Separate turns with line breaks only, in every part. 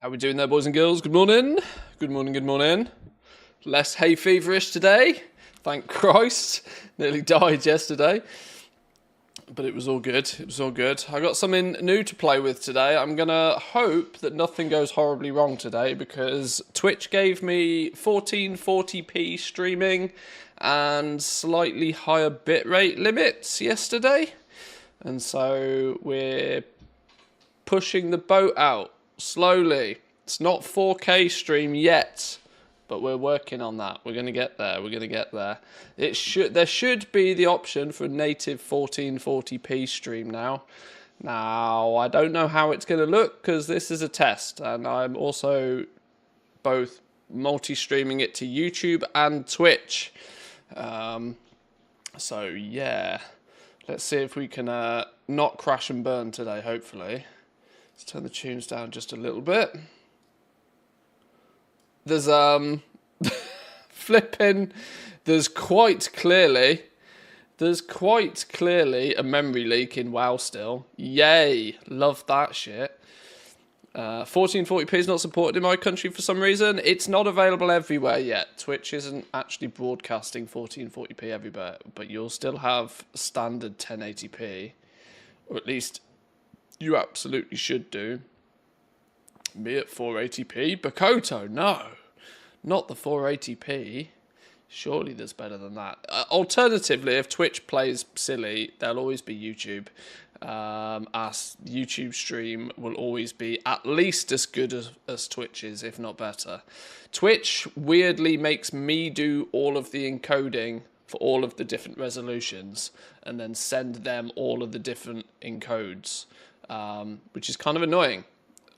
How we doing there, boys and girls? Good morning. Good morning, good morning. Less hay feverish today. Thank Christ. Nearly died yesterday. But it was all good. It was all good. I got something new to play with today. I'm going to hope that nothing goes horribly wrong today because Twitch gave me 1440p streaming and slightly higher bitrate limits yesterday. And so we're pushing the boat out slowly. It's not 4K stream yet, but we're working on that. We're going to get there. We're going to get there. There should be the option for a native 1440p stream now. Now, I don't know how it's going to look because this is a test, and I'm also both multi-streaming it to YouTube and Twitch. So yeah, let's see if we can not crash and burn today, hopefully. Let's turn the tunes down just a little bit. There's flipping. There's quite clearly a memory leak in WoW still. Yay, love that shit. 1440p is not supported in my country for some reason. It's not available everywhere yet. Twitch isn't actually broadcasting 1440p everywhere, but you'll still have standard 1080p, or at least you absolutely should do. Me at 480p. Bakoto, no. Not the 480p. Surely there's better than that. Alternatively, if Twitch plays silly, there'll always be YouTube. Our YouTube stream will always be at least as good as Twitch's, if not better. Twitch weirdly makes me do all of the encoding for all of the different resolutions and then send them all of the different encodes. Which is kind of annoying.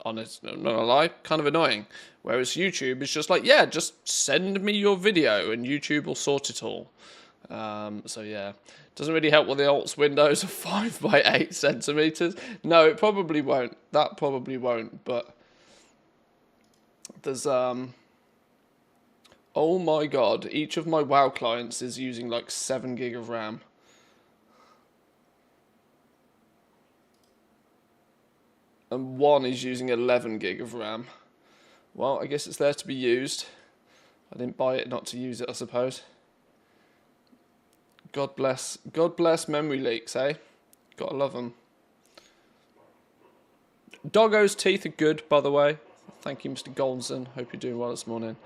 Honest, not gonna lie, kind of annoying. Whereas YouTube is just like, yeah, just send me your video and YouTube will sort it all. So yeah, doesn't really help when the alts windows are 5 by 8 centimeters. No, it probably won't. That probably won't. But there's oh my god, each of my WoW clients is using like 7 gig of RAM. And one is using 11 gig of RAM. Well, I guess it's there to be used. I didn't buy it not to use it, I suppose. God bless memory leaks, eh? Gotta love them. Doggo's teeth are good, by the way. Thank you, Mr. Goldson. Hope you're doing well this morning.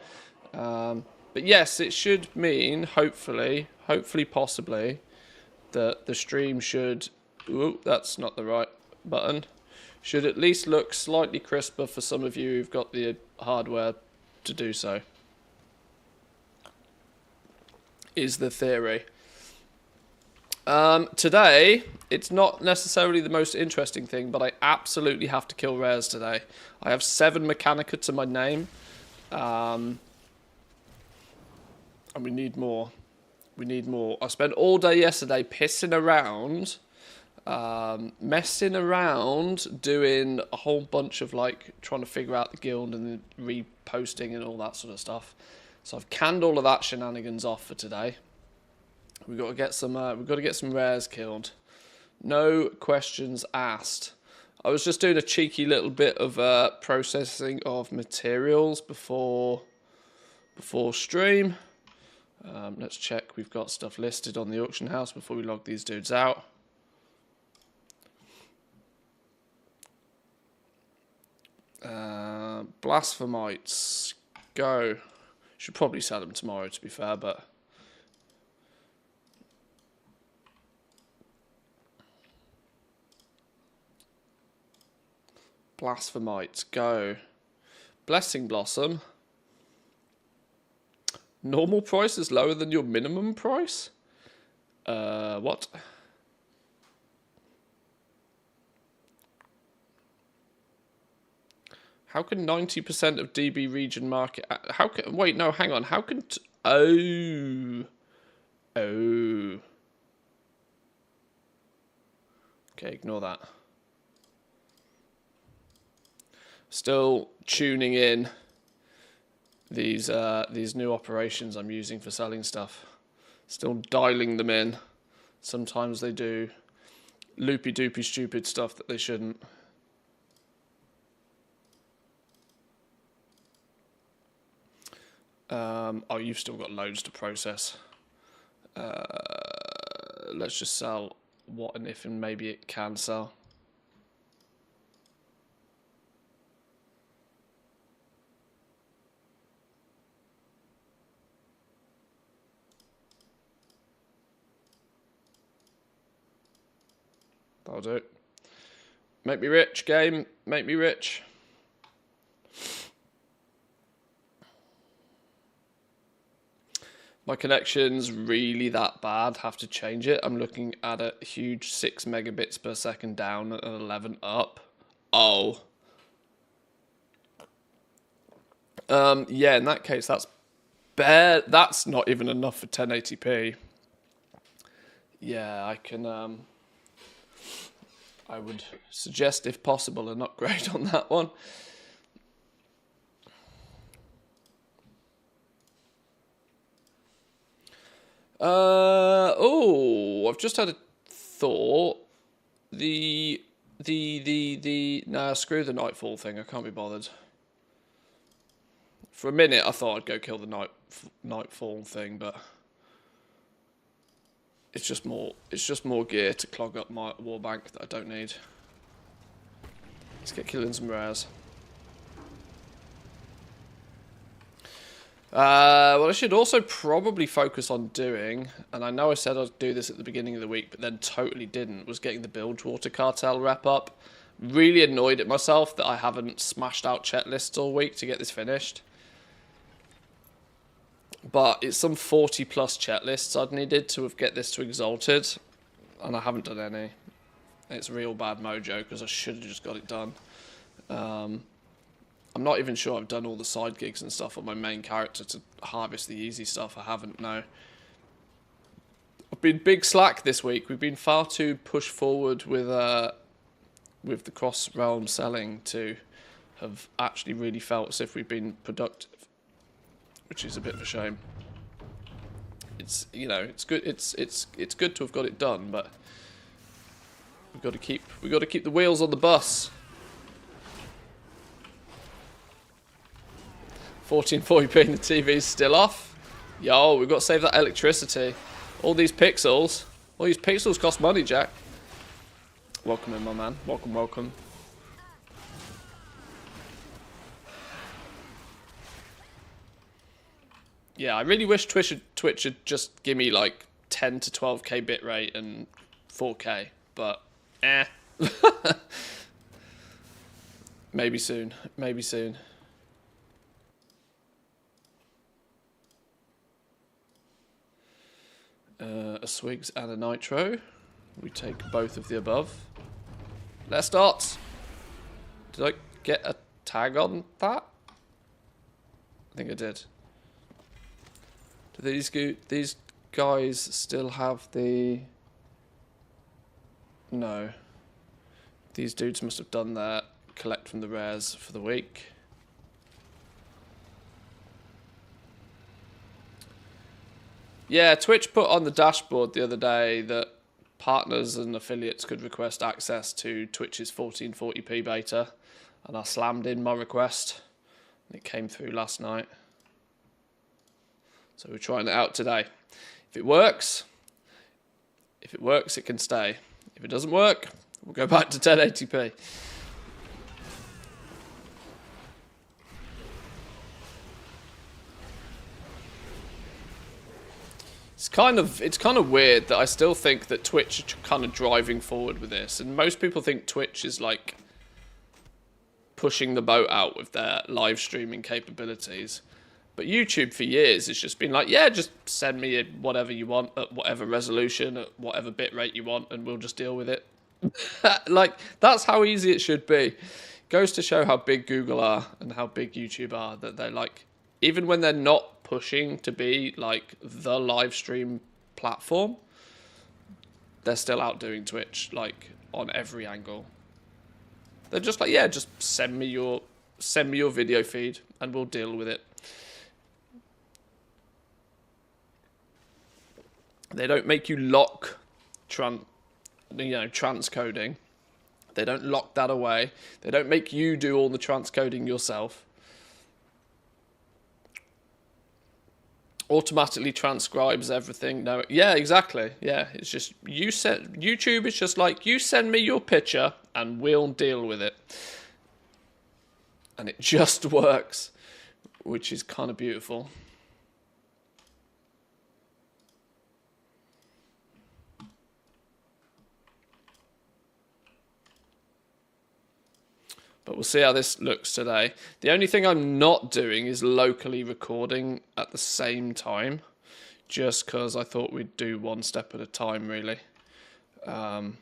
But yes, it should mean, hopefully, possibly, that the stream should... Ooh, that's not the right button. Should at least look slightly crisper for some of you who've got the hardware to do so. Is the theory. Today, it's not necessarily the most interesting thing, but I absolutely have to kill rares today. I have 7 Mechanica to my name. And we need more. We need more. I spent all day yesterday pissing around... messing around, doing a whole bunch of like trying to figure out the guild and reposting and all that sort of stuff. So I've canned all of that shenanigans off for today. We've got to get some rares killed. No questions asked. I was just doing a cheeky little bit of processing of materials before stream. Let's check we've got stuff listed on the auction house before we log these dudes out. Blasphemites, go. Should probably sell them tomorrow, to be fair, but... Blasphemites, go. Blessing Blossom. Normal price is lower than your minimum price? What? How can 90% of DB region market... How can... Wait, no, hang on. How can... Oh. Okay, ignore that. Still tuning in these new operations I'm using for selling stuff. Still dialing them in. Sometimes they do loopy-doopy stupid stuff that they shouldn't. Oh, you've still got loads to process. Let's just sell what and if and maybe it can sell. That'll do it. Make me rich, game. Make me rich. My connection's really that bad. Have to change it. I'm looking at a huge 6 megabits per second down and 11 up. Oh. Yeah, in that case, that's bare. That's not even enough for 1080p. Yeah, I can. I would suggest, if possible, an upgrade on that one. Oh, I've just had a thought. Nah, screw the Nightfall thing. I can't be bothered. For a minute, I thought I'd go kill the Nightfall thing, but it's just more gear to clog up my war bank that I don't need. Let's get killing some rares. What I should also probably focus on doing, and I know I said I'd do this at the beginning of the week, but then totally didn't, was getting the Bilgewater Cartel rep up. Really annoyed at myself that I haven't smashed out checklists all week to get this finished. But it's some 40 plus checklists I'd needed to get this to Exalted, and I haven't done any. It's real bad mojo because I should have just got it done. I'm not even sure I've done all the side gigs and stuff on my main character to harvest the easy stuff. I haven't, no. I've been big slack this week. We've been far too pushed forward with the cross-realm selling to have actually really felt as if we've been productive, which is a bit of a shame. It's, you know, it's good. It's good to have got it done, but we've got to keep the wheels on the bus. 1440p and the TV's still off. Yo, we've got to save that electricity. All these pixels cost money, Jack. Welcome in, my man. Welcome, welcome. Yeah, I really wish Twitch would just give me like 10 to 12k bitrate and 4k, but maybe soon. Maybe soon. A Swigs and a Nitro. We take both of the above. Let's start. Did I get a tag on that? I think I did. Do these guys still have the... No. These dudes must have done their collect from the rares for the week. Yeah, Twitch put on the dashboard the other day that partners and affiliates could request access to Twitch's 1440p beta, and I slammed in my request, and it came through last night. So we're trying it out today. If it works, it can stay. If it doesn't work, we'll go back to 1080p. It's kind of weird that I still think that Twitch are kind of driving forward with this, and most people think Twitch is like pushing the boat out with their live streaming capabilities. But YouTube for years has just been like, yeah, just send me whatever you want at whatever resolution, at whatever bitrate you want, and we'll just deal with it. Like, that's how easy it should be. Goes to show how big Google are and how big YouTube are, that they're like, even when they're not pushing to be like the live stream platform, they're still outdoing Twitch like on every angle. They're just like, yeah, just send me your video feed and we'll deal with it. They don't make you lock transcoding. They don't lock that away. They don't make you do all the transcoding yourself. automatically transcribes everything. No, yeah, exactly. Yeah, it's just YouTube is just like, you send me your picture and we'll deal with it, and it just works, which is kind of beautiful. But we'll see how this looks today. The only thing I'm not doing is locally recording at the same time, just because I thought we'd do one step at a time, really. Because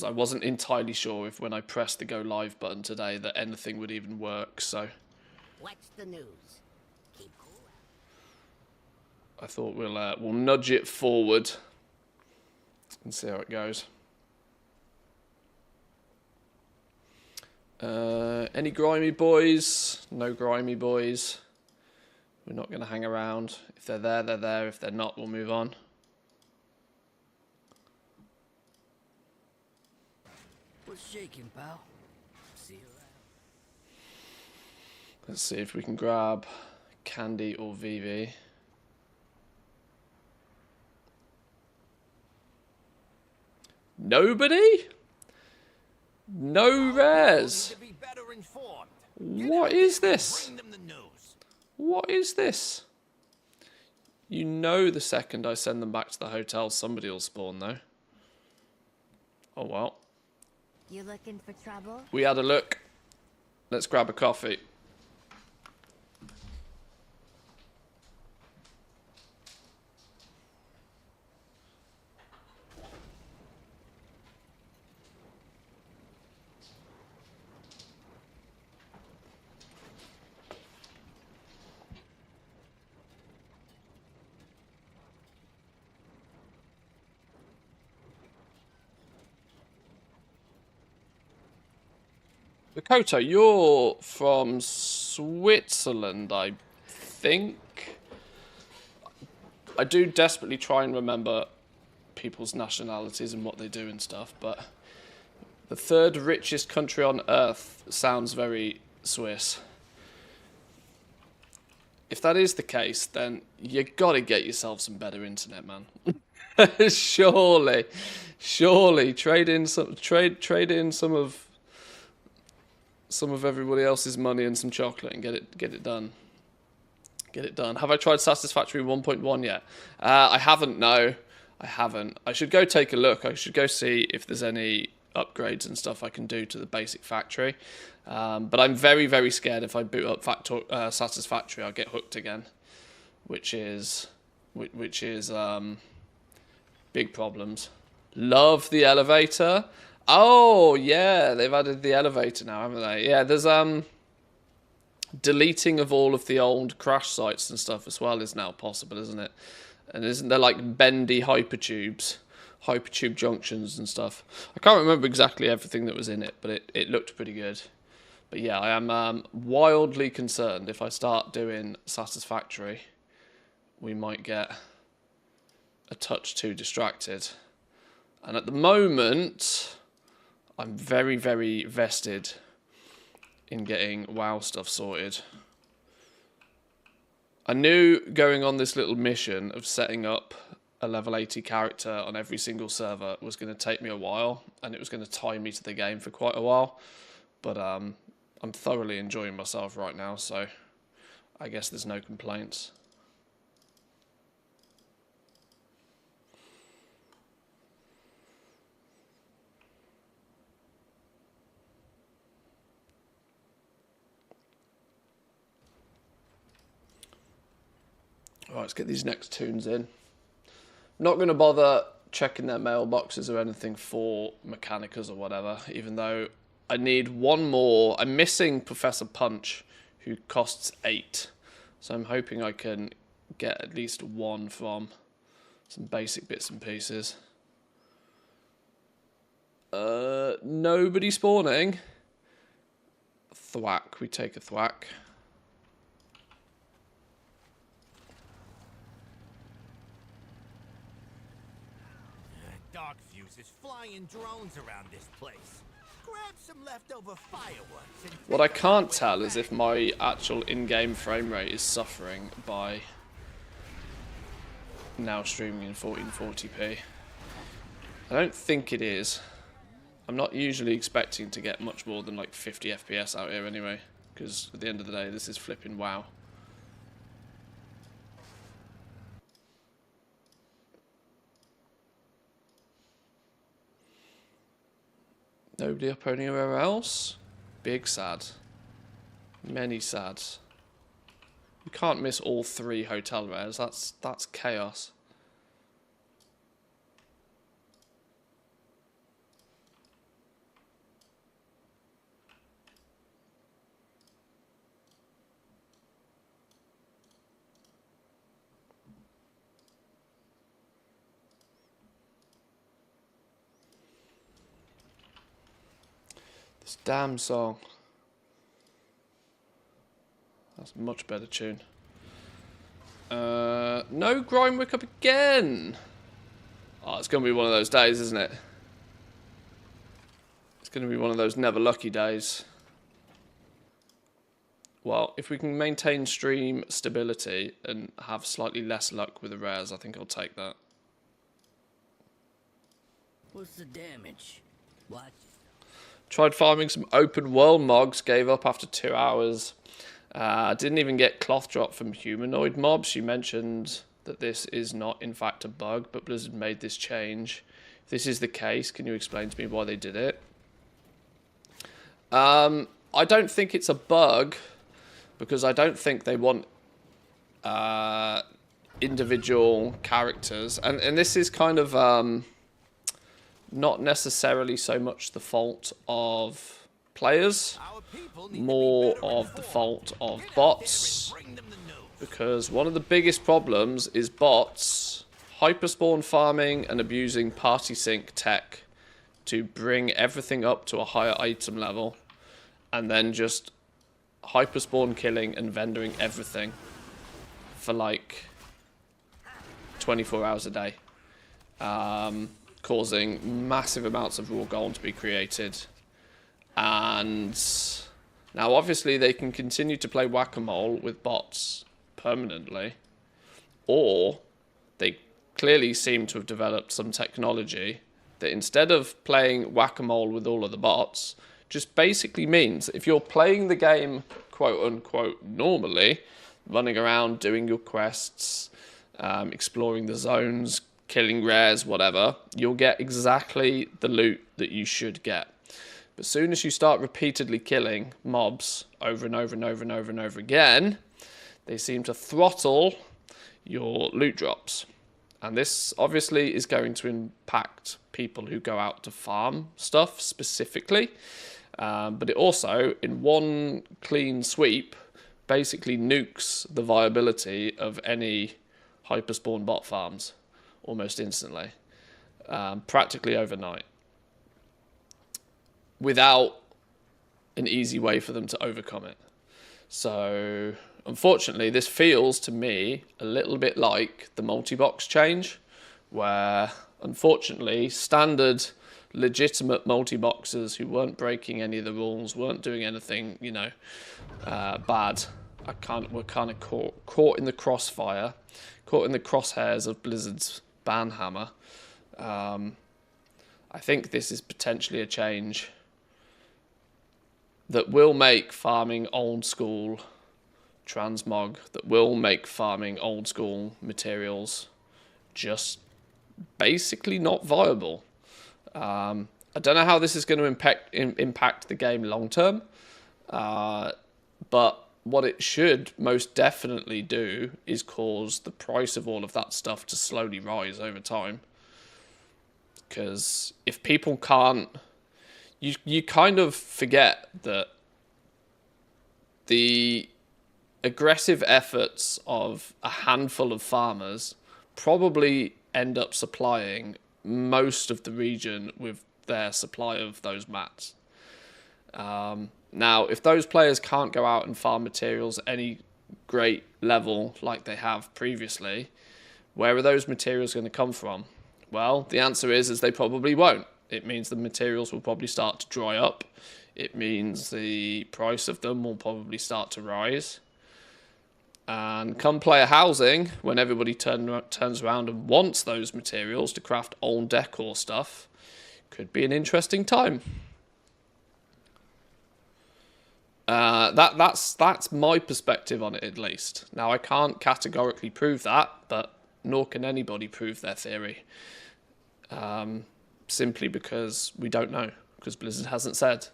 I wasn't entirely sure if when I pressed the go live button today that anything would even work, so...
What's the news? Keep cool.
I thought we'll nudge it forward and see how it goes. Any grimy boys? No grimy boys. We're not going to hang around. If they're there, they're there. If they're not, we'll move on.
What's shaking, pal? See you around.
Let's see if we can grab Candy or Vivi. Nobody? No rares. What is this? What is this? You know the second I send them back to the hotel, somebody will spawn though. Oh well.
You looking for trouble?
We had a look. Let's grab a coffee. Makoto, you're from Switzerland, I think. I do desperately try and remember people's nationalities and what they do and stuff, but the third richest country on earth sounds very Swiss. If that is the case, then you gotta get yourself some better internet, man. Surely trade in some of everybody else's money and some chocolate and get it done. Get it done. Have I tried Satisfactory 1.1 yet? I haven't, no. I haven't. I should go take a look. I should go see if there's any upgrades and stuff I can do to the basic factory. But I'm very, very scared if I boot up Satisfactory, I'll get hooked again. Which is big problems. Love the elevator. Oh, yeah, they've added the elevator now, haven't they? Yeah, there's deleting of all of the old crash sites and stuff as well is now possible, isn't it? And isn't there like bendy hypertube junctions and stuff? I can't remember exactly everything that was in it, but it looked pretty good. But yeah, I am wildly concerned if I start doing Satisfactory, we might get a touch too distracted. And at the moment, I'm very, very vested in getting WoW stuff sorted. I knew going on this little mission of setting up a level 80 character on every single server was going to take me a while, and it was going to tie me to the game for quite a while. But I'm thoroughly enjoying myself right now, so I guess there's no complaints. Alright, let's get these next tunes in. Not going to bother checking their mailboxes or anything for Mechanicas or whatever, even though I need one more. I'm missing Professor Punch, who costs 8. So I'm hoping I can get at least one from some basic bits and pieces. Nobody spawning. Thwack, we take a thwack.
Dark fuses flying drones around this place. Grab some leftover fireworks and
What I can't tell is if my actual in-game frame rate is suffering by now streaming in 1440p. I don't think it is. I'm not usually expecting to get much more than like 50 FPS out here anyway, because at the end of the day this is flipping WoW. Nobody up anywhere else? Big sad. Many sads. You can't miss all 3 hotel rares. That's chaos. This damn song. That's a much better tune. No Grindwick up again. Oh, it's going to be one of those days, isn't it? It's going to be one of those never lucky days. Well, if we can maintain stream stability and have slightly less luck with the rares, I think I'll take that.
What's the damage? What?
Tried farming some open world mogs, gave up after 2 hours. Didn't even get cloth drop from humanoid mobs. She mentioned that this is not in fact a bug, but Blizzard made this change. If this is the case, can you explain to me why they did it? I don't think it's a bug, because I don't think they want individual characters. And this is kind of not necessarily so much the fault of players, more of the fault of bots, because one of the biggest problems is bots hyperspawn farming and abusing party sync tech to bring everything up to a higher item level, and then just hyperspawn killing and vendoring everything for like 24 hours a day, causing massive amounts of raw gold to be created. And now obviously they can continue to play whack-a-mole with bots permanently, or they clearly seem to have developed some technology that instead of playing whack-a-mole with all of the bots, just basically means that if you're playing the game quote-unquote normally, running around doing your quests, exploring the zones, killing rares, whatever, you'll get exactly the loot that you should get. But as soon as you start repeatedly killing mobs over and over and over and over and over again, they seem to throttle your loot drops. And this obviously is going to impact people who go out to farm stuff specifically. But it also, in one clean sweep, basically nukes the viability of any hyperspawn bot farms almost instantly, practically overnight, without an easy way for them to overcome it. So unfortunately, this feels to me a little bit like the multi-box change, where unfortunately standard legitimate multi-boxers who weren't breaking any of the rules, weren't doing anything, you know, bad, were kind of caught in the crossfire, caught in the crosshairs of Blizzard's ban hammer. I think this is potentially a change that will make farming old school transmog, that will make farming old school materials just basically not viable. I don't know how this is going to impact the game long term, but what it should most definitely do is cause the price of all of that stuff to slowly rise over time. Because if people can't, you kind of forget that the aggressive efforts of a handful of farmers probably end up supplying most of the region with their supply of those mats. Now, if those players can't go out and farm materials at any great level like they have previously, where are those materials going to come from? Well, the answer is they probably won't. It means the materials will probably start to dry up. It means the price of them will probably start to rise. And come player housing, when everybody turns around and wants those materials to craft old decor stuff, could be an interesting time. That's my perspective on it, at least. Now, I can't categorically prove that, but nor can anybody prove their theory. Simply because we don't know, because Blizzard hasn't said.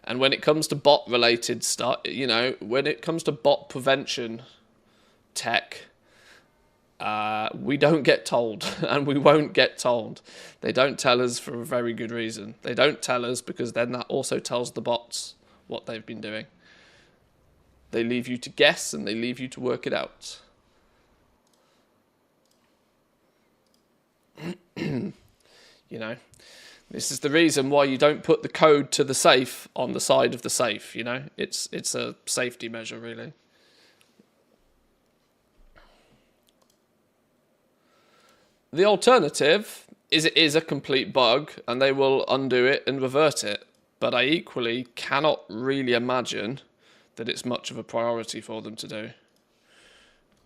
And when it comes to bot-related stuff, you know, when it comes to bot prevention tech, we don't get told, and we won't get told. They don't tell us for a very good reason. They don't tell us because then that also tells the bots what they've been doing. They leave you to guess, and they leave you to work it out. You know, this is the reason why you don't put the code to the safe on the side of the safe, you know? It's a safety measure, really. The alternative is it is a complete bug, and they will undo it and revert it. But I equally cannot really imagine that it's much of a priority for them to do.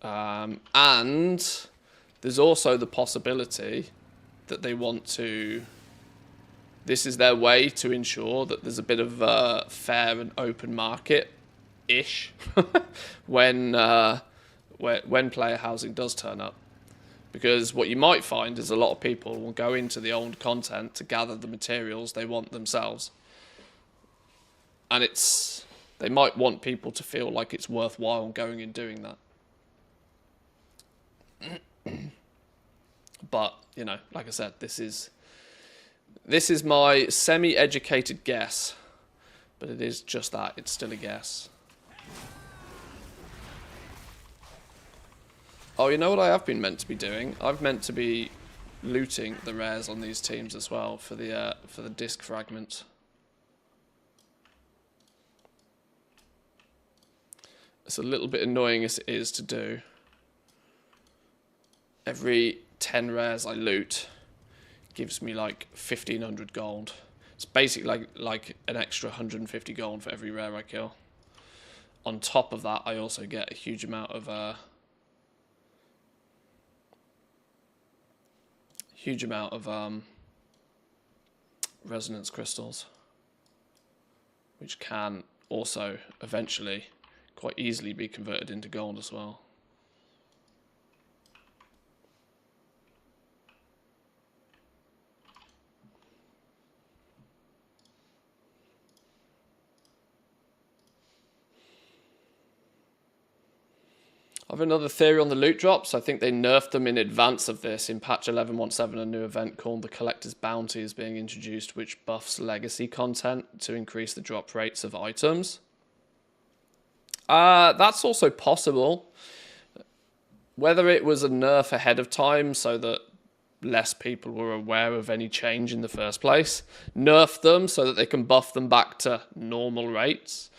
And there's also the possibility that they want to... This is their way to ensure that there's a bit of a fair and open market-ish when player housing does turn up. Because what you might find is a lot of people will go into the old content to gather the materials they want themselves. And they might want people to feel like it's worthwhile going and doing that. But, you know, like I said, this is my semi-educated guess. But it is just that, it's still a guess. Oh, you know what I have been meant to be doing? I've meant to be looting the rares on these teams as well for the disc fragments. It's a little bit annoying as it is to do. Every 10 rares I loot gives me like 1,500 gold. It's basically like an extra 150 gold for every rare I kill. On top of that, I also get a huge amount of resonance crystals, which can also eventually quite easily be converted into gold as well. I have another theory on the loot drops. I think they nerfed them in advance of this. In patch 11.17, a new event called the Collector's Bounty is being introduced, which buffs legacy content to increase the drop rates of items. That's also possible. Whether it was a nerf ahead of time so that less people were aware of any change in the first place, nerf them so that they can buff them back to normal rates.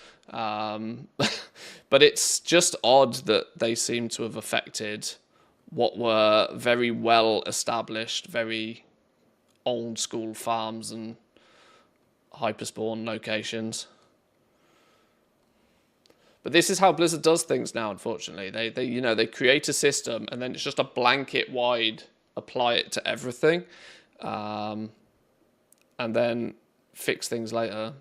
But it's just odd that they seem to have affected what were very well established, very old school farms and hyperspawn locations. But this is how Blizzard does things now, unfortunately. They create a system and then it's just a blanket wide apply it to everything, and then fix things later.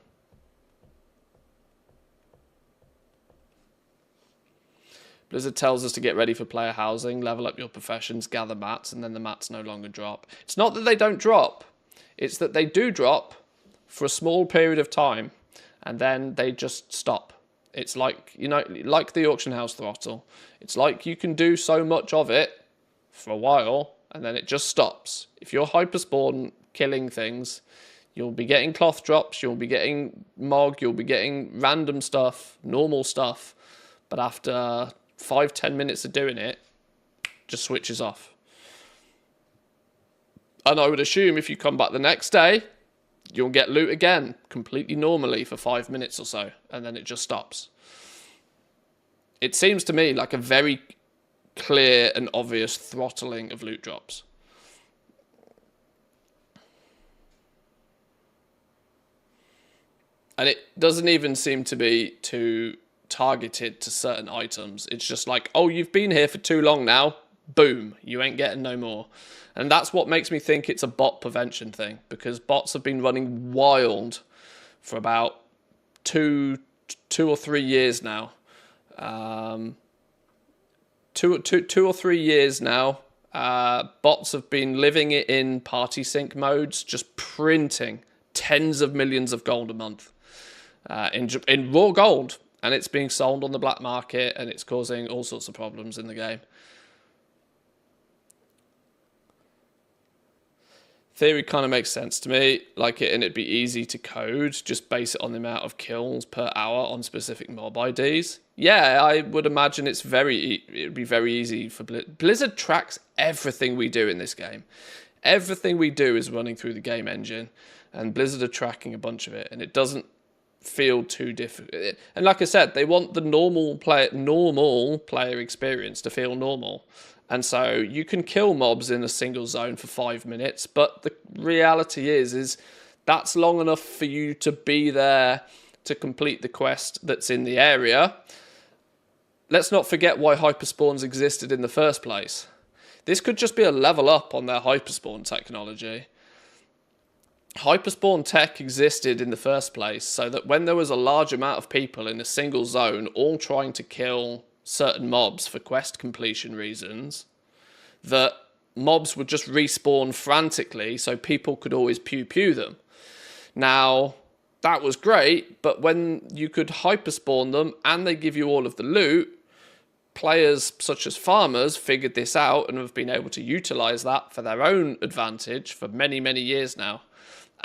Blizzard tells us to get ready for player housing, level up your professions, gather mats, and then the mats no longer drop. It's not that they don't drop. It's that they do drop for a small period of time, and then they just stop. It's like, like the auction house throttle. It's like you can do so much of it for a while, and then it just stops. If you're hyperspawn killing things, you'll be getting cloth drops, you'll be getting Mog, you'll be getting random stuff, normal stuff, but after 5-10 minutes of doing it, just switches off. And I would assume if you come back the next day, you'll get loot again, completely normally for 5 minutes or so, and then it just stops. It seems to me like a very clear and obvious throttling of loot drops. And it doesn't even seem to be too targeted to certain items. It's just like, oh, you've been here for too long now. Boom, you ain't getting no more. And that's what makes me think it's a bot prevention thing, because bots have been running wild for about two or 3 years now. 2 or 3 years now. Bots have been living it in party sync modes, just printing tens of millions of gold a month in raw gold, and it's being sold on the black market, and it's causing all sorts of problems in the game. Theory kind of makes sense to me, like it, and it'd be easy to code, just base it on the amount of kills per hour on specific mob IDs. Yeah, I would imagine it'd be very easy for Blizzard tracks everything we do in this game. Everything we do is running through the game engine, and Blizzard are tracking a bunch of it, and it doesn't feel too difficult. And like I said, they want the normal player experience to feel normal. And so you can kill mobs in a single zone for 5 minutes, but the reality is that's long enough for you to be there to complete the quest that's in the area. Let's not forget why hyperspawns existed in the first place. This could just be a level up on their hyperspawn technology. Hyperspawn tech existed in the first place so that when there was a large amount of people in a single zone all trying to kill certain mobs for quest completion reasons, that mobs would just respawn frantically so people could always pew them. Now, that was great, but when you could hyperspawn them and they give you all of the loot, players such as farmers figured this out and have been able to utilize that for their own advantage for many, many years now.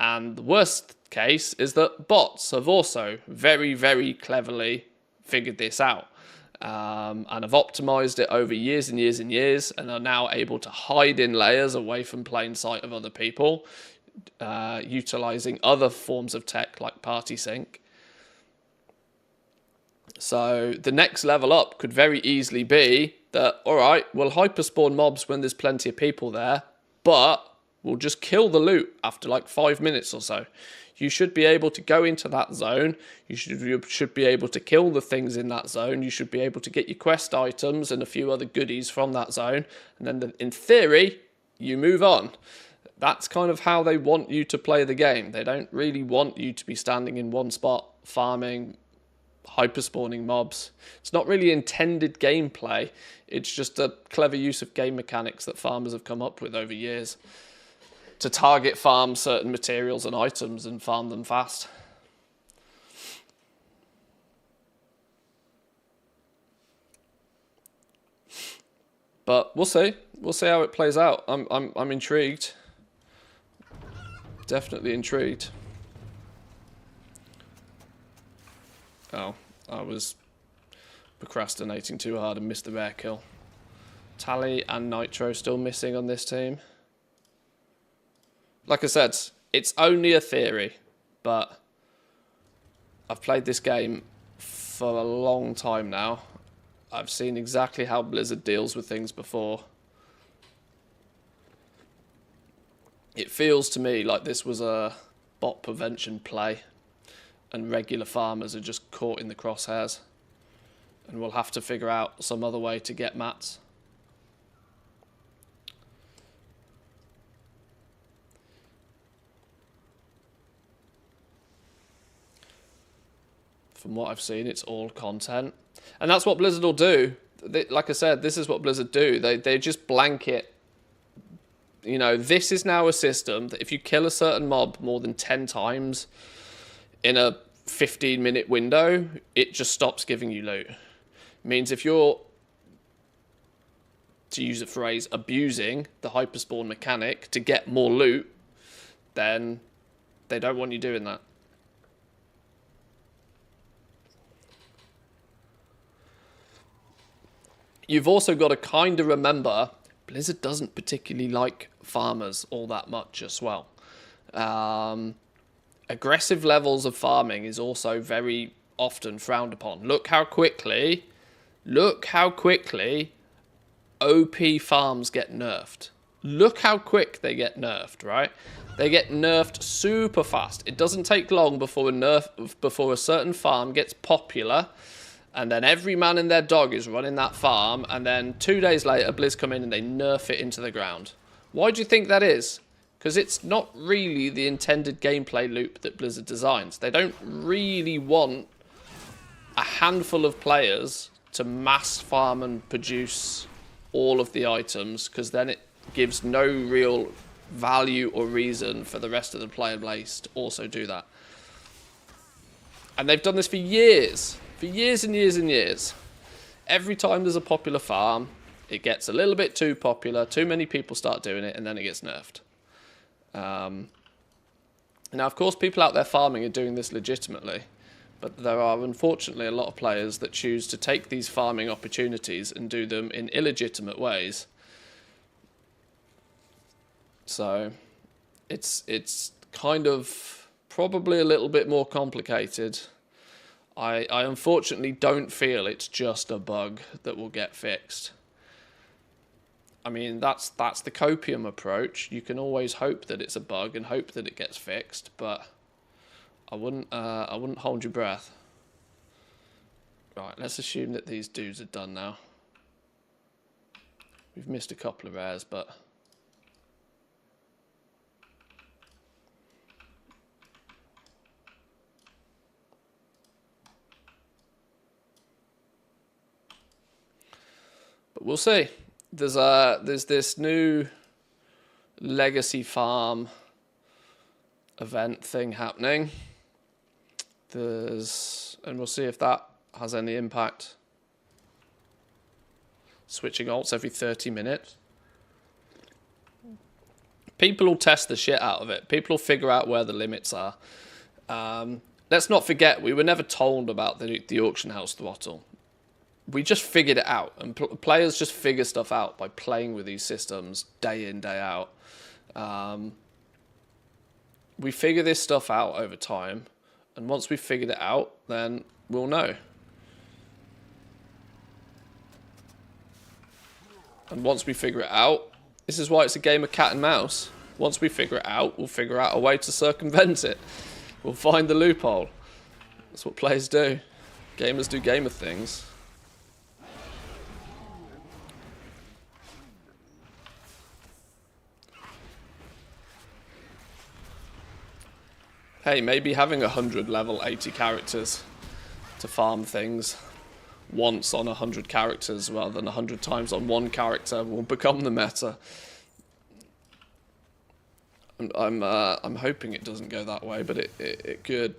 And the worst case is that bots have also very, very cleverly figured this out. And have optimized it over years and years and years, and are now able to hide in layers away from plain sight of other people, utilizing other forms of tech like party sync. So the next level up could very easily be that, all right, we'll hyperspawn mobs when there's plenty of people there, but we'll just kill the loot after like 5 minutes or so. You should be able to go into that zone. You should be able to kill the things in that zone. You should be able to get your quest items and a few other goodies from that zone. And then in theory, you move on. That's kind of how they want you to play the game. They don't really want you to be standing in one spot, farming, hyperspawning mobs. It's not really intended gameplay. It's just a clever use of game mechanics that farmers have come up with over years to target farm certain materials and items and farm them fast. But we'll see. We'll see how it plays out. I'm intrigued. Definitely intrigued. Oh, I was procrastinating too hard and missed the rare kill. Tally and Nitro still missing on this team. Like I said, it's only a theory, but I've played this game for a long time now. I've seen exactly how Blizzard deals with things before. It feels to me like this was a bot prevention play, and regular farmers are just caught in the crosshairs, and we'll have to figure out some other way to get mats. From what I've seen, it's all content. And that's what Blizzard will do. Like I said, this is what Blizzard do. They just blanket. You know, this is now a system that if you kill a certain mob more than 10 times in a 15-minute window, it just stops giving you loot. It means if you're, to use a phrase, abusing the hyperspawn mechanic to get more loot, then they don't want you doing that. You've also got to kind of remember, Blizzard doesn't particularly like farmers all that much as well. Aggressive levels of farming is also very often frowned upon. Look how quickly OP farms get nerfed. Look how quick they get nerfed, right? They get nerfed super fast. It doesn't take long before a certain farm gets popular, and then every man and their dog is running that farm, and then 2 days later, Blizz come in and they nerf it into the ground. Why do you think that is? Because it's not really the intended gameplay loop that Blizzard designs. They don't really want a handful of players to mass farm and produce all of the items, because then it gives no real value or reason for the rest of the player base to also do that. And they've done this for years and years and years. Every time there's a popular farm, it gets a little bit too popular, too many people start doing it, and then it gets nerfed. Now, of course, people out there farming are doing this legitimately, but there are unfortunately a lot of players that choose to take these farming opportunities and do them in illegitimate ways. So it's kind of probably a little bit more complicated. I unfortunately don't feel it's just a bug that will get fixed. I mean, that's the copium approach. You can always hope that it's a bug and hope that it gets fixed, but I wouldn't hold your breath. Right, let's assume that these dudes are done now. We've missed a couple of rares, but we'll see. There's this new legacy farm event thing happening. And we'll see if that has any impact. Switching alts every 30 minutes. People will test the shit out of it. People will figure out where the limits are. Let's not forget, we were never told about the auction house throttle. We just figured it out, and players just figure stuff out by playing with these systems day in, day out. We figure this stuff out over time, and once we've figured it out, then we'll know. And once we figure it out, this is why it's a game of cat and mouse. Once we figure it out, we'll figure out a way to circumvent it. We'll find the loophole. That's what players do. Gamers do gamer things. Hey, maybe having 100 level 80 characters to farm things once on 100 characters rather than 100 times on one character will become the meta. I'm hoping it doesn't go that way, but it could.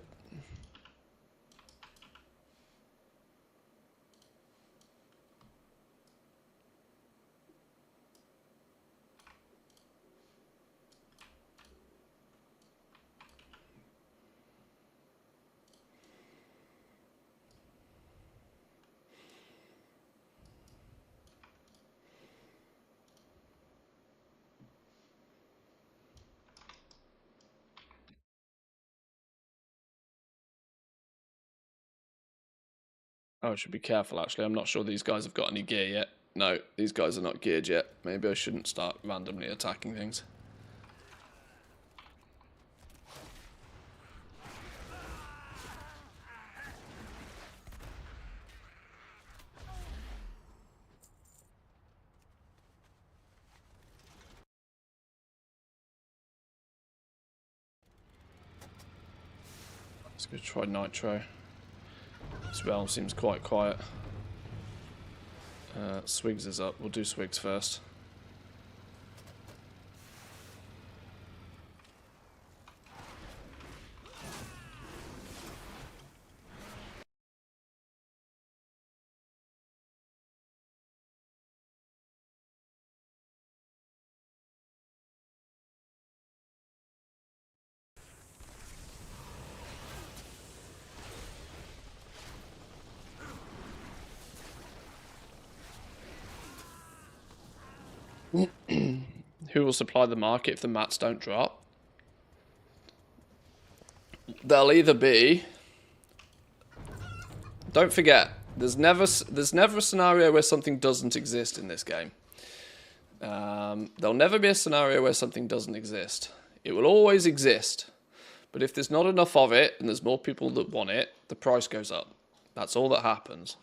Oh, I should be careful, actually. I'm not sure these guys have got any gear yet. No, these guys are not geared yet. Maybe I shouldn't start randomly attacking things. Let's go try Nitro. This realm seems quite quiet. Swigs is up. We'll do Swigs first. Who will supply the market if the mats don't drop? They'll either be... Don't forget, there's never a scenario where something doesn't exist in this game. There'll never be a scenario where something doesn't exist. It will always exist. But if there's not enough of it and there's more people that want it, the price goes up. That's all that happens.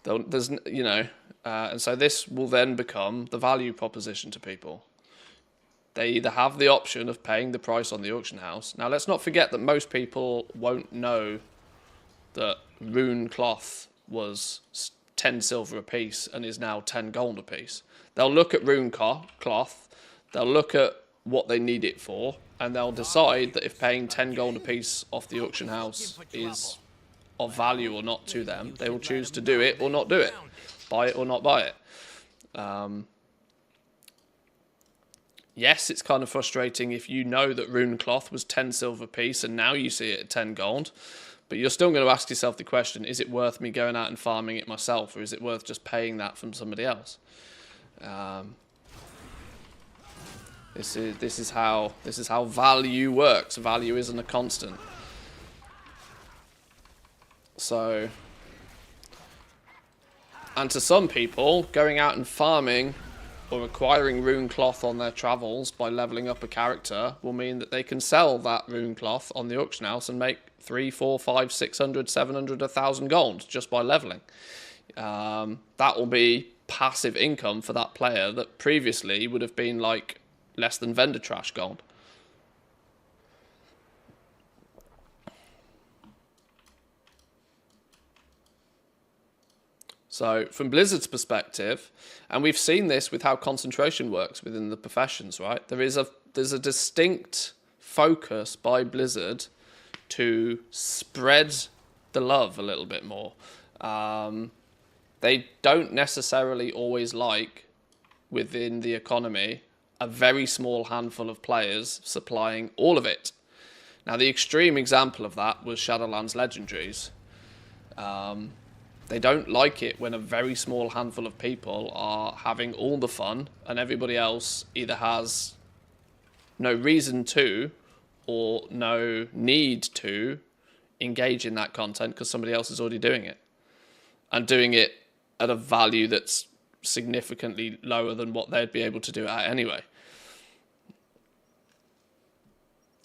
There's, you know, and so this will then become the value proposition to people. They either have the option of paying the price on the auction house. Now, let's not forget that most people won't know that rune cloth was 10 silver a piece and is now 10 gold a piece. They'll look at rune cloth, they'll look at what they need it for, and they'll decide that if paying 10 gold a piece off the auction house is of value or not to them, they will choose to do it or not do it, buy it or not buy it. Yes, it's kind of frustrating if you know that rune cloth was 10 silver piece and now you see it at 10 gold, but you're still going to ask yourself the question, is it worth me going out and farming it myself, or is it worth just paying that from somebody else? This is how value works. Value isn't a constant. So, and to some people, going out and farming or acquiring rune cloth on their travels by leveling up a character will mean that they can sell that rune cloth on the auction house and make 3, 4, 5, 600, 700, 1,000 gold just by leveling. That will be passive income for that player that previously would have been like less than vendor trash gold. So from Blizzard's perspective, and we've seen this with how concentration works within the professions, right? There's a distinct focus by Blizzard to spread the love a little bit more. They don't necessarily always like, within the economy, a very small handful of players supplying all of it. Now, the extreme example of that was Shadowlands Legendaries. They don't like it when a very small handful of people are having all the fun and everybody else either has no reason to or no need to engage in that content because somebody else is already doing it. And doing it at a value that's significantly lower than what they'd be able to do it at anyway.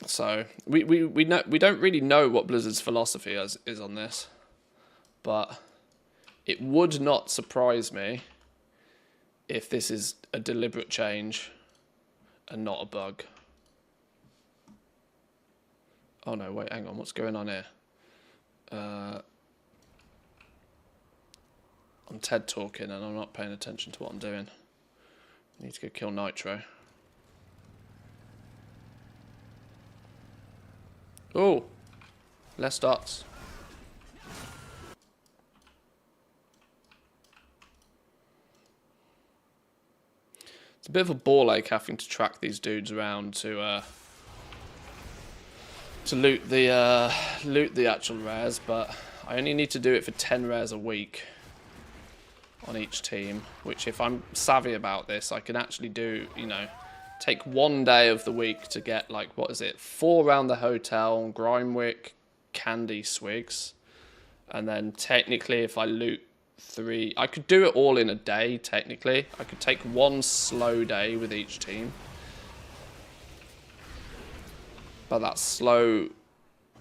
So we don't really know what Blizzard's philosophy is on this, but it would not surprise me if this is a deliberate change and not a bug. Oh no, wait, hang on, what's going on here? I'm TED talking and I'm not paying attention to what I'm doing. I need to go kill Nitro. Oh, less dots. It's a bit of a ball ache having to track these dudes around to loot the actual rares, but I only need to do it for 10 rares a week on each team, which if I'm savvy about this, I can actually do, you know, take one day of the week to get, like, what is it, 4 around the hotel, Grimewick, Candy Swigs, and then technically if I loot 3, I could do it all in a day, technically. I could take one slow day with each team. But that slow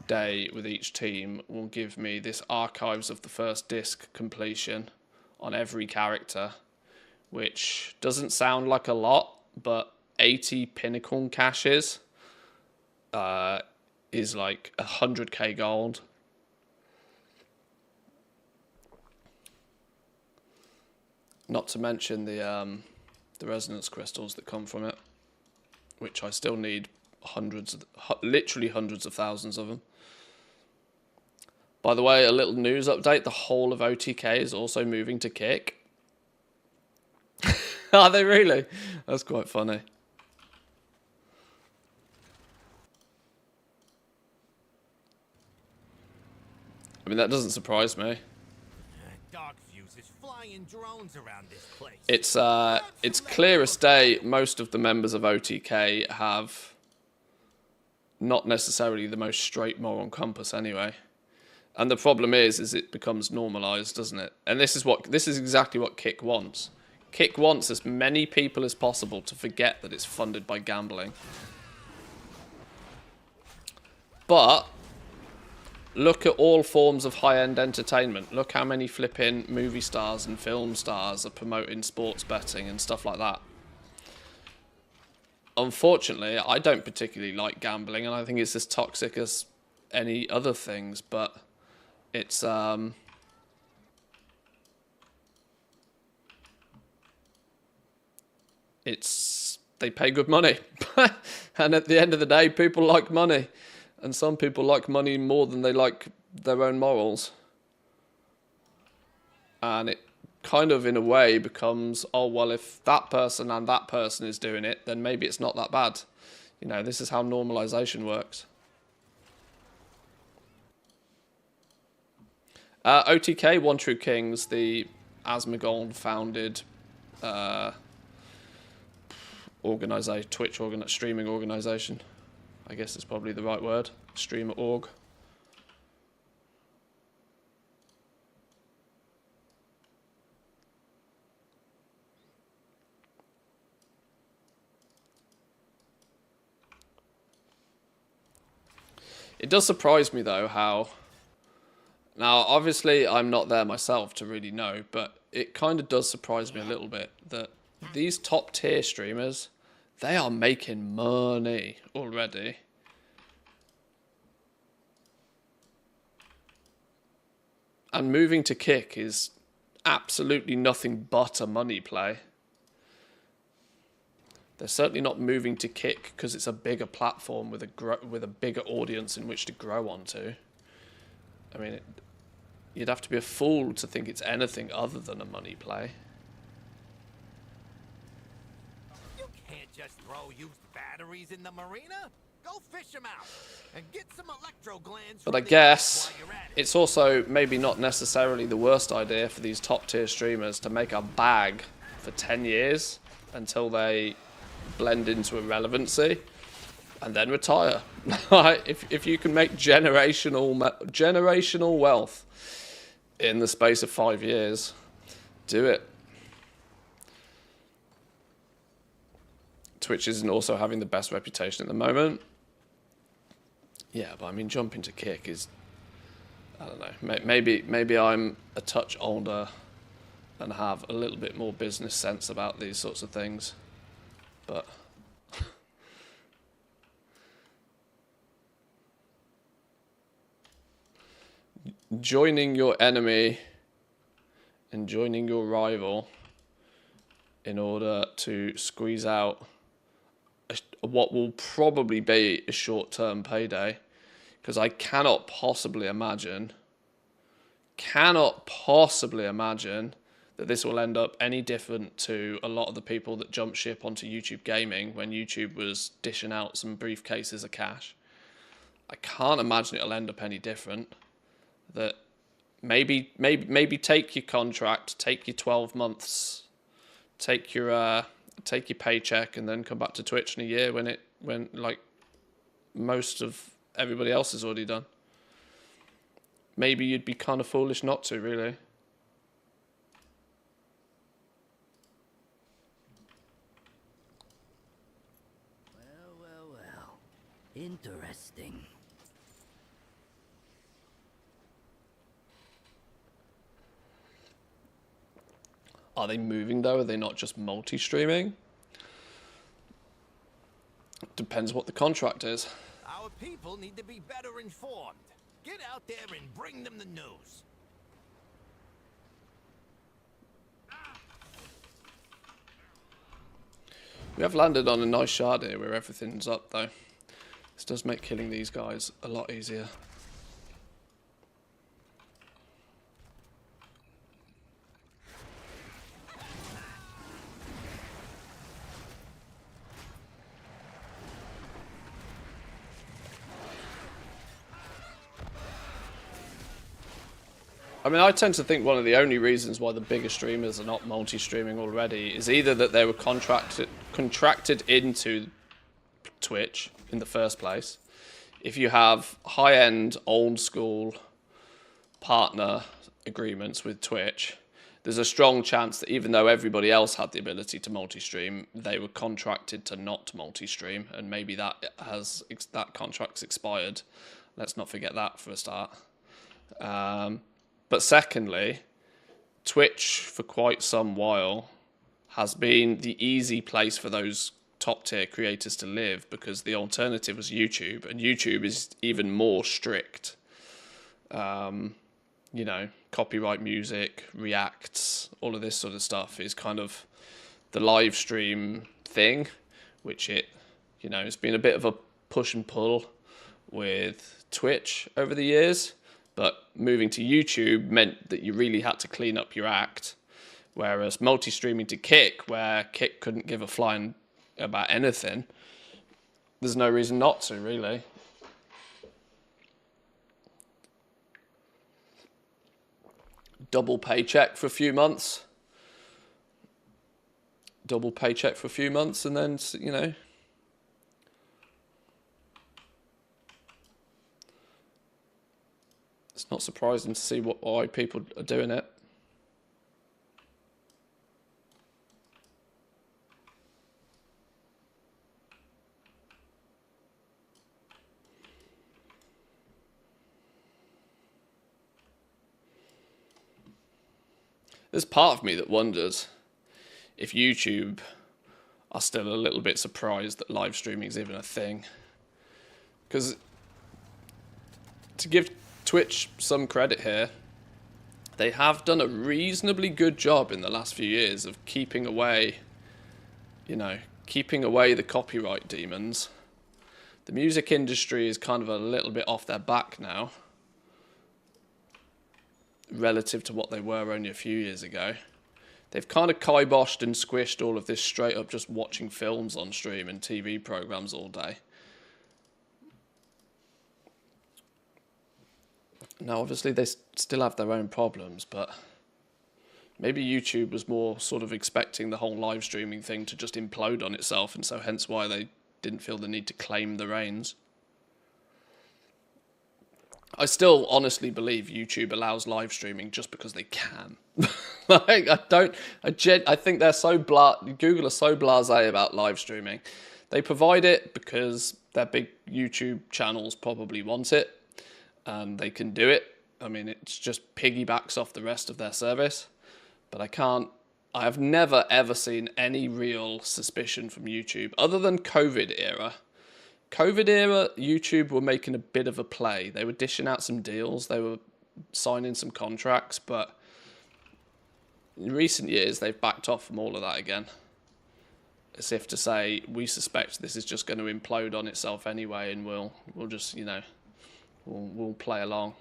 day with each team will give me this Archives of the First Disc completion on every character, which doesn't sound like a lot, but 80 Pinnacle caches is like 100k gold. Not to mention the resonance crystals that come from it, which I still need literally hundreds of thousands of them. By the way, a little news update, the whole of OTK is also moving to Kick. Are they really? That's quite funny. I mean, that doesn't surprise me.
Drones around this place.
It's clear as day most of the members of OTK have not necessarily the most straight moral compass anyway. And the problem is it becomes normalized, doesn't it? And this is exactly what Kick wants. Kick wants as many people as possible to forget that it's funded by gambling. But look at all forms of high-end entertainment. Look how many flipping movie stars and film stars are promoting sports betting and stuff like that. Unfortunately, I don't particularly like gambling, and I think it's as toxic as any other things, but it's they pay good money. And at the end of the day, people like money. And some people like money more than they like their own morals. And it kind of, in a way, becomes, oh, well, if that person and that person is doing it, then maybe it's not that bad. You know, this is how normalization works. OTK, One True Kings, the Asmongold-founded Twitch streaming organization. I guess is probably the right word. Streamer org. It does surprise me though how... Now obviously I'm not there myself to really know, but it kind of does surprise me a little bit that these top tier streamers, they are making money already. And moving to Kick is absolutely nothing but a money play. They're certainly not moving to Kick because it's a bigger platform with a bigger audience in which to grow onto. I mean, you'd have to be a fool to think it's anything other than a money play.
Can't just throw used batteries in the marina. Go fish them out and get some electro glands.
But I guess it's also maybe not necessarily the worst idea for these top tier streamers to make a bag for 10 years until they blend into irrelevancy and then retire. if you can make generational wealth in the space of 5 years, do it. Twitch isn't also having the best reputation at the moment. Yeah, but I mean, jumping to Kick is, I don't know, maybe I'm a touch older and have a little bit more business sense about these sorts of things. But joining your enemy and joining your rival in order to squeeze out what will probably be a short-term payday, because I cannot possibly imagine that this will end up any different to a lot of the people that jumped ship onto YouTube gaming when YouTube was dishing out some briefcases of cash. I can't imagine it'll end up any different. That maybe take your contract, take your 12 months, take your paycheck, and then come back to Twitch in a year when like most of everybody else has already done. Maybe you'd be kind of foolish not to, really.
Well. Interesting.
Are they moving though? Are they not just multi-streaming? Depends what the contract is.
Our people need to be better informed. Get out there and bring them the news.
We have landed on a nice shard here where everything's up though. This does make killing these guys a lot easier. I mean, I tend to think one of the only reasons why the bigger streamers are not multi-streaming already is either that they were contracted into Twitch in the first place. If you have high-end, old-school partner agreements with Twitch, there's a strong chance that even though everybody else had the ability to multi-stream, they were contracted to not multi-stream, and maybe that contract's expired. Let's not forget that for a start. But secondly, Twitch for quite some while has been the easy place for those top tier creators to live, because the alternative was YouTube, and YouTube is even more strict. You know, copyright music, reacts, all of this sort of stuff is kind of the live stream thing, which it's been a bit of a push and pull with Twitch over the years, but moving to YouTube meant that you really had to clean up your act, whereas multi-streaming to Kick, where Kick couldn't give a flying about anything, there's no reason not to, really. Double paycheck for a few months. And then, it's not surprising to see why people are doing it. There's part of me that wonders if YouTube are still a little bit surprised that live streaming is even a thing. Because to give Twitch some credit here, they have done a reasonably good job in the last few years of keeping away the copyright demons. The music industry is kind of a little bit off their back now, relative to what they were only a few years ago. They've kind of kiboshed and squished all of this straight up just watching films on stream and TV programs all day. Now, obviously, they still have their own problems, but maybe YouTube was more sort of expecting the whole live streaming thing to just implode on itself, and so hence why they didn't feel the need to claim the reins. I still honestly believe YouTube allows live streaming just because they can. I think they're so Google are so blasé about live streaming. They provide it because their big YouTube channels probably want it, and they can do it. I mean, it's just piggybacks off the rest of their service. But I have never ever seen any real suspicion from YouTube other than COVID era. COVID era, YouTube were making a bit of a play. They were dishing out some deals. They were signing some contracts. But in recent years, they've backed off from all of that again. As if to say, we suspect this is just going to implode on itself anyway, and we'll just, we'll play along.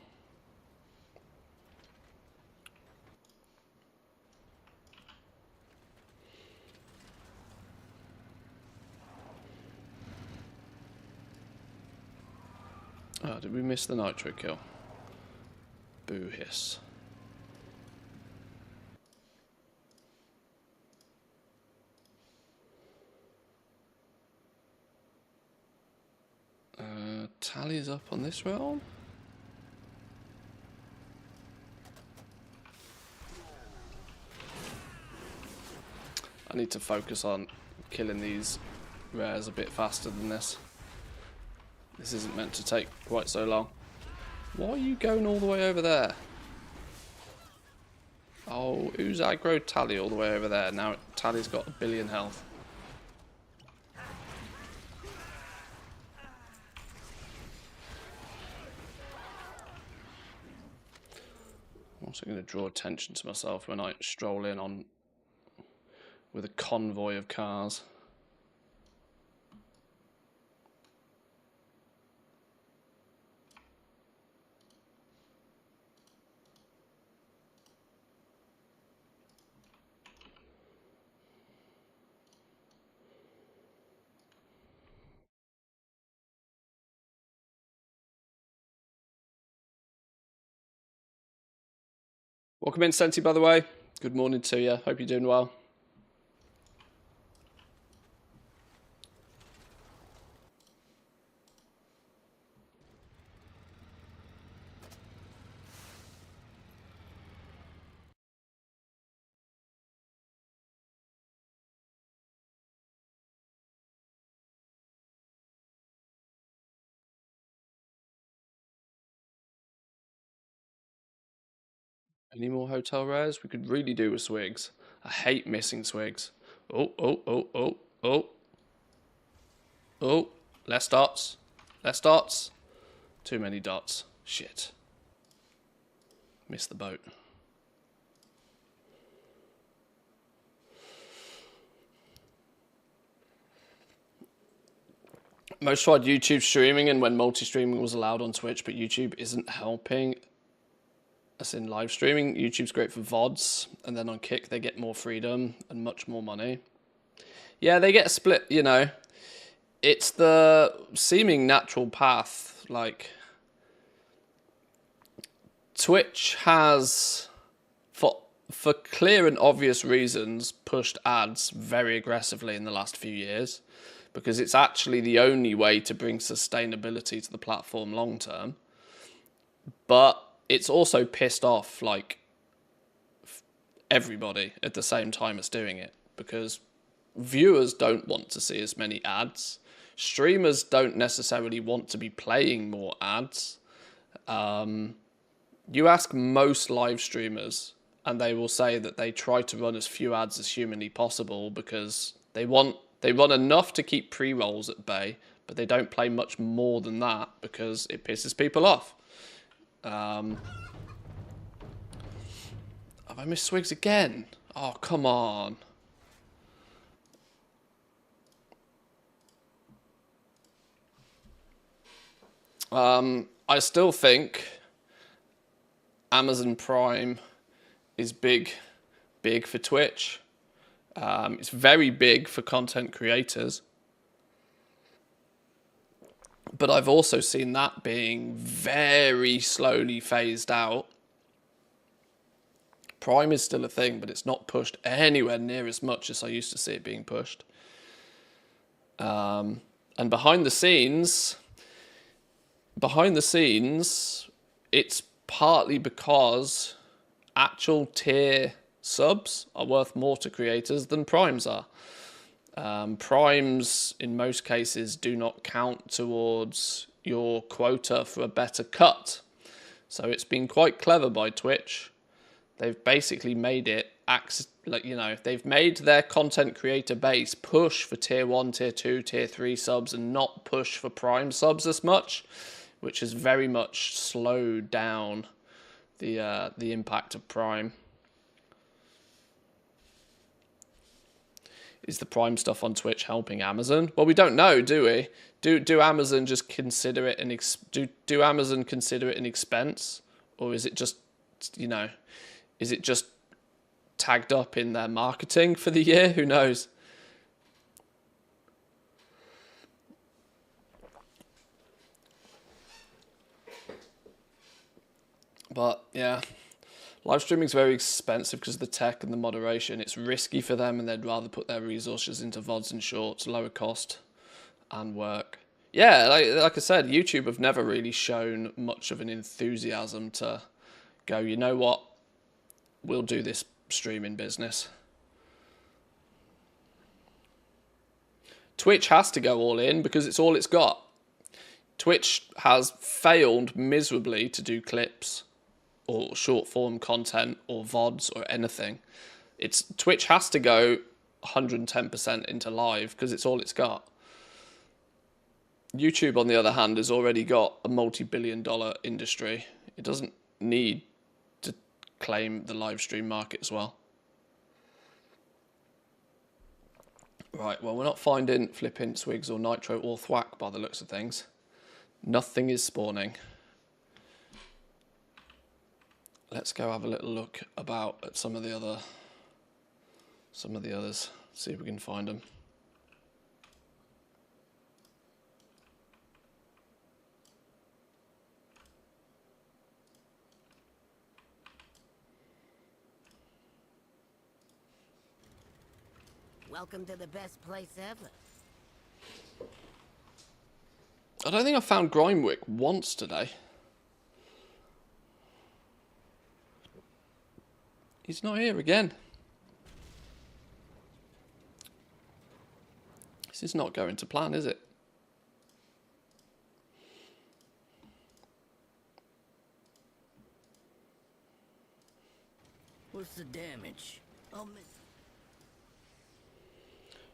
Oh, did we miss the nitro kill? Boo hiss. Tally's up on this realm. I need to focus on killing these rares a bit faster than this. This isn't meant to take quite so long. Why are you going all the way over there? Oh, who's aggro Tally all the way over there? Now Tally's got 1 billion health. I'm also going to draw attention to myself when I stroll in with a convoy of cars. Welcome in, Senti, by the way. Good morning to you. Hope you're doing well. Any more hotel rares? We could really do with swigs. I hate missing swigs. Oh, oh, oh, oh, oh. Oh, less dots. Less dots. Too many dots. Shit. Missed the boat. Most tried YouTube streaming and when multi-streaming was allowed on Twitch, but YouTube isn't helping us in live streaming. YouTube's great for VODs, and then on Kick they get more freedom and much more money. Yeah, they get a split, you know. It's the seeming natural path. Like, Twitch has, for clear and obvious reasons, pushed ads very aggressively in the last few years, because it's actually the only way to bring sustainability to the platform long term. But it's also pissed off like everybody at the same time as doing it, because viewers don't want to see as many ads. Streamers don't necessarily want to be playing more ads. You ask most live streamers and they will say that they try to run as few ads as humanly possible because they run enough to keep pre-rolls at bay, but they don't play much more than that because it pisses people off. Have I missed swigs again? Oh, come on. I still think Amazon Prime is big for Twitch. It's very big for content creators. But I've also seen that being very slowly phased out. Prime is still a thing, but it's not pushed anywhere near as much as I used to see it being pushed. And behind the scenes, it's partly because actual tier subs are worth more to creators than primes are. Primes, in most cases, do not count towards your quota for a better cut. So it's been quite clever by Twitch. They've basically made it, they've made their content creator base push for tier 1, tier 2, tier 3 subs and not push for prime subs as much, which has very much slowed down the impact of prime. Is the prime stuff on Twitch helping Amazon? Well, we don't know, do we? Do Amazon just consider it do Amazon consider it an expense, or is it just, is it just tagged up in their marketing for the year? Who knows? But yeah, live streaming is very expensive because of the tech and the moderation. It's risky for them, and they'd rather put their resources into VODs and shorts, lower cost and work. Yeah, like I said, YouTube have never really shown much of an enthusiasm to go, you know what, we'll do this streaming business. Twitch has to go all in because it's all it's got. Twitch has failed miserably to do clips or short form content or VODs or anything. Twitch has to go 110% into live because it's all it's got. YouTube, on the other hand, has already got a multi-billion-dollar industry. It doesn't need to claim the live stream market as well. Right, well, we're not finding flipping swigs or nitro or thwack by the looks of things. Nothing is spawning. Let's go have a little look about at some of the others. See if we can find them.
Welcome to the best place ever.
I don't think I found Grimewick once today. He's not here again. This is not going to plan, is it?
What's the damage? I'll miss.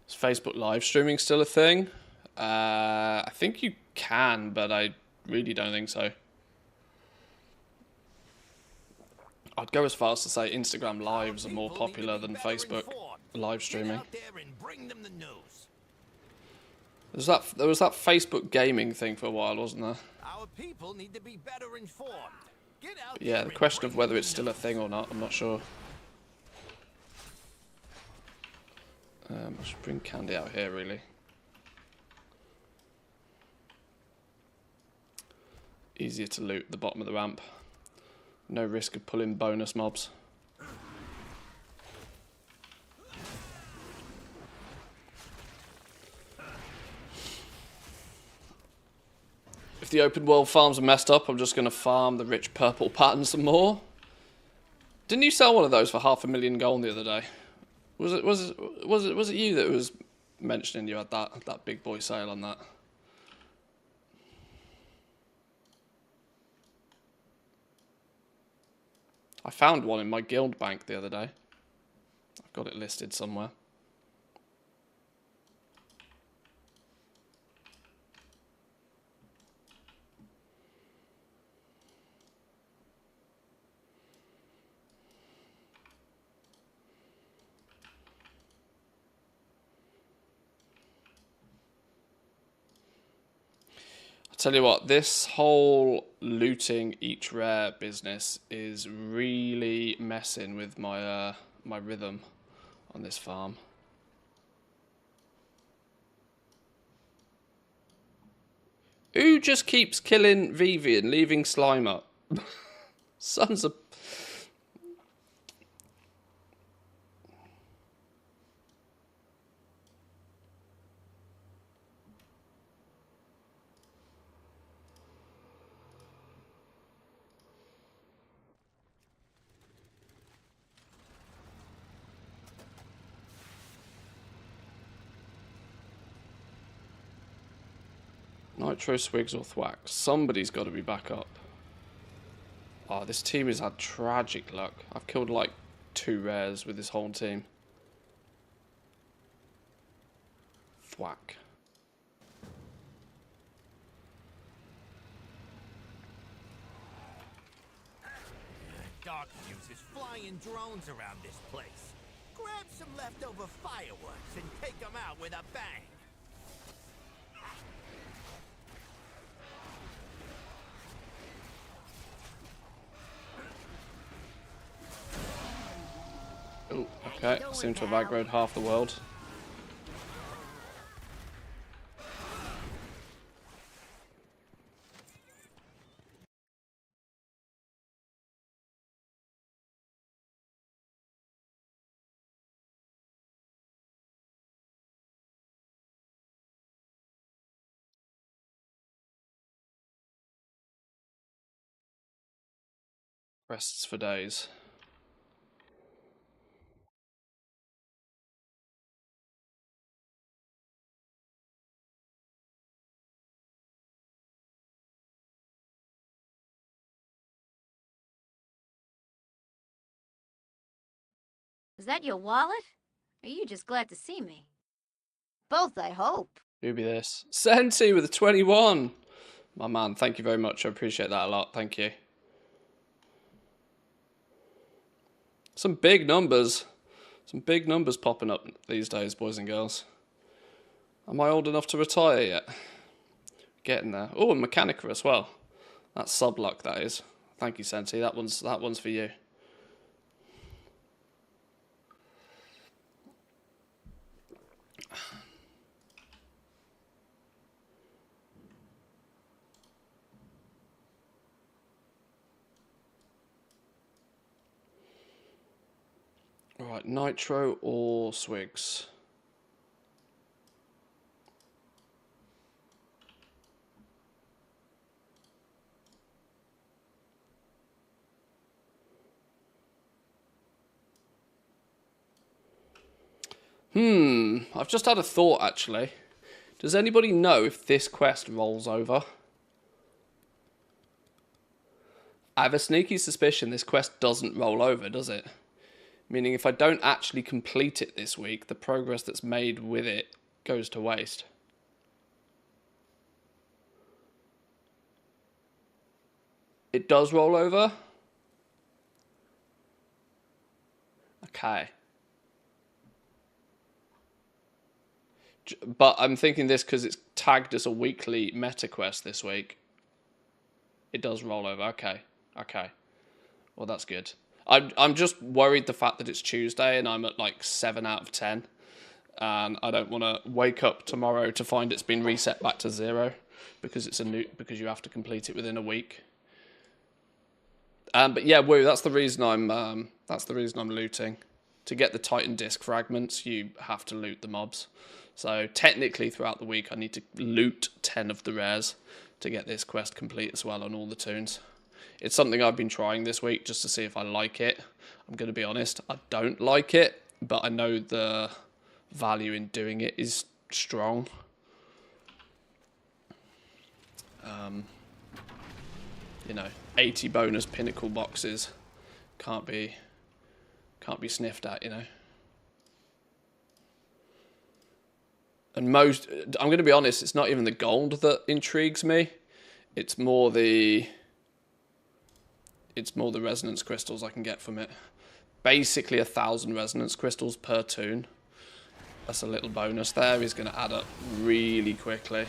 Is Facebook live streaming still a thing? I think you can, but I really don't think so. I'd go as far as to say Instagram lives are more popular than Facebook live streaming. There was that Facebook gaming thing for a while, wasn't there?
Our people need to be better informed. Get out
Yeah,
there
the
and
question of
bring
whether
them
it's
the
still a
news.
thing or not, I'm not sure. I should bring Candy out here, really. Easier to loot at the bottom of the ramp. No risk of pulling bonus mobs. If the open world farms are messed up, I'm just going to farm the rich purple pattern some more. Didn't you sell one of those for 500,000 gold the other day? Was it you that was mentioning you had that big boy sale on that? I found one in my guild bank the other day. I've got it listed somewhere. Tell you what, this whole looting each rare business is really messing with my my rhythm on this farm. Who just keeps killing Vivi and leaving slime up? Sons of... Nitro, Swigs or Thwack. Somebody's got to be back up. Oh, this team has had tragic luck. I've killed like 2 rares with this whole team. Thwack.
Dark uses flying drones around this place. Grab some leftover fireworks and take them out with a bang.
Oh, okay. Seem to have aggroed half the world. Rests for days.
Is that your wallet? Or are you just glad to see me? Both, I hope.
Who'll be this? Senti with a 21. My man, thank you very much. I appreciate that a lot. Thank you. Some big numbers. Some big numbers popping up these days, boys and girls. Am I old enough to retire yet? Getting there. Oh, and Mechanica as well. That's sub luck, that is. Thank you, Senti. That one's for you. Right, Nitro or Swigs? I've just had a thought, actually. Does anybody know if this quest rolls over? I have a sneaky suspicion this quest doesn't roll over, does it? Meaning if I don't actually complete it this week, the progress that's made with it goes to waste. It does roll over. Okay. But I'm thinking this because it's tagged as a weekly meta quest this week. It does roll over. Okay. Okay. Well, that's good. I'm just worried the fact that it's Tuesday and I'm at like 7 out of 10. And I don't want to wake up tomorrow to find it's been reset back to 0 because it's because you have to complete it within a week. But yeah, woo, that's the reason I'm looting. To get the Titan disc fragments, you have to loot the mobs. So technically throughout the week I need to loot 10 of the rares to get this quest complete as well on all the toons. It's something I've been trying this week just to see if I like it. I'm going to be honest, I don't like it, but I know the value in doing it is strong. You know, 80 bonus pinnacle boxes can't be sniffed at, you know. And most, I'm going to be honest, it's not even the gold that intrigues me. It's more the resonance crystals I can get from it. Basically 1,000 resonance crystals per toon. That's a little bonus there. Is going to add up really quickly.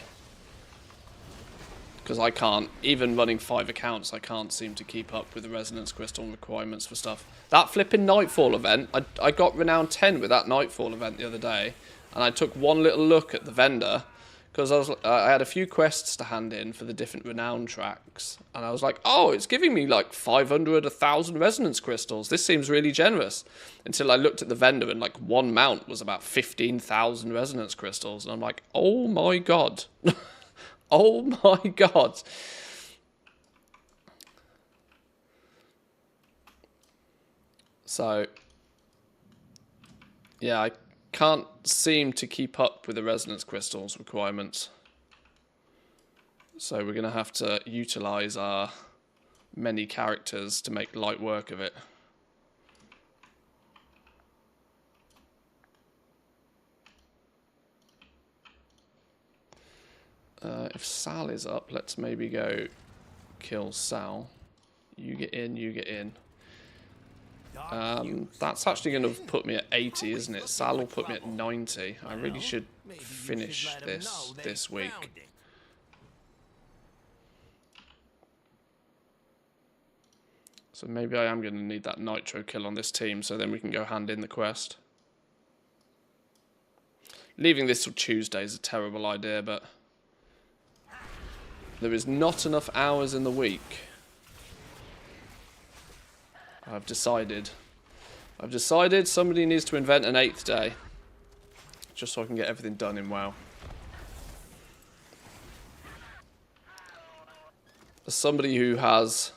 Because I can't, even running 5 accounts, I can't seem to keep up with the resonance crystal requirements for stuff. That flipping Nightfall event, I got renown 10 with that Nightfall event the other day. And I took one little look at the vendor because I had a few quests to hand in for the different renown tracks. And I was like, oh, it's giving me like 500, 1,000 resonance crystals. This seems really generous. Until I looked at the vendor and like one mount was about 15,000 resonance crystals. And I'm like, oh my God. Oh my God. So, yeah, I can't seem to keep up with the resonance crystals requirements. So we're going to have to utilize our many characters to make light work of it. If Sal is up, let's maybe go kill Sal. You get in, you get in. That's actually going to put me at 80, isn't it? Sal will put me at 90. I really should finish this week. So maybe I am going to need that nitro kill on this team, so then we can go hand in the quest. Leaving this till Tuesday is a terrible idea, but there is not enough hours in the week. I've decided somebody needs to invent an 8th day. Just so I can get everything done in WoW. As somebody who has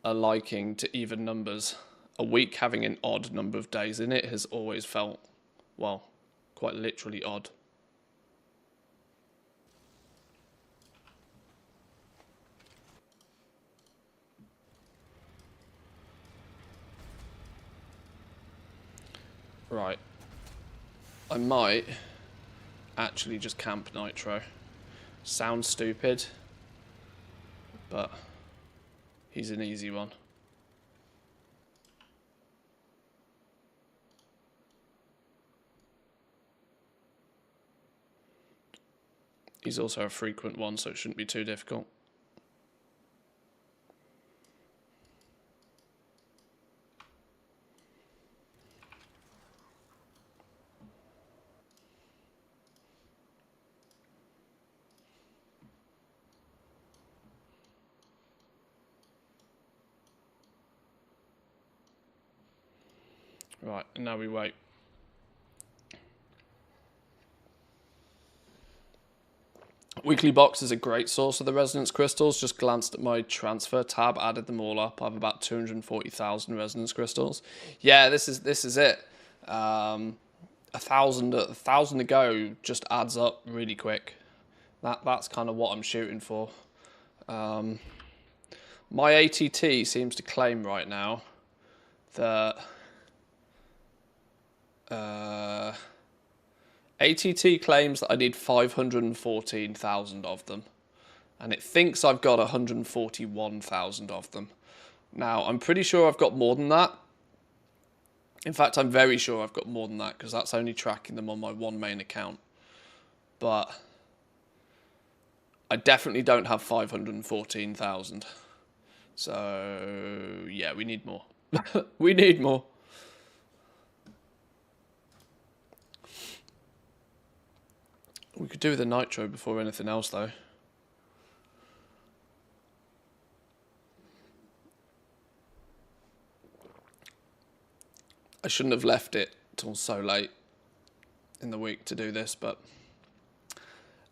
a liking to even numbers, a week having an odd number of days in it has always felt, well, quite literally odd. Right. I might actually just camp Nitro. Sounds stupid, but he's an easy one. He's also a frequent one, so it shouldn't be too difficult. Right, and now we wait. Weekly box is a great source of the resonance crystals. Just glanced at my transfer tab, added them all up. I have about 240,000 resonance crystals. Yeah, this is it. 1,000 to go just adds up really quick. That's kind of what I'm shooting for. My ATT seems to claim right now that ATT claims that I need 514,000 of them. And it thinks I've got 141,000 of them. Now, I'm pretty sure I've got more than that. In fact, I'm very sure I've got more than that, because that's only tracking them on my one main account. But I definitely don't have 514,000. So, yeah, we need more. We need more. We could do the nitro before anything else, though. I shouldn't have left it till so late in the week to do this, but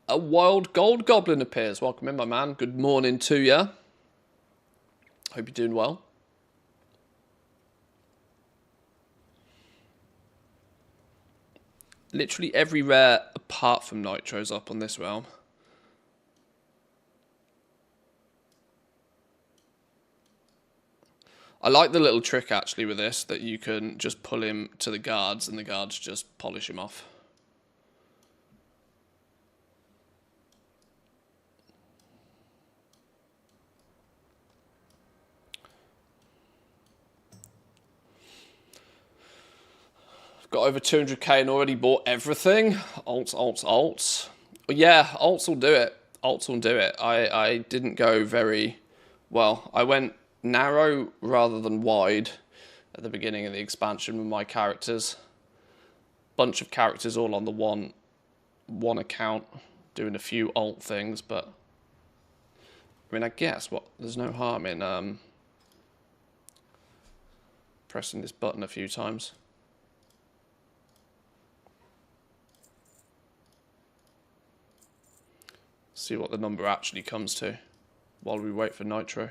a wild gold goblin appears. Welcome in, my man. Good morning to you. Hope you're doing well. Literally every rare apart from Nitro's up on this realm. I like the little trick actually with this, that you can just pull him to the guards and the guards just polish him off. Got over 200k and already bought everything. Alts. Yeah, alts will do it. Alts will do it. I didn't go very well. I went narrow rather than wide at the beginning of the expansion with my characters. Bunch of characters all on the one account, doing a few alt things, but I mean, I guess there's no harm in pressing this button a few times. See what the number actually comes to while we wait for Nitro.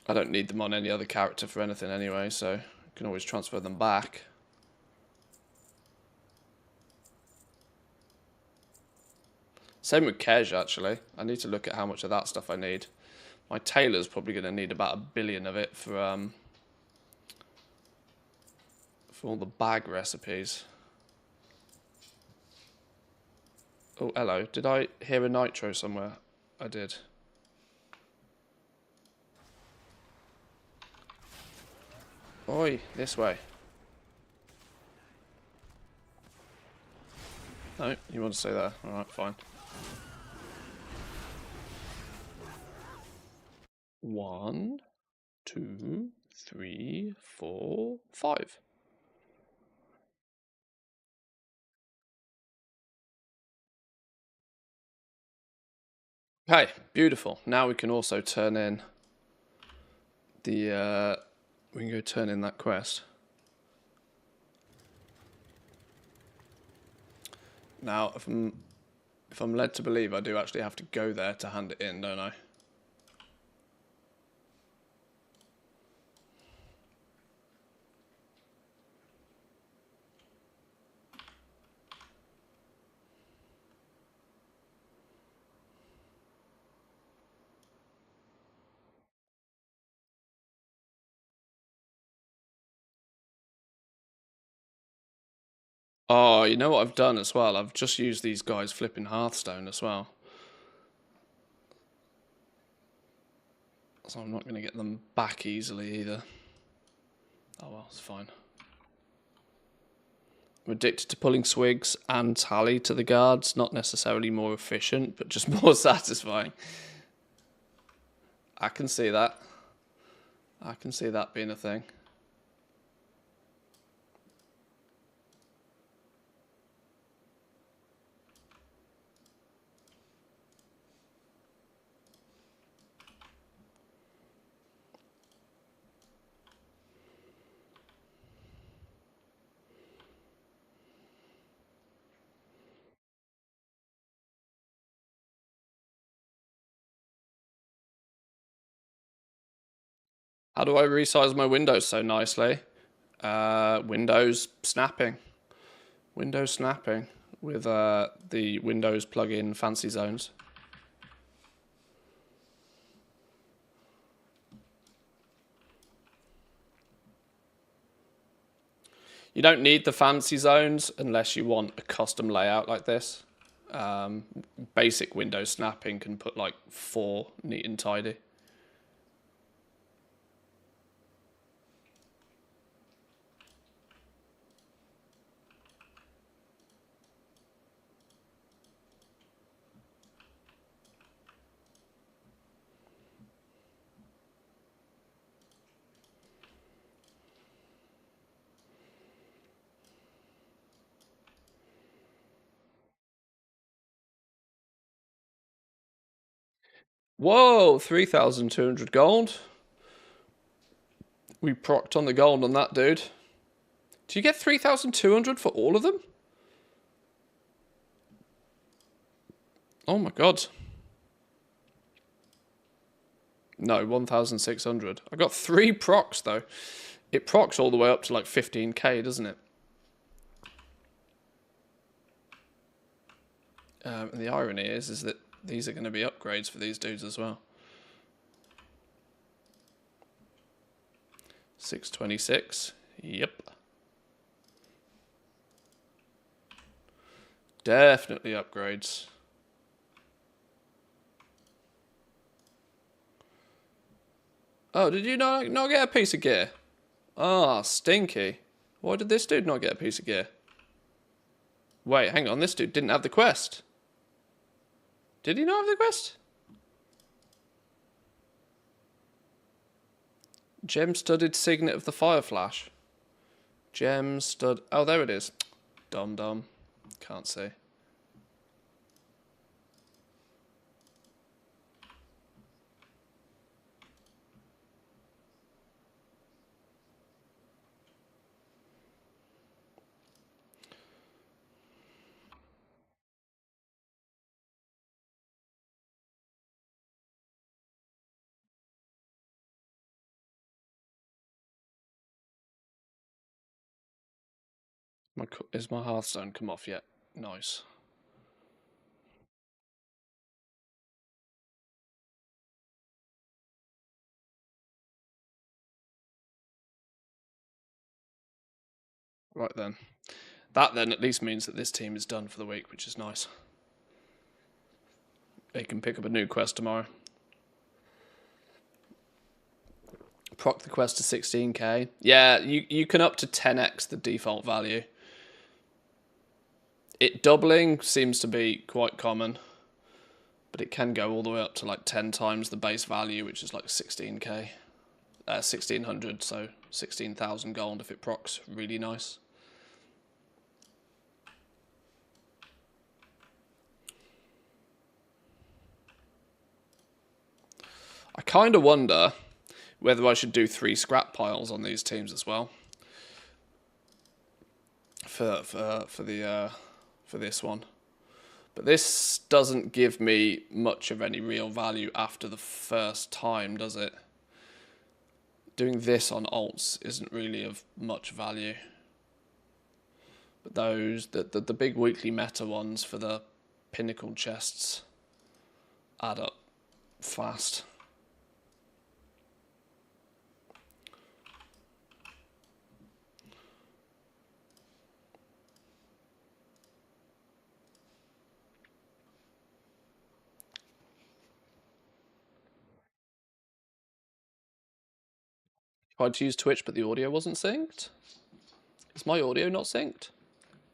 I don't need them on any other character for anything anyway, so I can always transfer them back. Same with Kej, actually. I need to look at how much of that stuff I need. My tailor's probably going to need about 1 billion of it for all the bag recipes. Oh, hello. Did I hear a Nitro somewhere? I did. Oi, this way. No, you want to stay there. Alright, fine. 1, 2, 3, 4, 5. Okay, beautiful. Now we can also turn in the we can go turn in that quest. Now, if I'm led to believe, I do actually have to go there to hand it in, don't I? Oh, you know what I've done as well? I've just used these guys flipping Hearthstone as well. So I'm not going to get them back easily either. Oh well, it's fine. I'm addicted to pulling swigs and tally to the guards. Not necessarily more efficient, but just more satisfying. I can see that. I can see that being a thing. How do I resize my windows so nicely? Windows snapping. Windows snapping with the Windows plugin Fancy Zones. You don't need the fancy zones unless you want a custom layout like this. Basic window snapping can put like 4 neat and tidy. Whoa, 3,200 gold. We procced on the gold on that, dude. Do you get 3,200 for all of them? Oh my god. No, 1,600. I got 3 procs though. It procs all the way up to like 15k, doesn't it? And the irony is that these are going to be upgrades for these dudes as well. 626. Yep. Definitely upgrades. Oh, did you not get a piece of gear? Ah, stinky. Why did this dude not get a piece of gear? Wait, hang on. This dude didn't have the quest. Did he not have the quest? Gem-studded signet of the fire flash. Gem-stud... Oh, there it is. Dum-dum. Can't see. Is my Hearthstone come off yet? Nice. Right then. That then at least means that this team is done for the week, which is nice. They can pick up a new quest tomorrow. Proc the quest to 16k. Yeah, you can up to 10x the default value. It doubling seems to be quite common, but it can go all the way up to like 10 times the base value, which is like 16k. 1600, so 16,000 gold if it procs really nice. I kind of wonder whether I should do 3 scrap piles on these teams as well. For this one. But this doesn't give me much of any real value after the first time, does it? Doing this on alts isn't really of much value. But those, the big weekly meta ones for the pinnacle chests add up fast. Tried to use Twitch, but the audio wasn't synced. Is my audio not synced?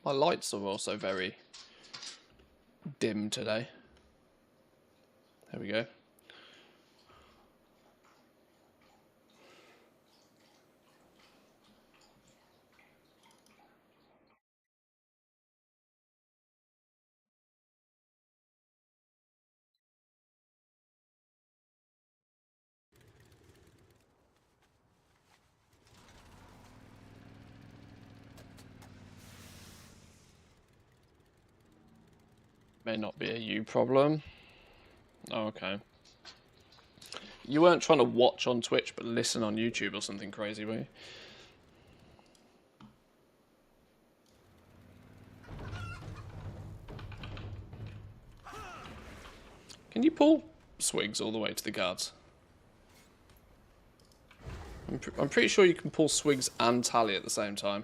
My lights are also very dim today. There we go. May not be a you problem. Oh, okay. You weren't trying to watch on Twitch, but listen on YouTube or something crazy, were you? Can you pull swigs all the way to the guards? I'm pretty sure you can pull swigs and tally at the same time.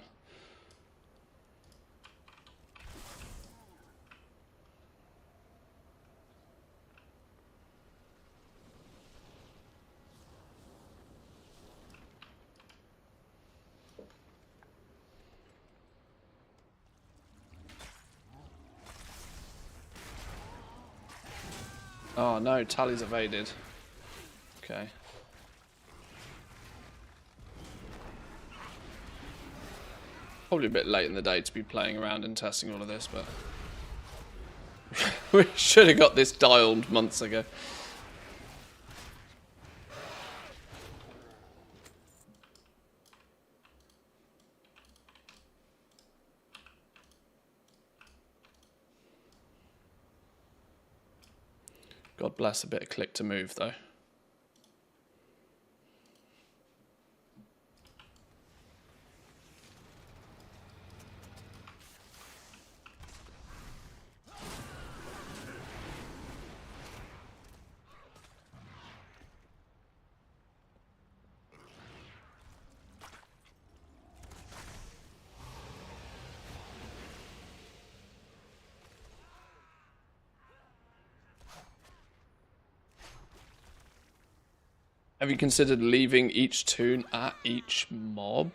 Oh no, Tally's evaded. Okay. Probably a bit late in the day to be playing around and testing all of this, but we should have got this dialed months ago. God bless a bit of click to move though. Have you considered leaving each tune at each mob?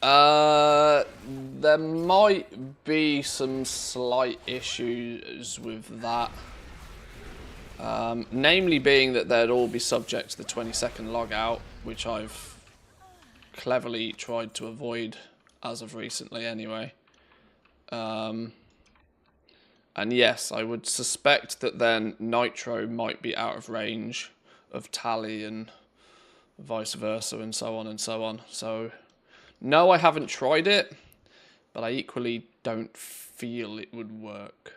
There might be some slight issues with that. Namely being that they'd all be subject to the 20-second logout, which I've cleverly tried to avoid as of recently anyway. And yes, I would suspect that then Nitro might be out of range of Tally and vice versa and so on and so on. So, no, I haven't tried it, but I equally don't feel it would work.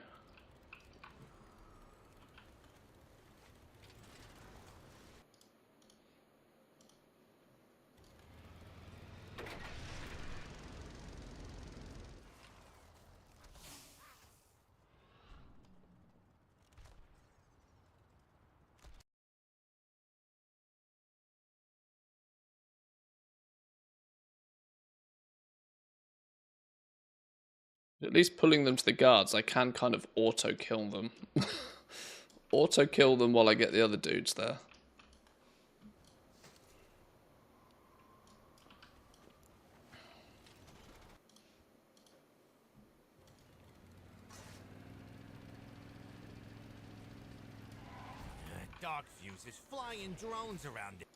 At least pulling them to the guards, I can kind of auto-kill them. Auto-kill them while I get the other dudes there.
Dark fuses flying drones around it.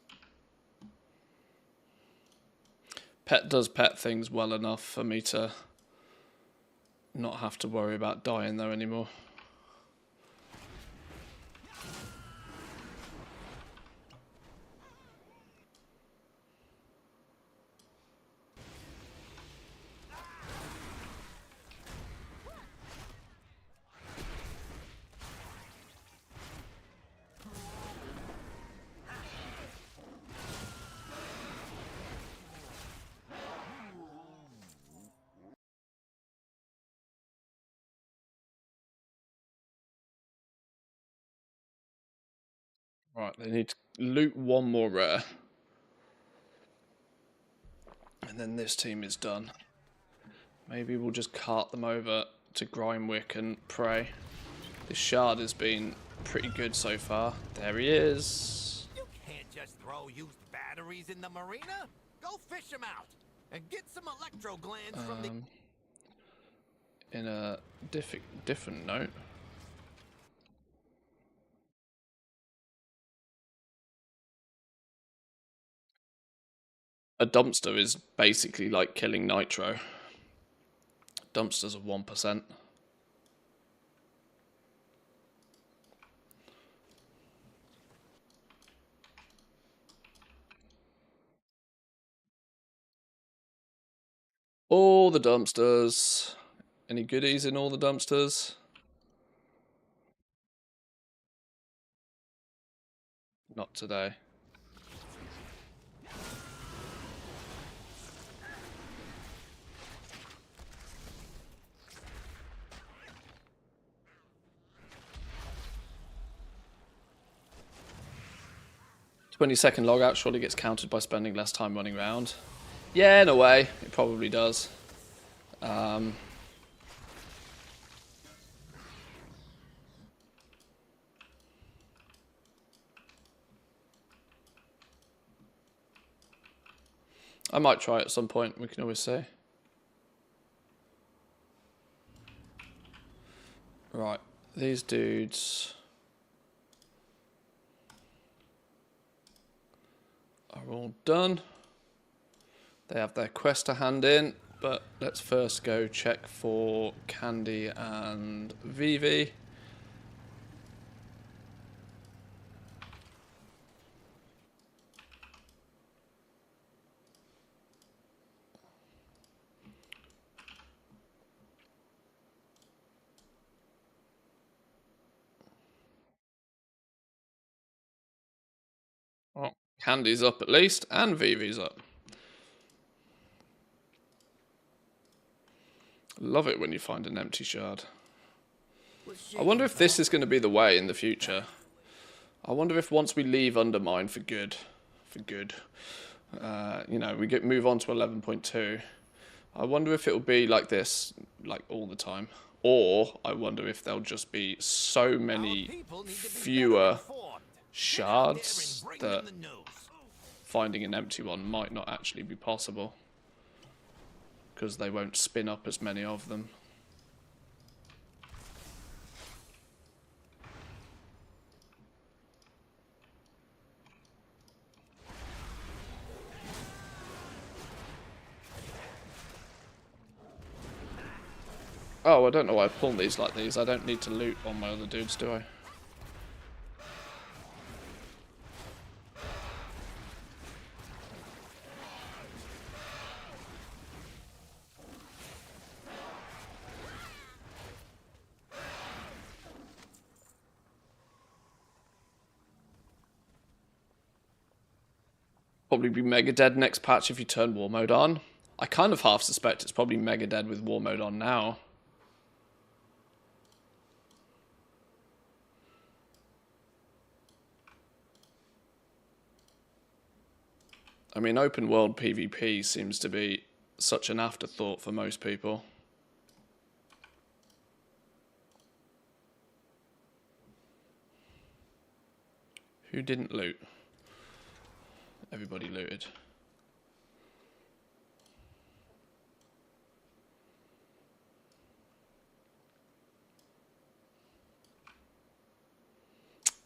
Pet does pet things well enough for me to not have to worry about dying though anymore. Right, they need to loot one more rare. And then this team is done. Maybe we'll just cart them over to Grimewick and pray. This shard has been pretty good so far. There he is.
You can't just throw used batteries in the marina. Go fish them out and get some electro glands from the...
In a different note. A dumpster is basically like killing Nitro. Dumpsters are 1%. All the dumpsters. Any goodies in all the dumpsters? Not today. "20-second logout surely gets counted by spending less time running around." Yeah, in a way, it probably does. I might try it at some point, we can always say. Right, These dudes are all done. They have their quest to hand in, but let's first go check for Candy and Vivi. Well, Candy's up at least, and Vivi's up. Love it when you find an empty shard. I wonder if this is going to be the way in the future. I wonder if once we leave Undermine for good, you know, we move on to 11.2. I wonder if it'll be like this, like all the time, or I wonder if there'll just be so many fewer shards that finding an empty one might not actually be possible because they won't spin up as many of them. Oh, I don't know why I pull these like these. I don't need to loot on my other dudes, do I? Probably be mega dead next patch if you turn war mode on. I kind of half suspect it's probably mega dead with war mode on now. I mean, open world PvP seems to be such an afterthought for most people. Who didn't loot? Everybody looted.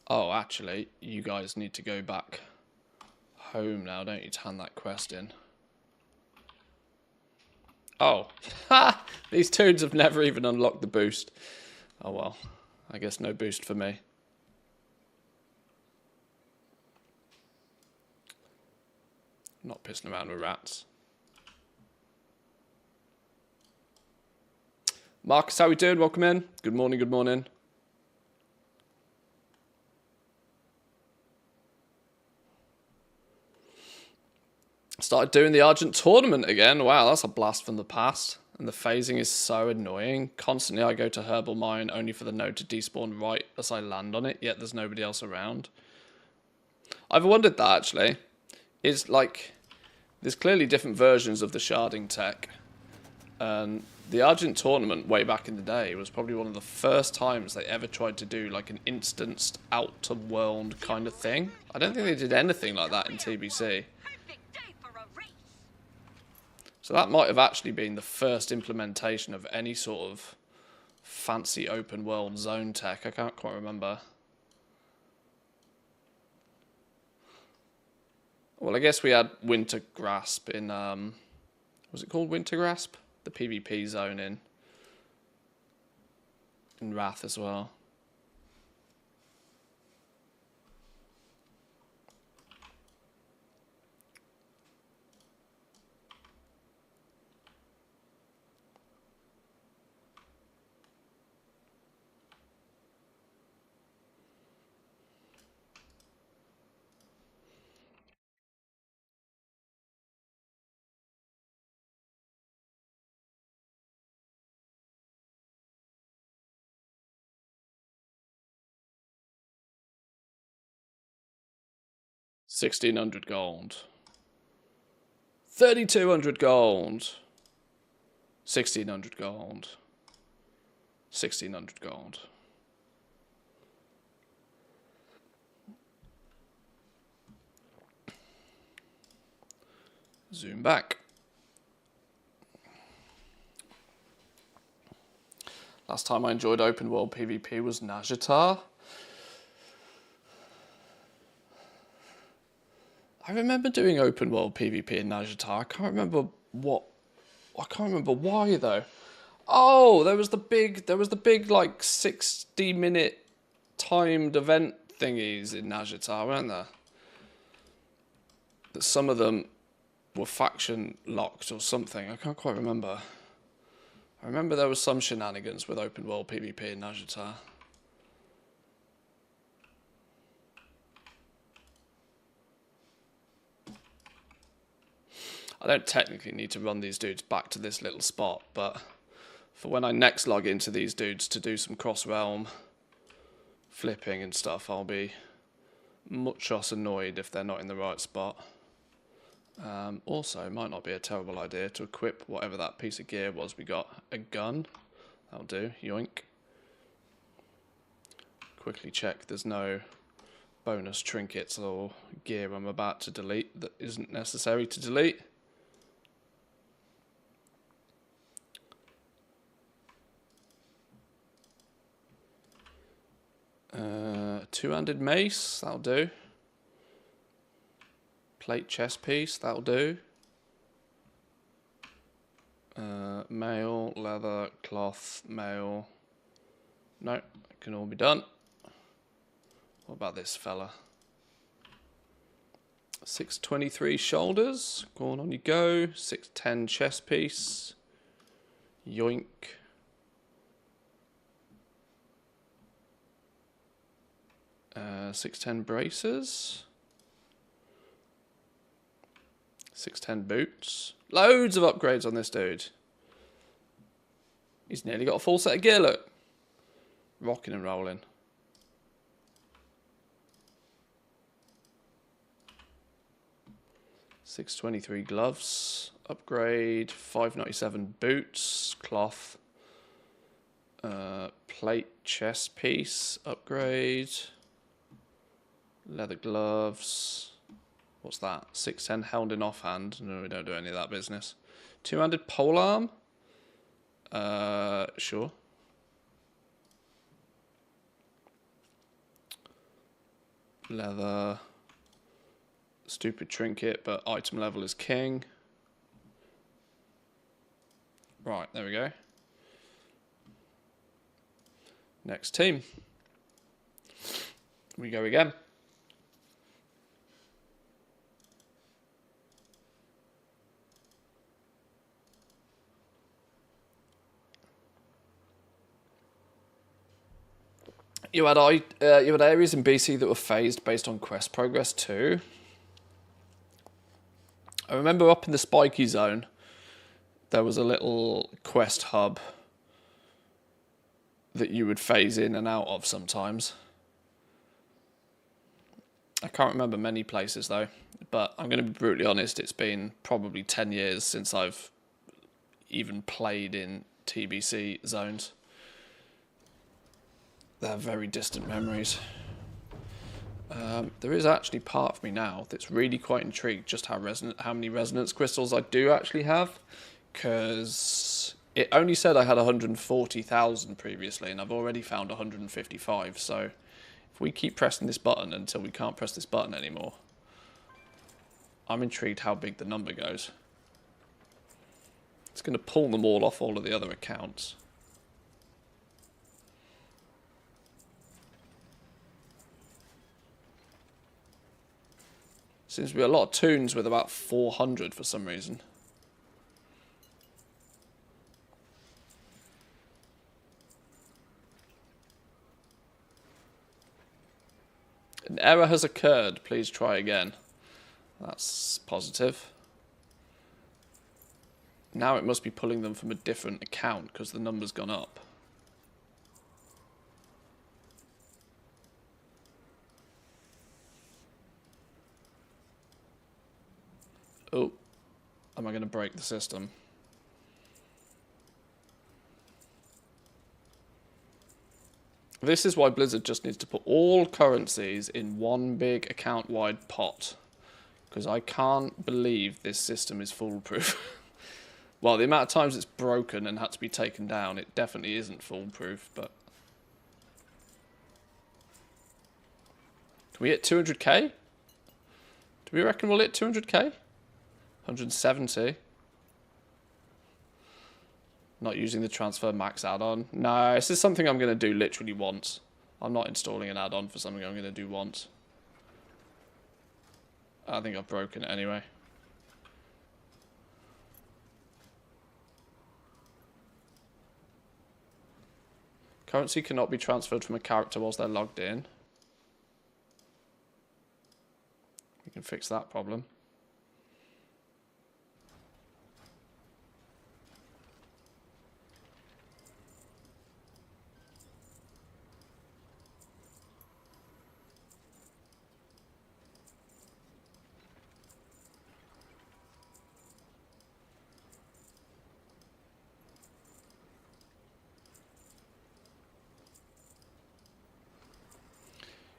Oh, actually, you guys need to go back home now, don't you, to hand that quest in? Oh, ha! These tunes have never even unlocked the boost. Oh well, I guess no boost for me. Not pissing around with rats. Marcus, how we doing? Welcome in. Good morning, good morning. Started doing the Argent tournament again. Wow, that's a blast from the past. And the phasing is so annoying. Constantly I go to Herbal Mine only for the node to despawn right as I land on it, yet there's nobody else around. I've wondered that actually. Is like, there's clearly different versions of the sharding tech. And the Argent tournament way back in the day was probably one of the first times they ever tried to do like an instanced out to world kind of thing. I don't think they did anything like that in TBC. So that might have actually been the first implementation of any sort of fancy open world zone tech. I can't quite remember. Well, I guess we had Winter Grasp in, was it called Winter Grasp? The PvP zone in Wrath as well. $1,600 gold. 3,200 gold. 1,600 gold. 1,600 gold. Zoom back. Last time I enjoyed open world PvP was Najatar. I remember doing open world PvP in Najatar. I can't remember why though. Oh, there was the big like 60-minute timed event thingies in Najatar, weren't there? That some of them were faction locked or something. I can't quite remember. I remember there was some shenanigans with open world PvP in Najatar. I don't technically need to run these dudes back to this little spot, but for when I next log into these dudes to do some cross-realm flipping and stuff, I'll be much less annoyed if they're not in the right spot. Also, it might not be a terrible idea to equip whatever that piece of gear was we got. A gun. That'll do. Yoink. Quickly check there's no bonus trinkets or gear I'm about to delete that isn't necessary to delete. Two-handed mace, that'll do. Plate chest piece, that'll do. Mail, leather, cloth, mail. No, it can all be done. What about this fella? 623 shoulders, go on you go. 610 chest piece. Yoink. 610 braces. 610 boots. Loads of upgrades on this dude. He's nearly got a full set of gear, look. Rocking and rolling. $623 gloves. Upgrade. 597 boots. Cloth. Plate chest piece. Upgrade. Leather gloves. What's that? 610 held in offhand. No, we don't do any of that business. Two-handed polearm. Sure. Leather. Stupid trinket, but item level is king. Right, there we go. Next team. We go again. You had areas in BC that were phased based on quest progress too. I remember up in the spiky zone, there was a little quest hub that you would phase in and out of sometimes. I can't remember many places though, but I'm going to be brutally honest, it's been probably 10 years since I've even played in TBC zones. They're very distant memories. There is actually part of me now that's really quite intrigued just how many resonance crystals I do actually have, because it only said I had 140,000 previously and I've already found 155, so if we keep pressing this button until we can't press this button anymore, I'm intrigued how big the number goes. It's going to pull them all off all of the other accounts. Seems to be a lot of toons with about 400 for some reason. An error has occurred. Please try again. That's positive. Now it must be pulling them from a different account because the number's gone up. Oh, am I going to break the system? This is why Blizzard just needs to put all currencies in one big account-wide pot. Because I can't believe this system is foolproof. Well, the amount of times it's broken and had to be taken down, it definitely isn't foolproof, but... Can we hit 200k? Do we reckon we'll hit 200k? 170. Not using the transfer max add-on. No, this is something I'm going to do literally once. I'm not installing an add-on for something I'm going to do once. I think I've broken it anyway. Currency cannot be transferred from a character whilst they're logged in. We can fix that problem.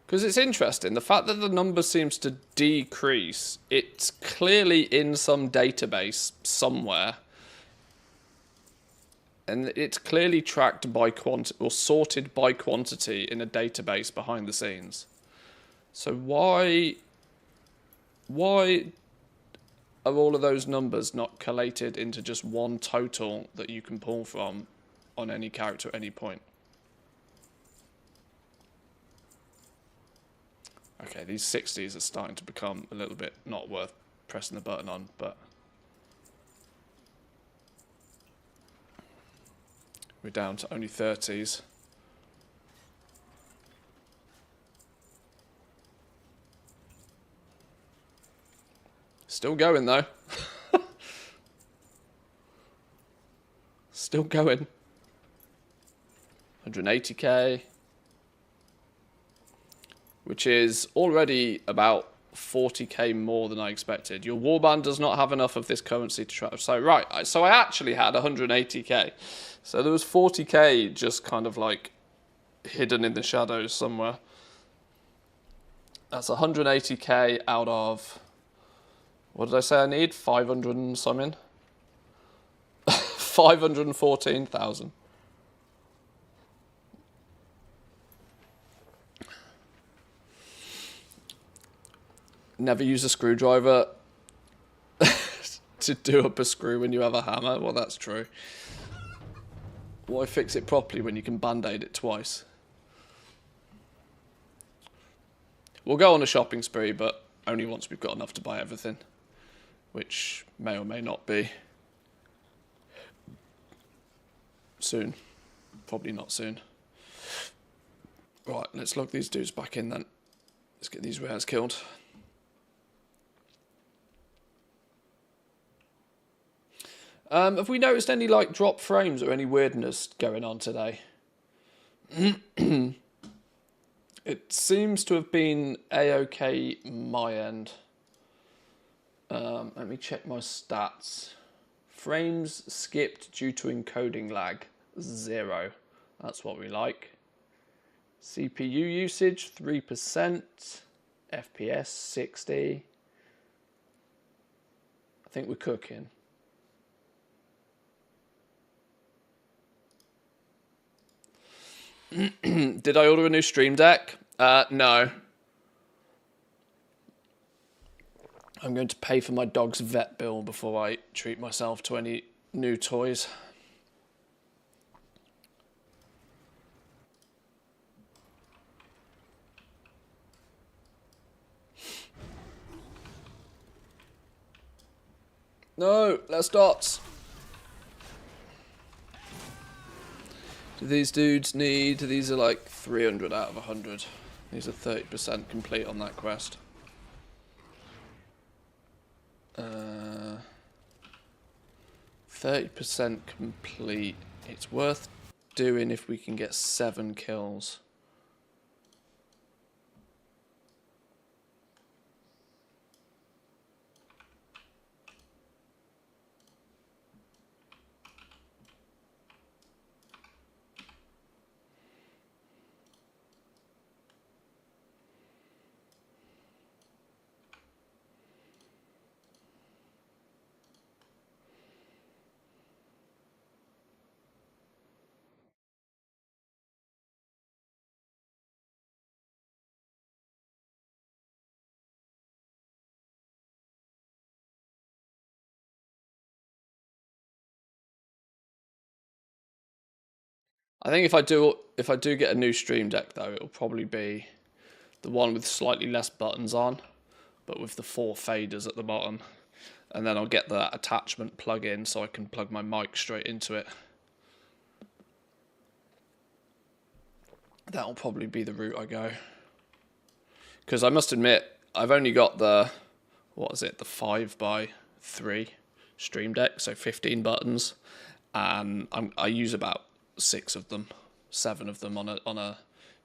Because it's interesting, the fact that the number seems to decrease, it's clearly in some database somewhere. And it's clearly tracked by quantity, or sorted by quantity in a database behind the scenes. So why are all of those numbers not collated into just one total that you can pull from on any character at any point? Okay, these 60s are starting to become a little bit not worth pressing the button on, but we're down to only 30s. Still going though. Still going. 180k. Which is already about 40k more than I expected. Your warband does not have enough of this currency to try. So, right, so I actually had 180k. So there was 40k just kind of like hidden in the shadows somewhere. That's 180k out of, what did I say I need? 500 and something? 514,000. Never use a screwdriver to do up a screw when you have a hammer. Well, that's true. Why fix it properly when you can band-aid it twice? We'll go on a shopping spree, but only once we've got enough to buy everything, which may or may not be soon. Probably not soon. Right, let's log these dudes back in then. Let's get these wares killed. Have we noticed any like drop frames or any weirdness going on today? It seems to have been a-okay my end. Let me check my stats. Frames skipped due to encoding lag, 0. That's what we like. CPU usage 3%. FPS 60. I think we're cooking. Did I order a new Stream Deck? No. I'm going to pay for my dog's vet bill before I treat myself to any new toys. No, less dots. Do these dudes need... These are like 300 out of 100. These are 30% complete on that quest. 30% complete. It's worth doing if we can get 7 kills. I think if I do get a new Stream Deck though, it'll probably be the one with slightly less buttons on, but with the 4 faders at the bottom. And then I'll get that attachment plug in so I can plug my mic straight into it. That'll probably be the route I go. Because I must admit, I've only got the, what is it, the 5x3 Stream Deck, so 15 buttons. And I use about 6 of them, 7 of them on a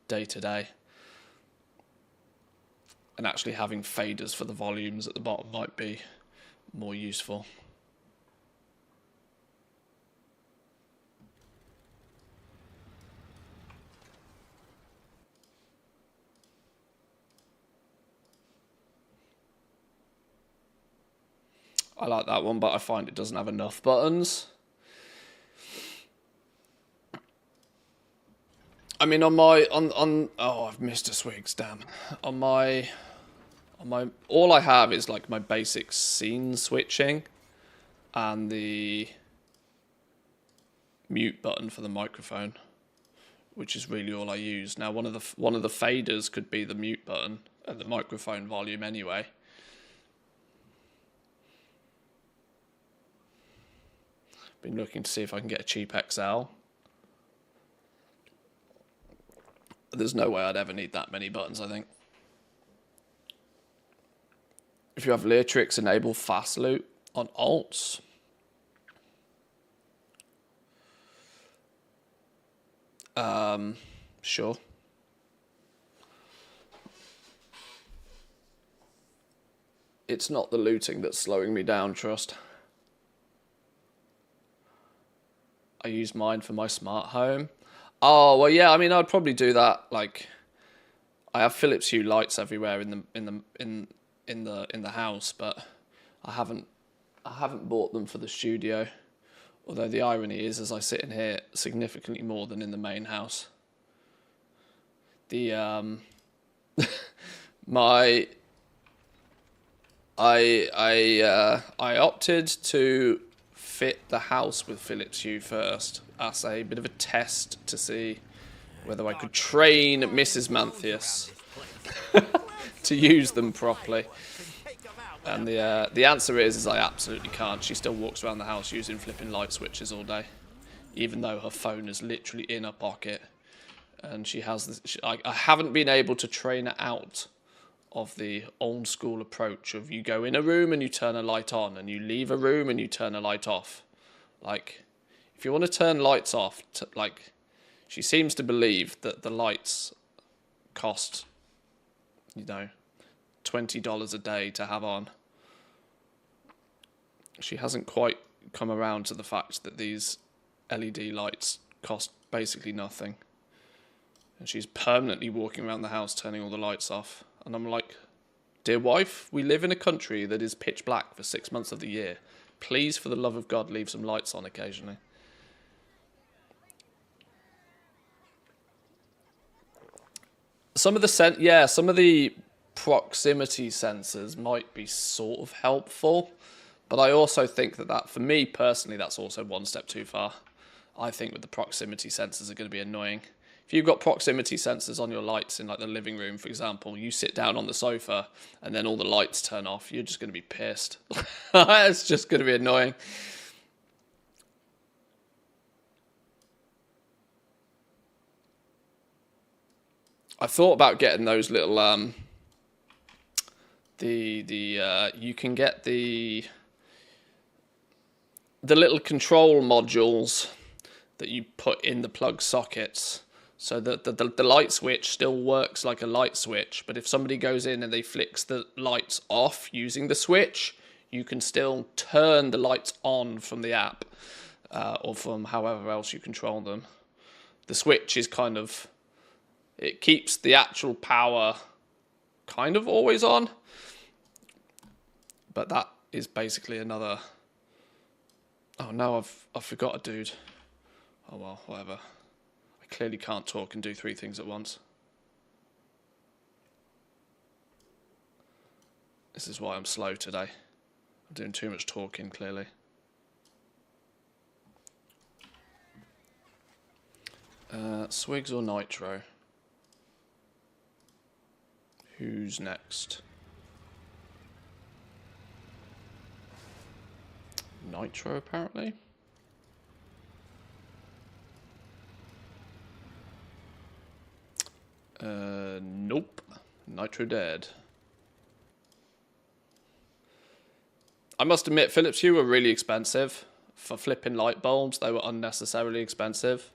day-to-day. And actually having faders for the volumes at the bottom might be more useful. I like that one, but I find it doesn't have enough buttons. I mean, on my oh, I've missed a Swigs, damn. On my all I have is like my basic scene switching and the mute button for the microphone, which is really all I use. Now, one of the faders could be the mute button and the microphone volume anyway. Been looking to see if I can get a cheap XL. There's no way I'd ever need that many buttons, I think. If you have Leatrix, enable fast loop on alts. Sure. It's not the looting that's slowing me down, trust. I use mine for my smart home. Oh, well, yeah, I mean, I'd probably do that. Like, I have Philips Hue lights everywhere in the house, but I haven't bought them for the studio. Although the irony is, as I sit in here, significantly more than in the main house. The I opted to fit the house with Philips Hue first as a bit of a test to see whether I could train Mrs. Manthius to use them properly. And the answer is I absolutely can't. She still walks around the house using flipping light switches all day, even though her phone is literally in her pocket. And she has this. I haven't been able to train her out of the old school approach of you go in a room and you turn a light on, and you leave a room and you turn a light off. Like, if you want to turn lights off, like, she seems to believe that the lights cost, you know, $20 a day to have on. She hasn't quite come around to the fact that these LED lights cost basically nothing. And she's permanently walking around the house turning all the lights off. And I'm like, dear wife, we live in a country that is pitch black for 6 months of the year. Please, for the love of God, leave some lights on occasionally. Some of the proximity sensors might be sort of helpful, but I also think that for me personally, that's also one step too far. I think with the proximity sensors are going to be annoying. If you've got proximity sensors on your lights in like the living room, for example, you sit down on the sofa and then all the lights turn off, you're just going to be pissed. It's just going to be annoying. I thought about getting those little you can get the little control modules that you put in the plug sockets, so that the light switch still works like a light switch, but if somebody goes in and they flicks the lights off using the switch, you can still turn the lights on from the app, or from however else you control them. The switch is kind of, it keeps the actual power kind of always on, but that is basically another. Oh no, I've forgot a dude. Oh well, whatever. I clearly can't talk and do 3 things at once. This is why I'm slow today. I'm doing too much talking, clearly. Swigs or Nitro? Who's next? Nitro, apparently. Nope. Nitro dead. I must admit, Philips Hue were really expensive. For flipping light bulbs, they were unnecessarily expensive.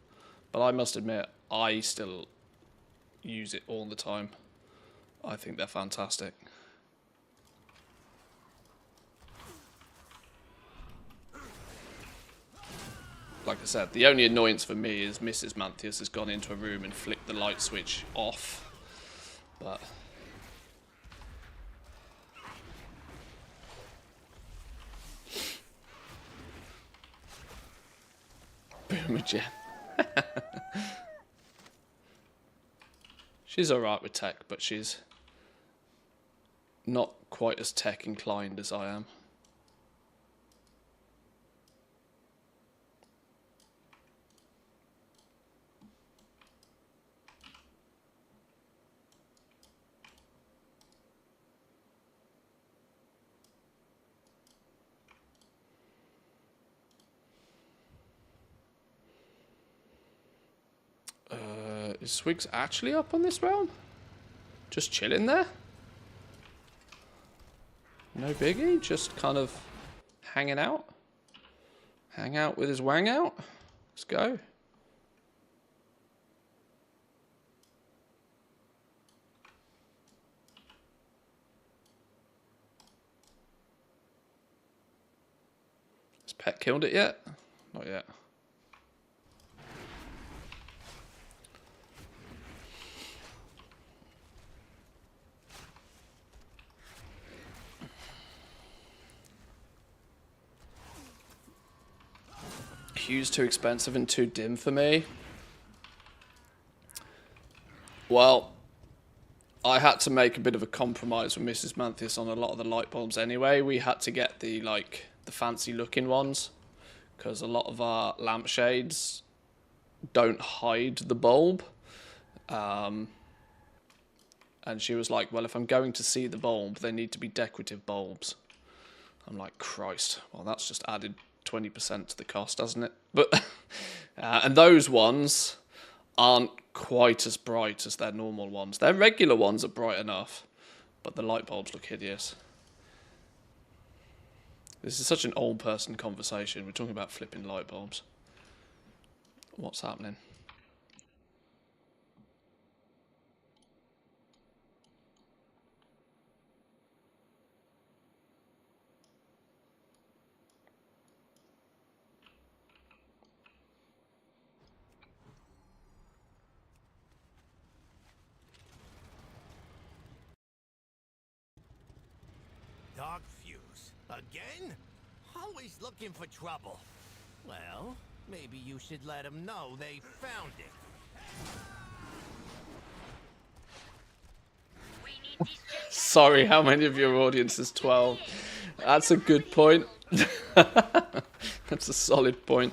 But I must admit, I still use it all the time. I think they're fantastic. Like I said, the only annoyance for me is Mrs. Manthius has gone into a room and flicked the light switch off. But... Boomer Jen. She's alright with tech, but she's not quite as tech inclined as I am. Is Swigs actually up on this realm? Just chilling there? No biggie, just kind of hanging out? Hang out with his wang out? Let's go. Has Pet killed it yet? Not yet. Hue's too expensive and too dim for me. Well, I had to make a bit of a compromise with Mrs. Manthius on a lot of the light bulbs anyway. We had to get the fancy looking ones because a lot of our lampshades don't hide the bulb. And she was like, well, if I'm going to see the bulb, they need to be decorative bulbs. I'm like, Christ, well, that's just added 20% to the cost, hasn't it? But and those ones aren't quite as bright as their normal ones. Their regular ones are bright enough, but the light bulbs look hideous. This is such an old person conversation. We're talking about flipping light bulbs. What's happening?
Dark fuse. Again? Always looking for trouble. Well, maybe you should let them know they found it.
Sorry, how many of your audience is 12? That's a good point. That's a solid point.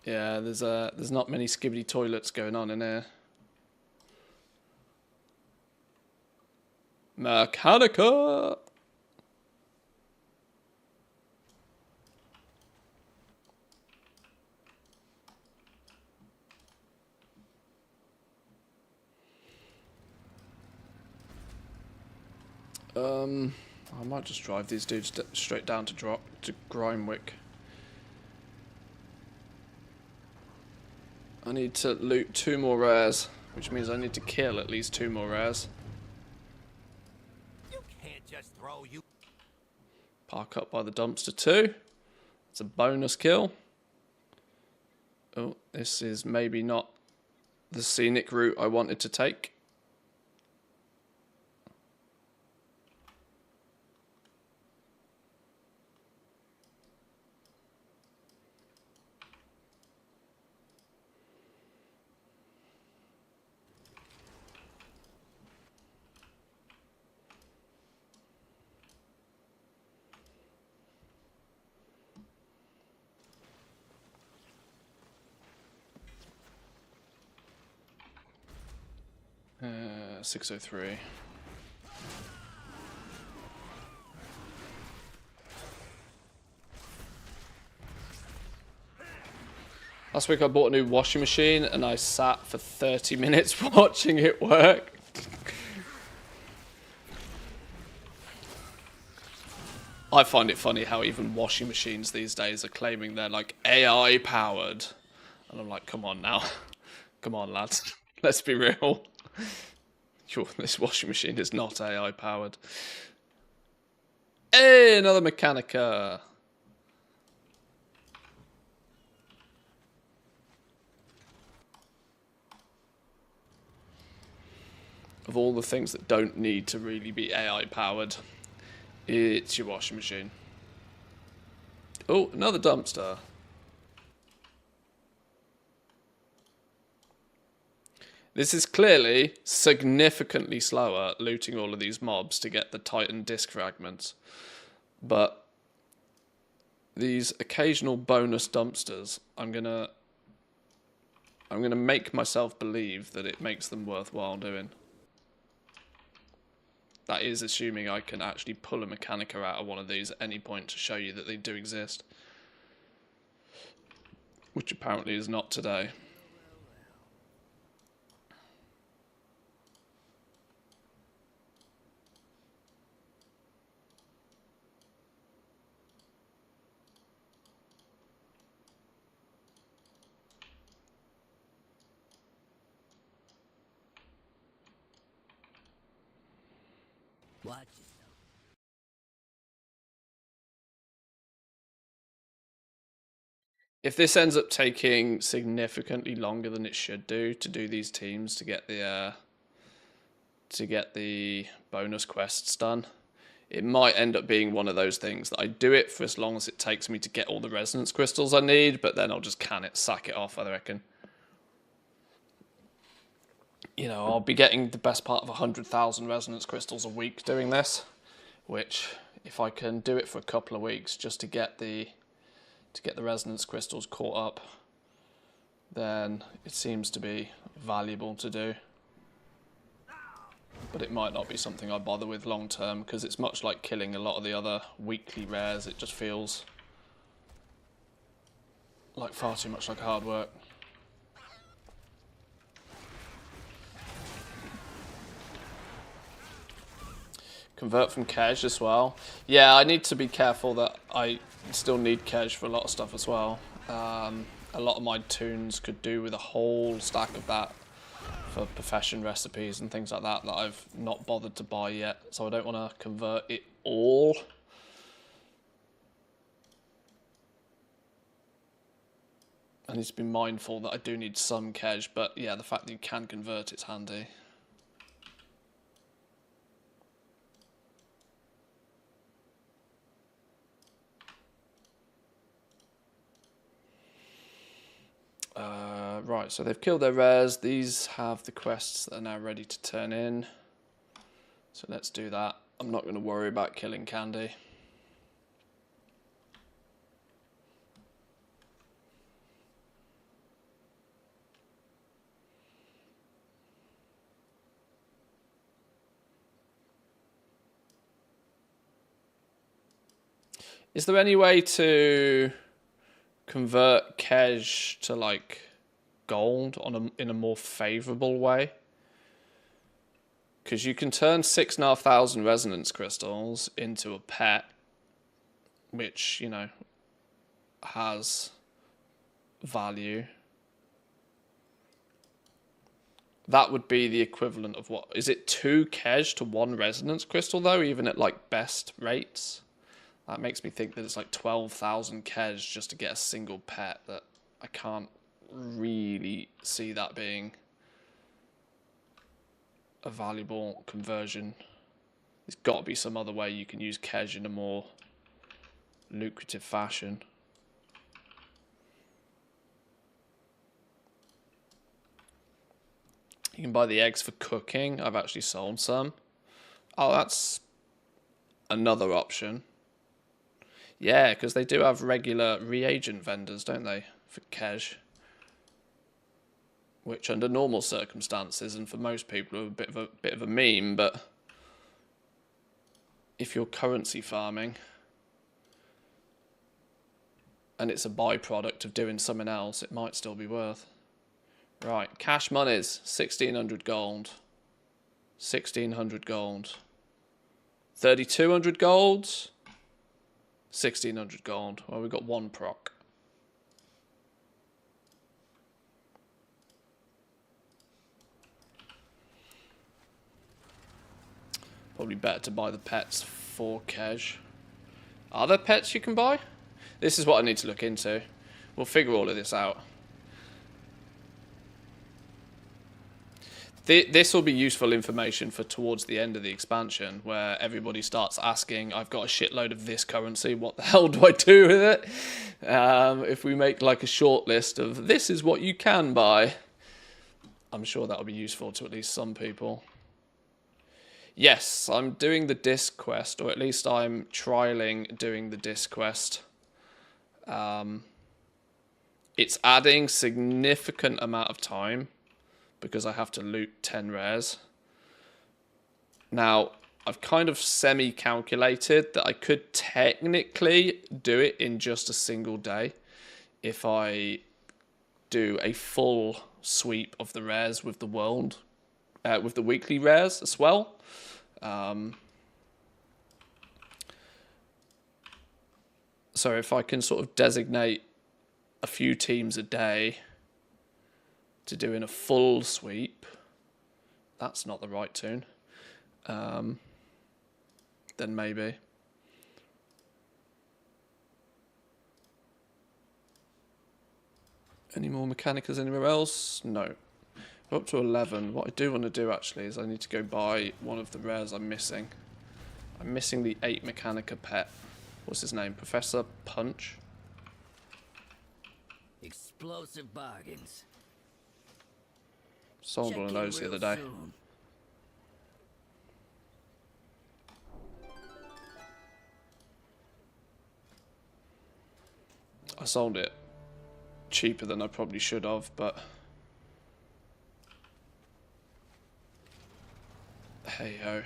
Yeah, there's not many skibbity toilets going on in here. Mechanica! I might just drive these dudes straight down to Grimewick. I need to loot 2 more rares, which means I need to kill at least 2 more rares.
You can't just throw you.
Park up by the dumpster too. It's a bonus kill. Oh, this is maybe not the scenic route I wanted to take. 603. Last week I bought a new washing machine and I sat for 30 minutes watching it work. I find it funny how even washing machines these days are claiming they're like AI powered. And I'm like, come on now. Come on, lads. Let's be real. This washing machine is not AI powered. Hey, another Mechanica. Of all the things that don't need to really be AI powered, it's your washing machine. Oh, another dumpster. This is clearly significantly slower looting all of these mobs to get the Titan disc fragments. But these occasional bonus dumpsters, I'm gonna make myself believe that it makes them worthwhile doing. That is assuming I can actually pull a Mechanica out of one of these at any point to show you that they do exist. Which apparently is not today.
Watch yourself.
If this ends up taking significantly longer than it should do to do these teams to get the bonus quests done, it might end up being one of those things that I do it for as long as it takes me to get all the resonance crystals I need, but then I'll just sack it off, I reckon. You know, I'll be getting the best part of 100,000 resonance crystals a week doing this, which, if I can do it for a couple of weeks just to get the resonance crystals caught up, then it seems to be valuable to do. But it might not be something I bother with long term, because it's much like killing a lot of the other weekly rares. It just feels like far too much like hard work. Convert from cash as well. Yeah, I need to be careful that I still need cash for a lot of stuff as well. A lot of my tunes could do with a whole stack of that for profession recipes and things like that that I've not bothered to buy yet. So I don't want to convert it all. I need to be mindful that I do need some cash, but yeah, the fact that you can convert it's handy. Right, so they've killed their rares. These have the quests that are now ready to turn in. So let's do that. I'm not going to worry about killing Candy. Is there any way to convert Kej to like gold in a more favourable way? Because you can turn 6,500 resonance crystals into a pet, which, you know, has value. That would be the equivalent of what? Is it 2 Kej to 1 resonance crystal though, even at like best rates? That makes me think that it's like 12,000 Kej just to get a single pet. That I can't really see that being a valuable conversion. There's got to be some other way you can use Kej in a more lucrative fashion. You can buy the eggs for cooking. I've actually sold some. Oh, that's another option. Yeah, because they do have regular reagent vendors, don't they, for Kej? which under normal circumstances and for most people are a bit of a meme, but if you're currency farming and it's a byproduct of doing something else, it might still be worth. Right, cash monies, 1,600 gold. 1,600 gold. 3,200 gold. 1,600 gold. Well, we've got one proc. Probably better to buy the pets for cash. Are there pets you can buy? This is what I need to look into. We'll figure all of this out. This will be useful information for towards the end of the expansion, where everybody starts asking, I've got a shitload of this currency, what the hell do I do with it? If we make like a short list of this is what you can buy, I'm sure that'll be useful to at least some people. Yes, I'm doing the disc quest, or at least I'm trialing doing the disc quest. It's adding significant amount of time because I have to loot 10 rares. Now, I've kind of semi-calculated that I could technically do it in just a single day if I do a full sweep of the rares with the world, with the weekly rares as well. So if I can sort of designate a few teams a day to do in a full sweep, that's not the right tune, then maybe. Any more Mechanicas anywhere else? No. We're up to 11. What I do want to do actually is I need to go buy one of the rares I'm missing. I'm missing the 8 Mechanica pet. What's his name? Professor Punch?
Explosive bargains.
Sold
Check
one of
in
those the
real
other day.
soon.
I sold it cheaper than I probably should have, but hey ho.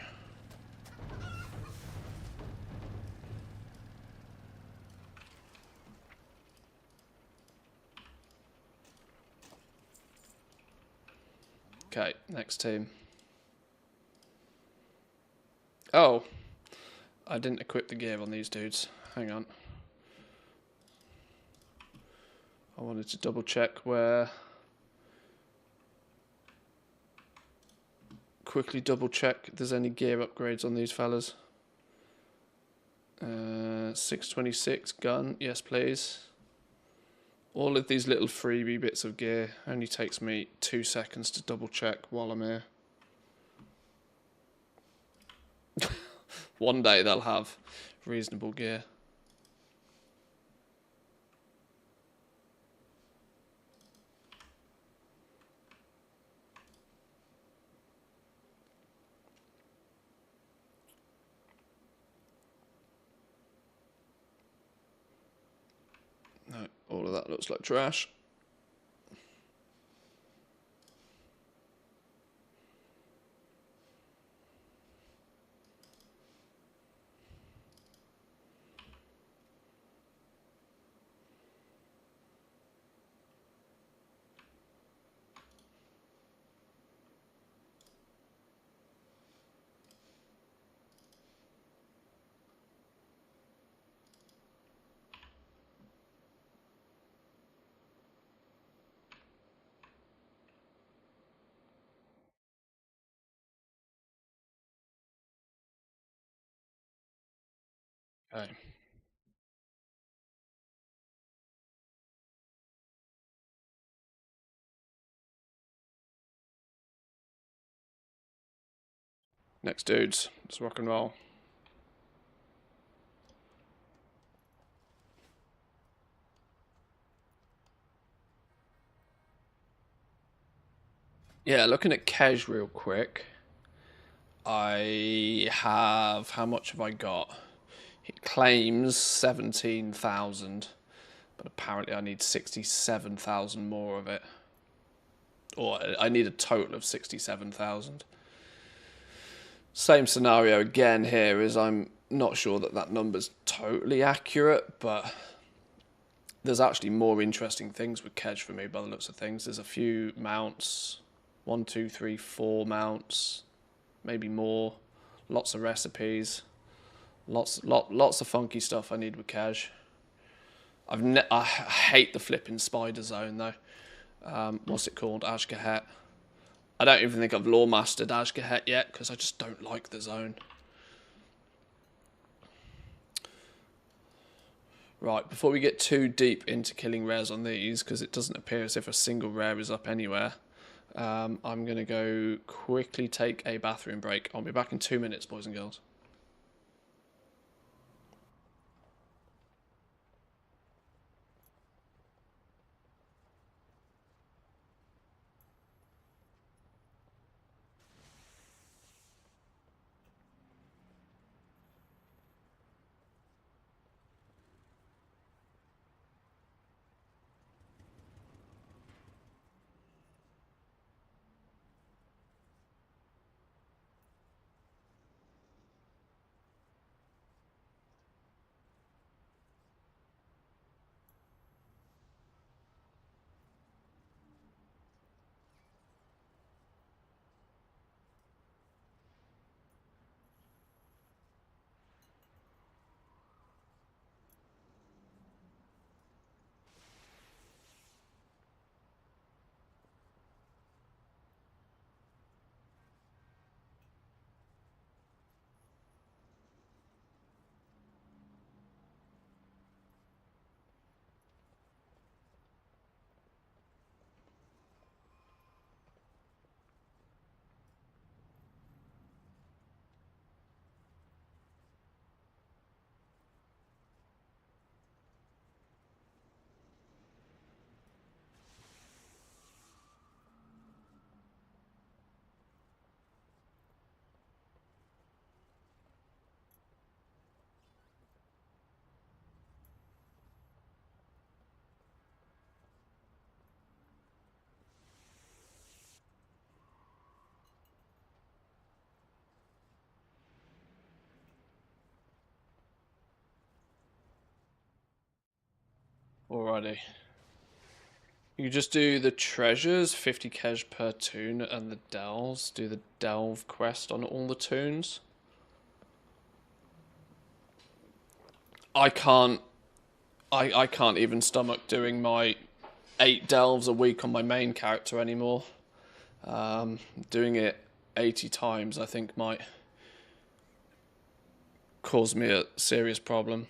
Okay, next team. Oh, I didn't equip the gear on these dudes. Hang on. I wanted to double check where. Quickly double check if there's any gear upgrades on these fellas. 626 gun, yes please. All of these little freebie bits of gear only takes me 2 seconds to double check while I'm here. One day they'll have reasonable gear. No, all of that looks like trash. Okay. Next dudes, let's rock and roll. Yeah, looking at Kej real quick. I have, how much have I got? It claims 17,000, but apparently I need 67,000 more of it. Or I need a total of 67,000. Same scenario again here, is I'm not sure that that number's totally accurate, but there's actually more interesting things with Kedge for me by the looks of things. There's a few mounts, 1, 2, 3, 4 mounts, maybe more, lots of recipes, lots of funky stuff I need with Kedge. I hate the flipping spider zone though. What's it called? Ashgahet. I don't even think I've lore mastered Ashgahet yet because I just don't like the zone. Right, before we get too deep into killing rares on these, because it doesn't appear as if a single rare is up anywhere, I'm going to go quickly take a bathroom break. I'll be back in 2 minutes, boys and girls. Alrighty. You just do the treasures, 50 Kedge per toon, and the delves. Do the delve quest on all the toons. I can't even stomach doing my 8 delves a week on my main character anymore. Doing it 80 times I think might cause me a serious problem.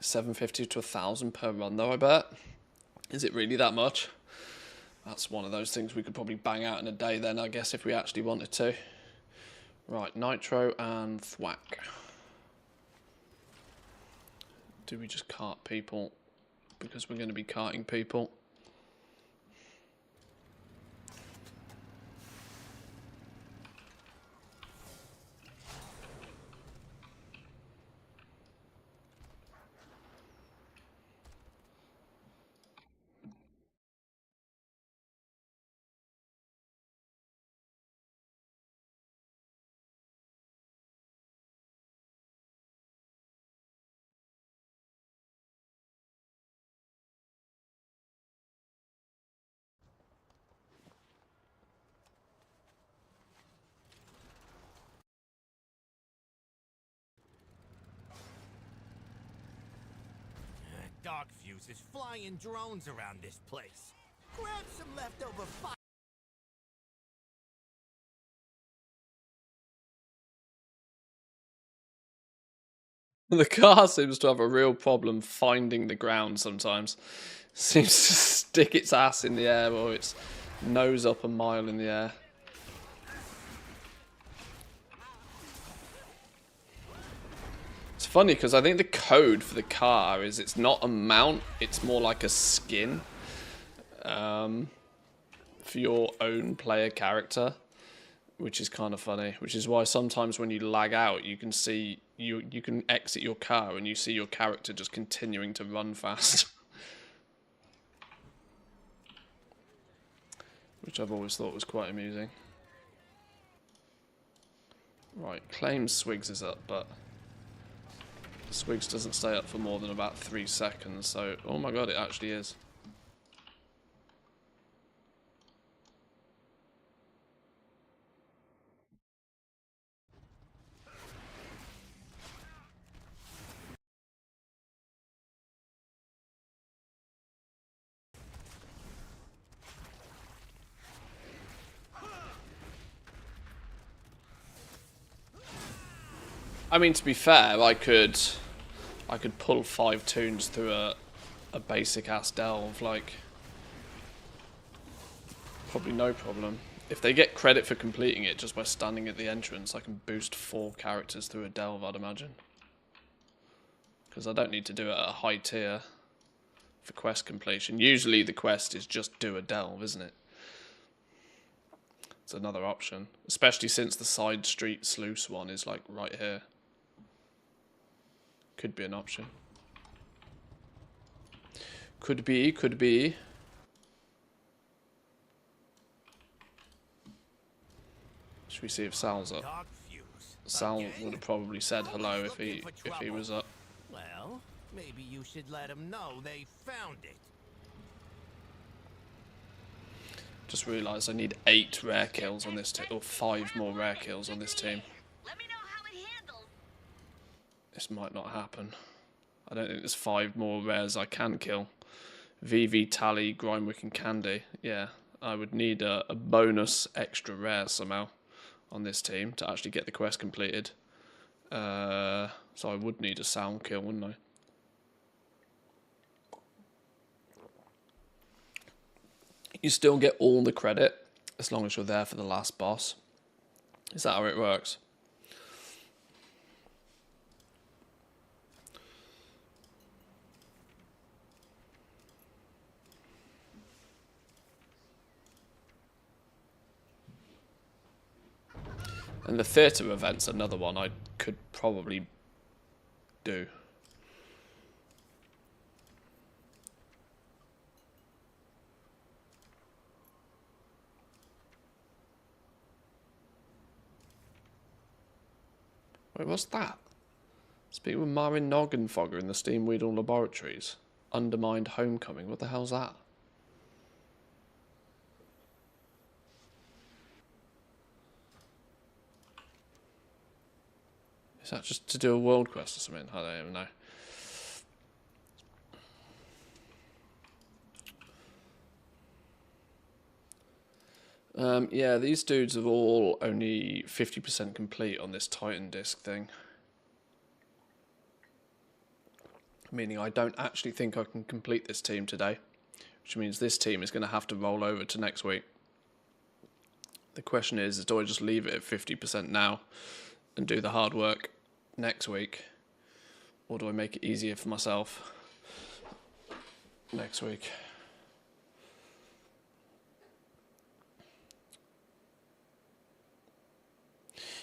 $750 to $1,000 per run though, I bet. Is it really that much? That's one of those things we could probably bang out in a day then, I guess, if we actually wanted to. Right, Nitro and Thwack. Do we just cart people? Because we're going to be carting people.
Dark fuses flying drones around this place. Grab some leftover fire.
The car seems to have a real problem finding the ground sometimes. Seems to stick its ass in the air or its nose up a mile in the air. It's funny because I think the code for the car is it's not a mount, it's more like a skin for your own player character, which is kind of funny. Which is why sometimes when you lag out, you can see you can exit your car and you see your character just continuing to run fast. Which I've always thought was quite amusing. Right, claims Swigs is up, but Swigs doesn't stay up for more than about 3 seconds, so... Oh my god, it actually is. I mean, to be fair, I could pull 5 tunes through a basic ass delve, like, probably no problem. If they get credit for completing it just by standing at the entrance, I can boost 4 characters through a delve, I'd imagine. Because I don't need to do it at a high tier for quest completion. Usually the quest is just do a delve, isn't it? It's another option, especially since the side street sluice one is like right here. Could be an option. Could be, could be. Should we see if Sal's up? Sal would have probably said hello if he was up.
Well, maybe you should let him know they found it.
Just realised I need 8 rare kills on this team, or 5 more rare kills on this team.
Let me know how it handles.
This might not happen. I don't think there's 5 more rares I can kill. VV, Tally, Grimewick and Candy. Yeah, I would need a bonus extra rare somehow on this team to actually get the quest completed. So I would need a sound kill, wouldn't I? You still get all the credit as long as you're there for the last boss. Is that how it works? And the theatre event's another one I could probably do. Wait, what's that? Speak with Marin Noggenfogger in the Steamweedle Laboratories. Undermined Homecoming. What the hell's that? Is that just to do a world quest or something? I don't even know. Yeah, these dudes are all only 50% complete on this Titan disc thing. Meaning I don't actually think I can complete this team today. Which means this team is going to have to roll over to next week. The question is do I just leave it at 50% now and do the hard work next week? Or do I make it easier for myself next week?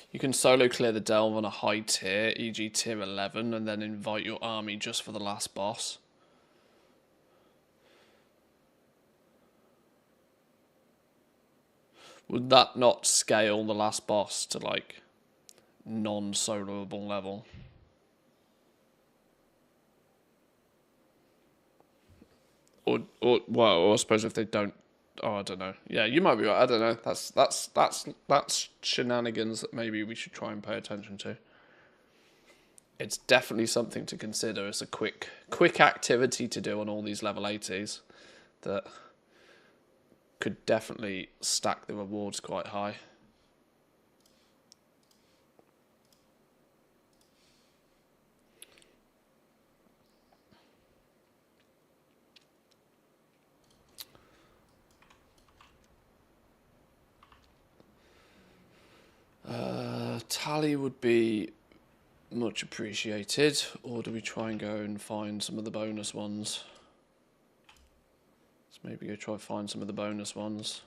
You can solo clear the delve on a high tier, e.g. tier 11, and then invite your army just for the last boss. Would that not scale the last boss to like non-soloable level? Or well, I suppose if they don't. Oh, I don't know. Yeah, you might be right. I don't know. That's shenanigans that maybe we should try and pay attention to. It's definitely something to consider as a quick activity to do on all these level 80s that could definitely stack the rewards quite high. Tally would be much appreciated, or do we try and go and find some of the bonus ones? Let's maybe go try and find some of the bonus ones.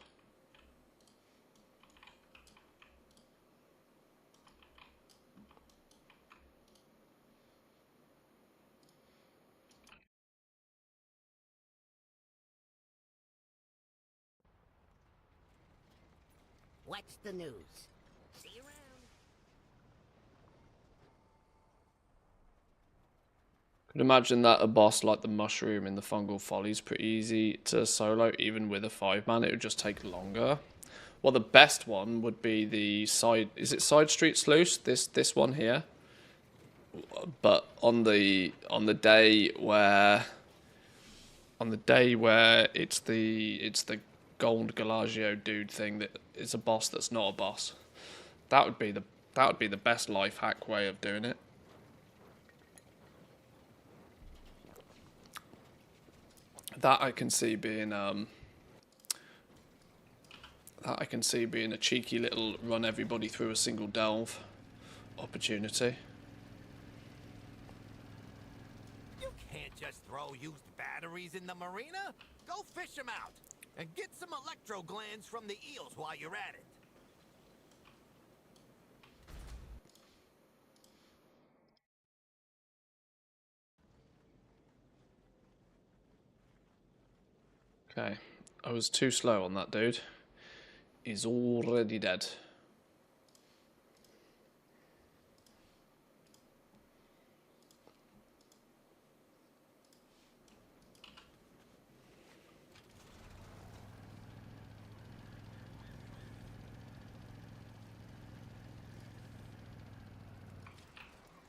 What's the news? See you around.
Could imagine that a boss like the Mushroom in the Fungal Folly is pretty easy to solo, even with a 5-man. It would just take longer. Well, the best one would be the side. Is it Side Street Sluice? This one here. But on the day where it's the Gold Galagio dude thing that is a boss that's not a boss. That would be the best life hack way of doing it. That I can see being a cheeky little run everybody through a single delve opportunity.
You can't just throw used batteries in the marina. Go fish them out. And get some electro glands from the eels while you're at it.
Okay, I was too slow on that dude. He's already dead.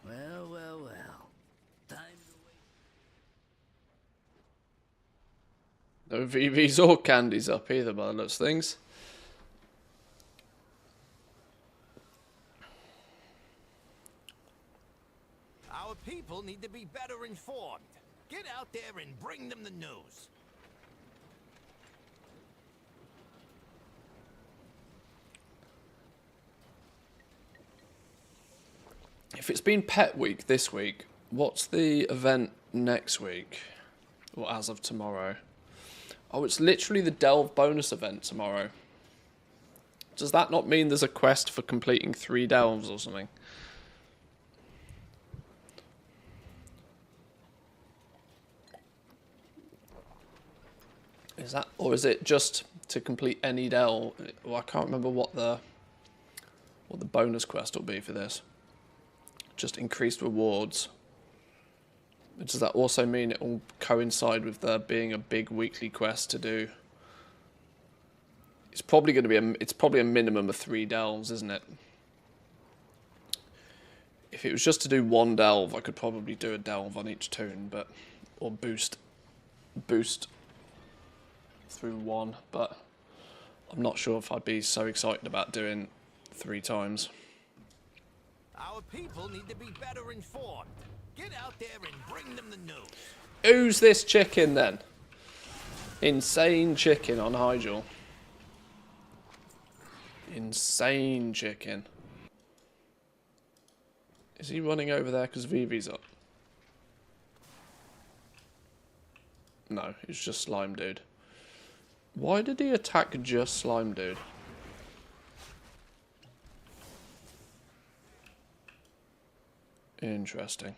Well, well, well. Time to wait.
No VVs or candies up either by the looks of things.
Our people need to be better informed. Get out there and bring them the news.
If it's been Pet Week this week, what's the event next week? Or as of tomorrow? Oh, it's literally the Delve bonus event tomorrow. Does that not mean there's a quest for completing 3 delves or something? Is that, or is it just to complete any delve? Well, I can't remember what the bonus quest will be for this. Just increased rewards. Does that also mean it will coincide with there being a big weekly quest to do? It's probably going to be it's probably a minimum of 3 delves, isn't it? If it was just to do 1 delve, I could probably do a delve on each toon, but or boost through 1, but I'm not sure if I'd be so excited about doing 3 times.
Our people need to be better informed. Get out there and bring them the news.
Who's this chicken then? Insane chicken on Hyjal. Insane chicken. Is he running over there because Vivi's up? No, he's just Slime Dude. Why did he attack just Slime Dude? Interesting.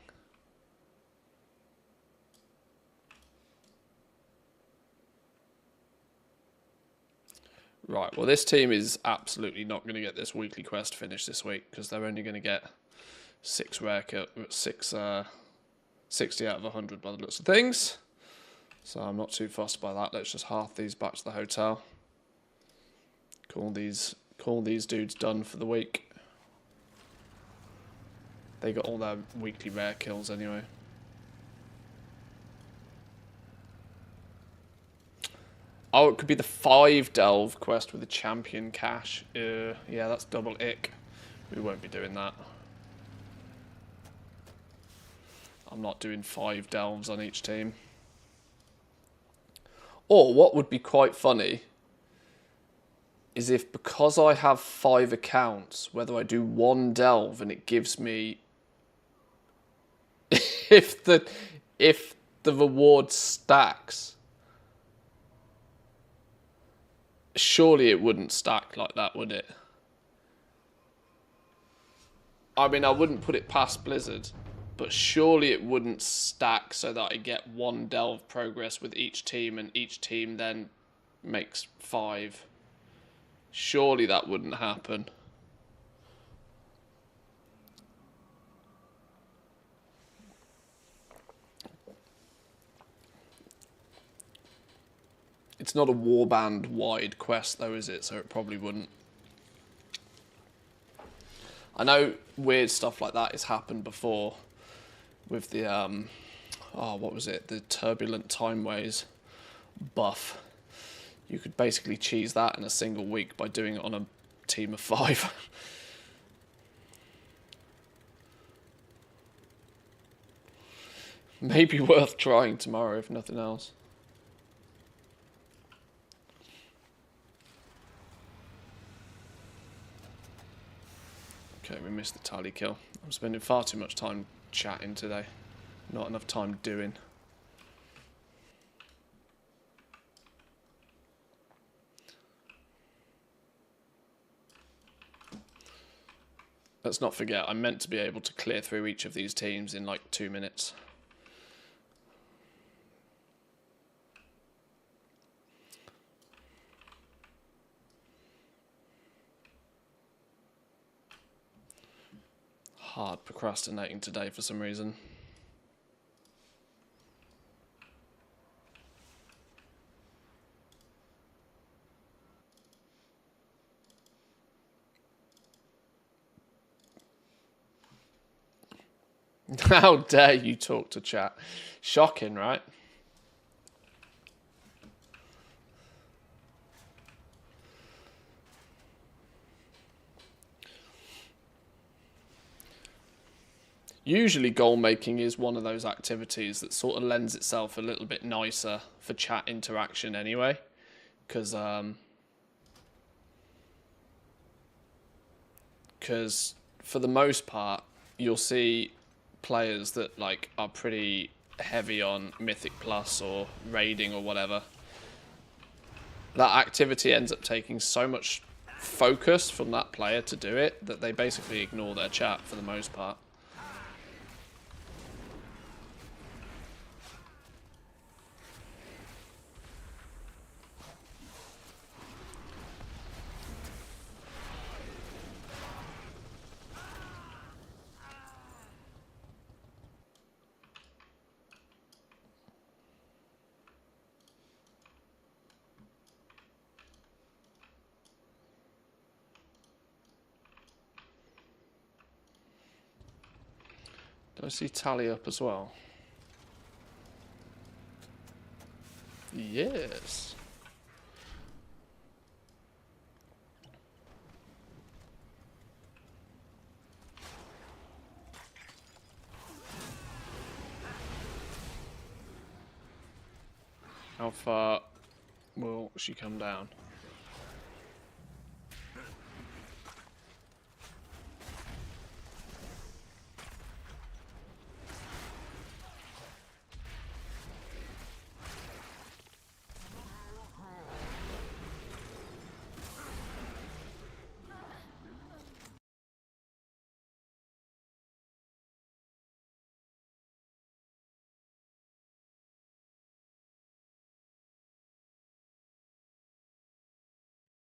Right, well this team is absolutely not going to get this weekly quest finished this week because they're only going to get 60 out of 100 by the looks of things. So I'm not too fussed by that. Let's just half these back to the hotel. Call these dudes done for the week. They got all their weekly rare kills anyway. Oh, it could be the 5 delve quest with the champion cache. Yeah, that's double ick. We won't be doing that. I'm not doing 5 delves on each team. Or what would be quite funny is if, because I have 5 accounts, whether I do 1 delve and it gives me if the reward stacks. Surely it wouldn't stack like that, would it? I mean, I wouldn't put it past Blizzard, but surely it wouldn't stack so that I get 1 delve progress with each team and each team then makes 5. Surely that wouldn't happen. It's not a warband wide quest though, is it? So it probably wouldn't. I know weird stuff like that has happened before with the oh, what was it? The Turbulent Timeways buff. You could basically cheese that in a single week by doing it on a team of 5. Maybe worth trying tomorrow, if nothing else. Okay, we missed the tally kill. I'm spending far too much time chatting today. Not enough time doing. Let's not forget, I'm meant to be able to clear through each of these teams in like 2 minutes. Hard procrastinating today for some reason. How dare you talk to chat? Shocking, right? Usually goal making is one of those activities that sort of lends itself a little bit nicer for chat interaction anyway. Because for the most part, you'll see players that like are pretty heavy on Mythic Plus or raiding or whatever. That activity ends up taking so much focus from that player to do it that they basically ignore their chat for the most part. Do I see tally up as well? Yes. How far will she come down?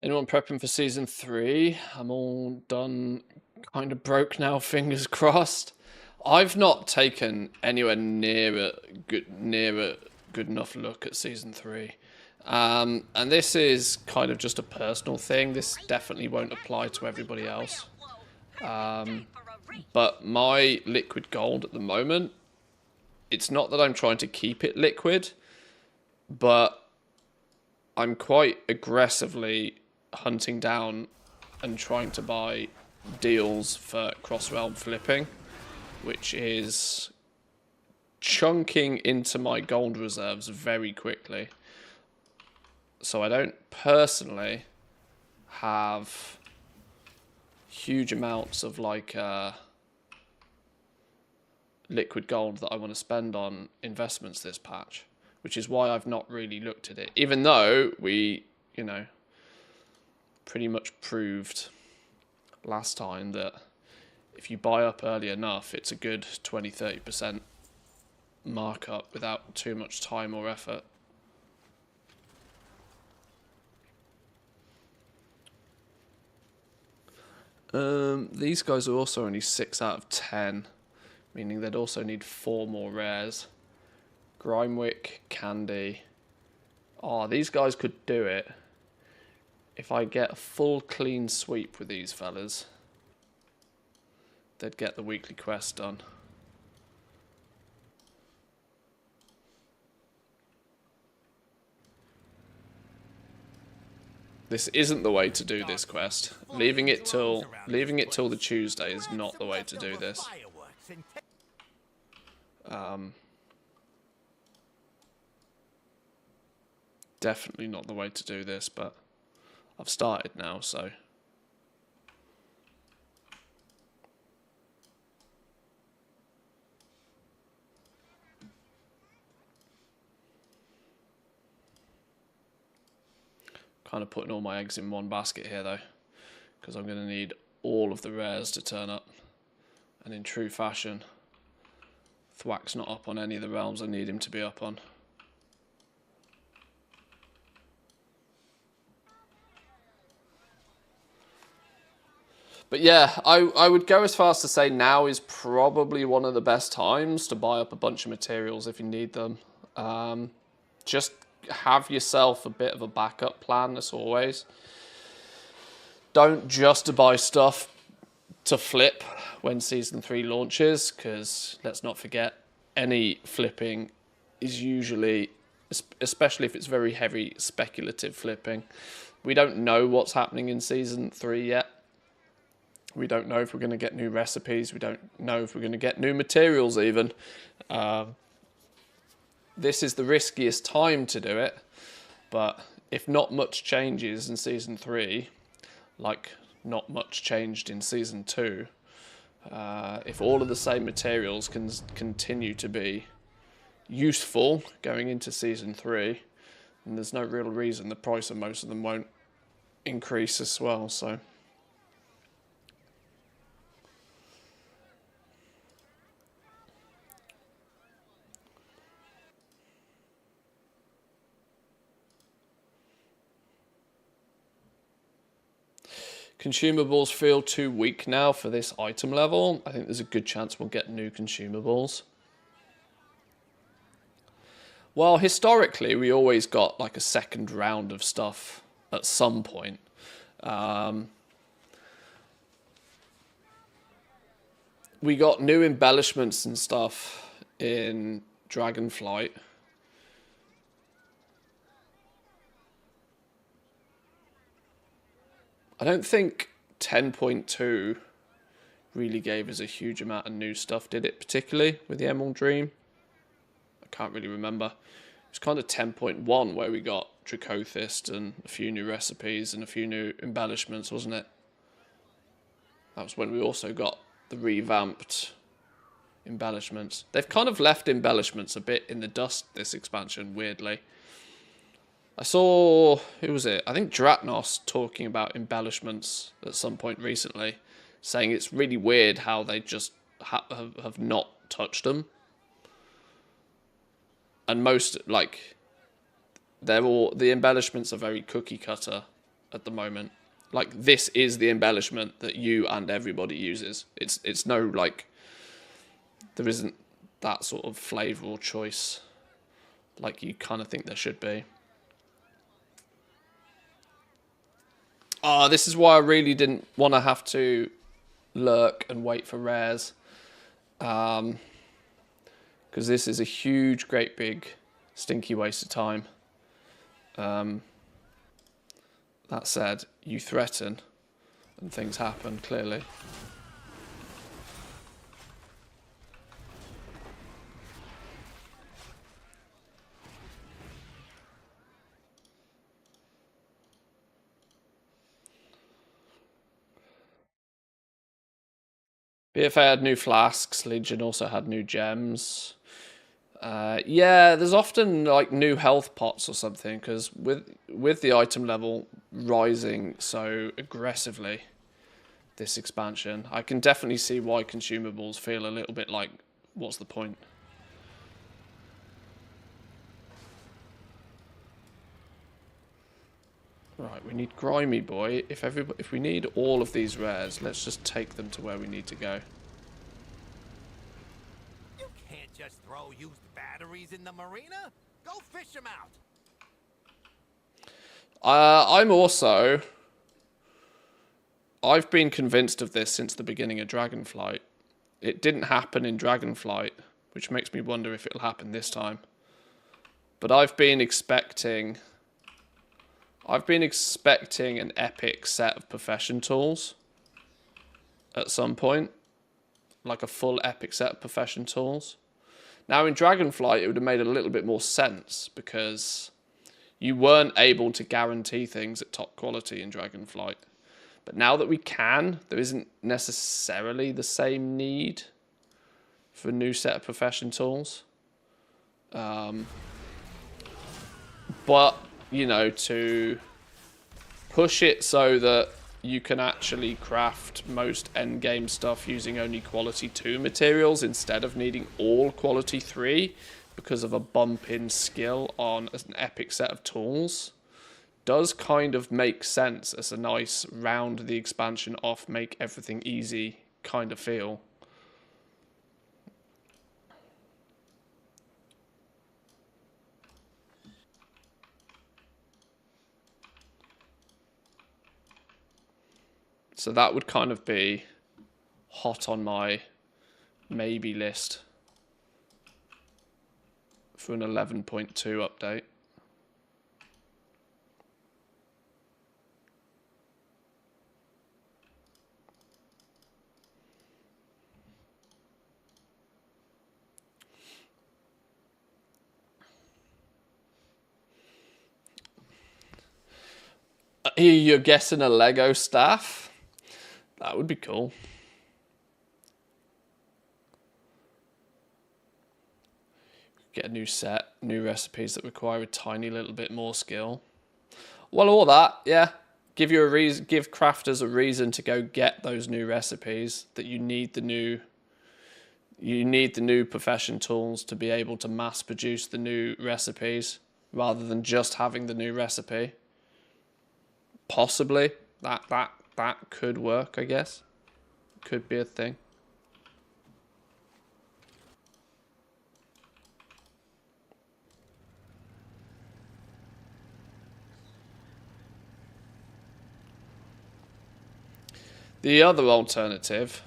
Anyone prepping for season 3? I'm all done, kind of broke now, fingers crossed. I've not taken anywhere near a good enough look at season 3. And this is kind of just a personal thing. This definitely won't apply to everybody else. But my liquid gold at the moment, it's not that I'm trying to keep it liquid, but I'm quite aggressively hunting down and trying to buy deals for cross-realm flipping, which is chunking into my gold reserves very quickly. So I don't personally have huge amounts of like liquid gold that I want to spend on investments this patch, which is why I've not really looked at it, even though we, you know, pretty much proved last time that if you buy up early enough, it's a good 20-30% markup without too much time or effort. These guys are also only 6 out of 10, meaning they'd also need 4 more rares. Grimewick, Candy. Oh, these guys could do it if I get a full clean sweep with these fellas. They'd get the weekly quest done. This isn't the way to do this quest. Leaving it till the Tuesday is not the way to do this. Definitely not the way to do this, but I've started now, so. Kind of putting all my eggs in one basket here, though, because I'm going to need all of the rares to turn up. And in true fashion, Thwack's not up on any of the realms I need him to be up on. But yeah, I would go as far as to say now is probably one of the best times to buy up a bunch of materials if you need them. Just have yourself a bit of a backup plan, as always. Don't just buy stuff to flip when Season 3 launches, because let's not forget, any flipping is usually, especially if it's very heavy speculative flipping, we don't know what's happening in Season 3 yet. We don't know if we're going to get new recipes. We don't know if we're going to get new materials even. This is the riskiest time to do it. But if not much changes in Season 3, like not much changed in Season 2, if all of the same materials can continue to be useful going into Season 3, then there's no real reason the price of most of them won't increase as well. So. Consumables feel too weak now for this item level. I think there's a good chance we'll get new consumables. Well, historically, we always got like a second round of stuff at some point. We got new embellishments and stuff in Dragonflight. I don't think 10.2 really gave us a huge amount of new stuff, did it? Particularly with the Emerald Dream? I can't really remember. It was kind of 10.1 where we got Dracothist and a few new recipes and a few new embellishments, wasn't it? That was when we also got the revamped embellishments. They've kind of left embellishments a bit in the dust this expansion, weirdly. I saw, who was it? I think Dratnos talking about embellishments at some point recently, saying it's really weird how they just have not touched them. And most, like, the embellishments are very cookie cutter at the moment. Like, this is the embellishment that you and everybody uses. It's no, like, there isn't that sort of flavour or choice like you kind of think there should be. Oh, this is why I really didn't want to have to lurk and wait for rares. Because this is a huge, great big, stinky waste of time. That said, you threaten and things happen, clearly. BFA had new flasks. Legion also had new gems. Yeah, there's often like new health pots or something, because with the item level rising so aggressively this expansion, I can definitely see why consumables feel a little bit like, what's the point? Right, we need Grimy Boy. If we need all of these rares, let's just take them to where we need to go.
You can't just throw used batteries in the marina. Go fish them out.
I've been convinced of this since the beginning of Dragonflight. It didn't happen in Dragonflight, which makes me wonder if it'll happen this time. But I've been expecting an epic set of profession tools at some point. Like a full epic set of profession tools. Now in Dragonflight it would have made a little bit more sense because you weren't able to guarantee things at top quality in Dragonflight. But now that we can, there isn't necessarily the same need for a new set of profession tools. But, you know, to push it so that you can actually craft most endgame stuff using only quality 2 materials instead of needing all quality 3 because of a bump in skill on an epic set of tools does kind of make sense as a nice round the expansion off, make everything easy kind of feel. So that would kind of be hot on my maybe list for an 11.2 update. You're guessing a Lego staff? That would be cool. Get a new set, new recipes that require a tiny little bit more skill. Well, all that, yeah. Give crafters a reason to go get those new recipes. That you need the new profession tools to be able to mass produce the new recipes rather than just having the new recipe. Possibly that could work, I guess. Could be a thing. The other alternative,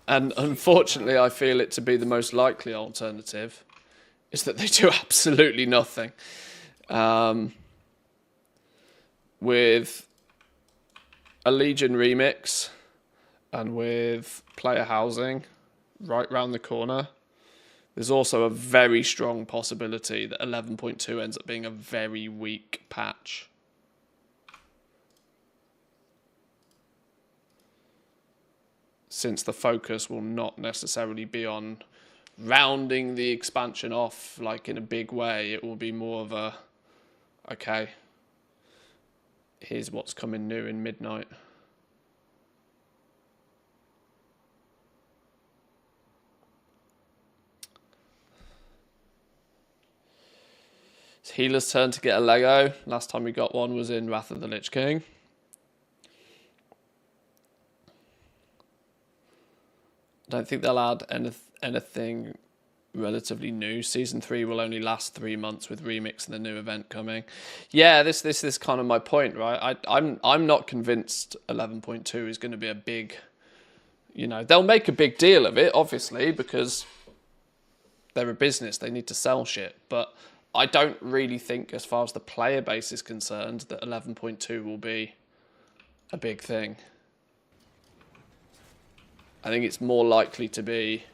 and unfortunately I feel it to be the most likely alternative, is that they do absolutely nothing. With a Legion remix and with player housing right round the corner, there's also a very strong possibility that 11.2 ends up being a very weak patch. Since the focus will not necessarily be on rounding the expansion off like in a big way, it will be more of a, okay, here's what's coming new in Midnight. It's Healer's turn to get a Lego. Last time we got one was in Wrath of the Lich King. I don't think they'll add anything relatively new. Season 3 will only last 3 months with Remix and the new event coming. Yeah, this is kind of my point, right? I'm not convinced 11.2 is going to be a big, you know, they'll make a big deal of it, obviously, because they're a business, they need to sell shit. But I don't really think, as far as the player base is concerned, that 11.2 will be a big thing. I think it's more likely to be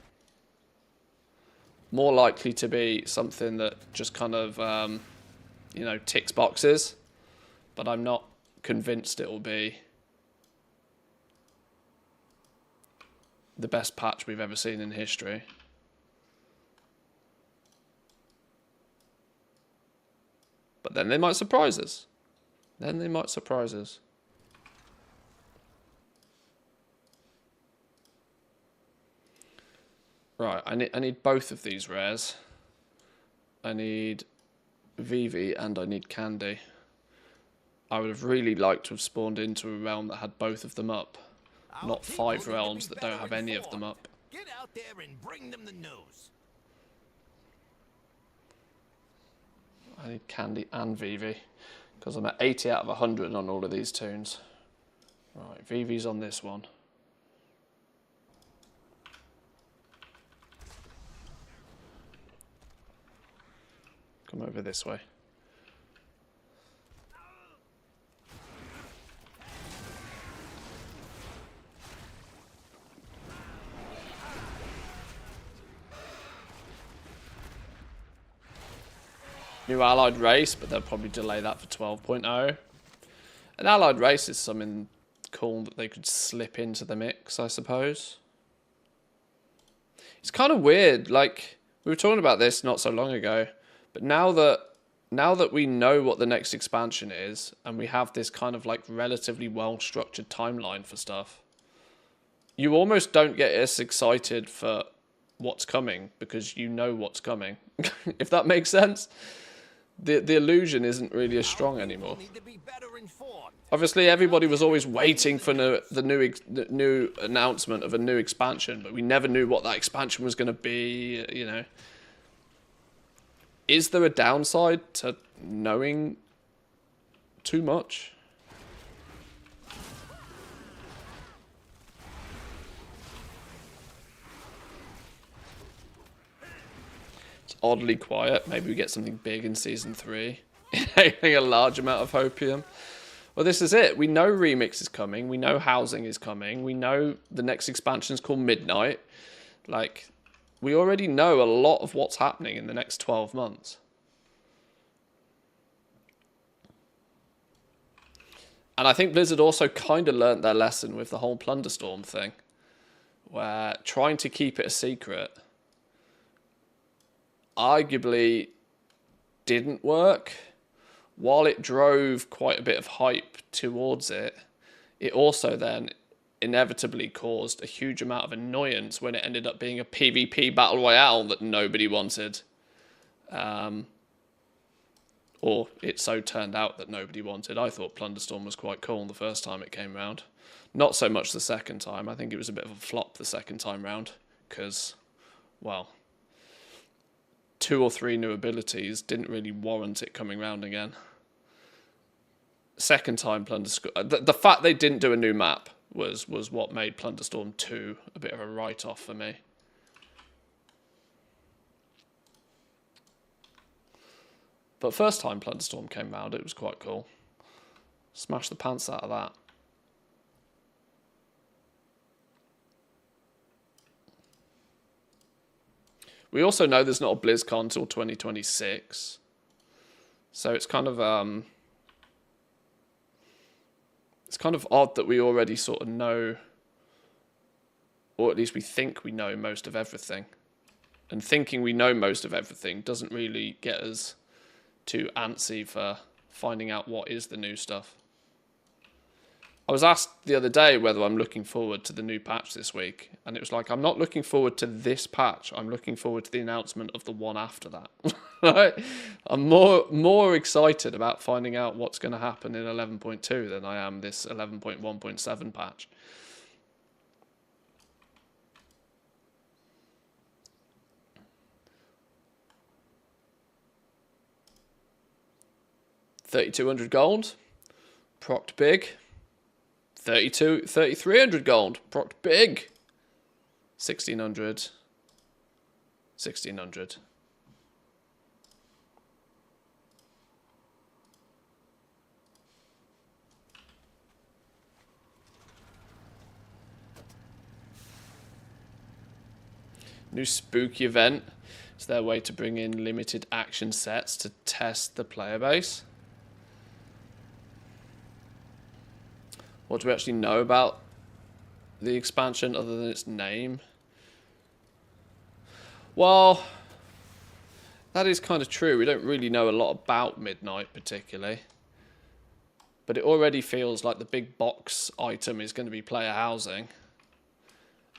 something that just kind of, you know, ticks boxes. But I'm not convinced it will be the best patch we've ever seen in history. But then they might surprise us. Right, I need both of these rares. I need Vivi and I need Candy. I would have really liked to have spawned into a realm that had both of them up.
Our
Not
people
5
need to
realms
be
that don't
better
have any of them
informed.
up.
Get out there and bring them the news.
I need Candy and Vivi. Because I'm at 80 out of 100 on all of these tunes. Right, Vivi's on this one. Come over this way. New allied race, but they'll probably delay that for 12.0. An allied race is something cool that they could slip into the mix, I suppose. It's kind of weird, like, we were talking about this not so long ago, but now that we know what the next expansion is, and we have this kind of like relatively well-structured timeline for stuff, you almost don't get as excited for what's coming because you know what's coming. If that makes sense. The illusion isn't really as strong anymore.
Need to be better informed.
Obviously, everybody was always waiting for the new announcement of a new expansion, but we never knew what that expansion was going to be, you know. Is there a downside to knowing too much? It's oddly quiet. Maybe we get something big in Season 3. Inhaling a large amount of opium. Well, this is it. We know Remix is coming. We know Housing is coming. We know the next expansion is called Midnight. Like, we already know a lot of what's happening in the next 12 months. And I think Blizzard also kind of learnt their lesson with the whole Plunderstorm thing, where trying to keep it a secret arguably didn't work. While it drove quite a bit of hype towards it, it also then inevitably caused a huge amount of annoyance when it ended up being a PvP battle royale that nobody wanted. Or it so turned out that nobody wanted. I thought Plunderstorm was quite cool the first time it came round. Not so much the second time. I think it was a bit of a flop the second time round. Because, well, 2 or 3 new abilities didn't really warrant it coming round again. Second time Plunderstorm... The fact they didn't do a new map was what made Plunderstorm 2 a bit of a write-off for me. But first time Plunderstorm came round, it was quite cool. Smashed the pants out of that. We also know there's not a BlizzCon until 2026. So it's kind of odd that we already sort of know, or at least we think we know most of everything. And thinking we know most of everything doesn't really get us too antsy for finding out what is the new stuff. I was asked the other day whether I'm looking forward to the new patch this week, and it was like, I'm not looking forward to this patch, I'm looking forward to the announcement of the one after that. Right? I'm more excited about finding out what's going to happen in 11.2 than I am this 11.1.7 patch. $3,200 gold, procced big. 3,300 gold, procced big. 1,600. 1,600. New spooky event. It's their way to bring in limited action sets to test the player base. What do we actually know about the expansion other than its name? Well, that is kind of true. We don't really know a lot about Midnight particularly. But it already feels like the big box item is going to be player housing.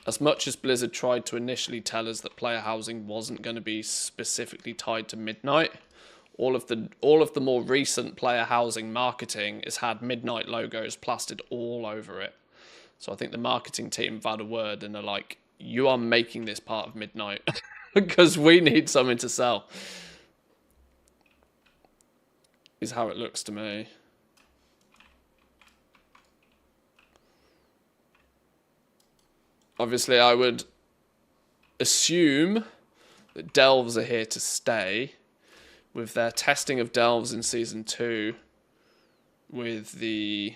As much as Blizzard tried to initially tell us that player housing wasn't going to be specifically tied to Midnight, All of the more recent player housing marketing has had Midnight logos plastered all over it. So I think the marketing team have had a word and are like, you are making this part of Midnight because we need something to sell. Is how it looks to me. Obviously, I would assume that delves are here to stay with their testing of delves in Season 2, with the,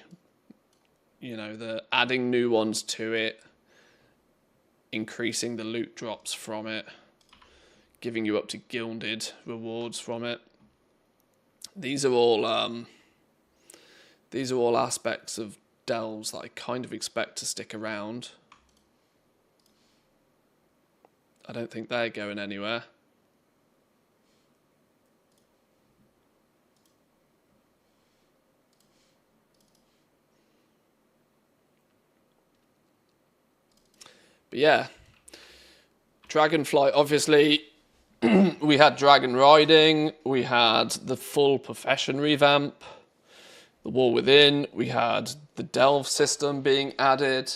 the adding new ones to it, increasing the loot drops from it, giving you up to gilded rewards from it. These are all aspects of delves that I kind of expect to stick around. I don't think they're going anywhere. But yeah, Dragonflight, obviously, we had Dragon Riding, we had the full profession revamp, the War Within, we had the Delve system being added.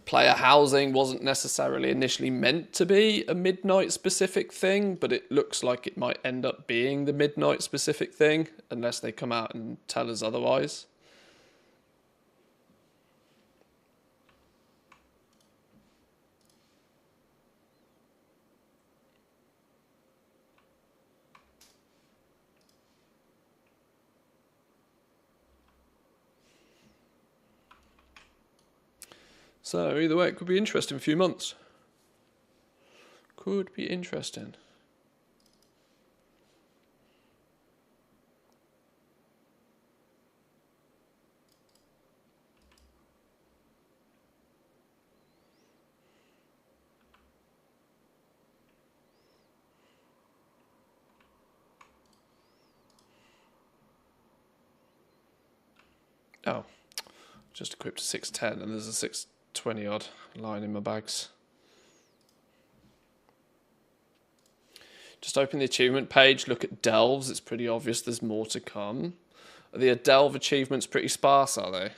Player housing wasn't necessarily initially meant to be a Midnight specific thing, but it looks like it might end up being the Midnight specific thing, unless they come out and tell us otherwise. So either way, it could be interesting for a few months. Could be interesting. Oh, just equipped a 610 and there's a 620 odd lying in my bags. Just open the achievement page, look at delves. It's pretty obvious there's more to come. Are the delve achievements pretty sparse, are they?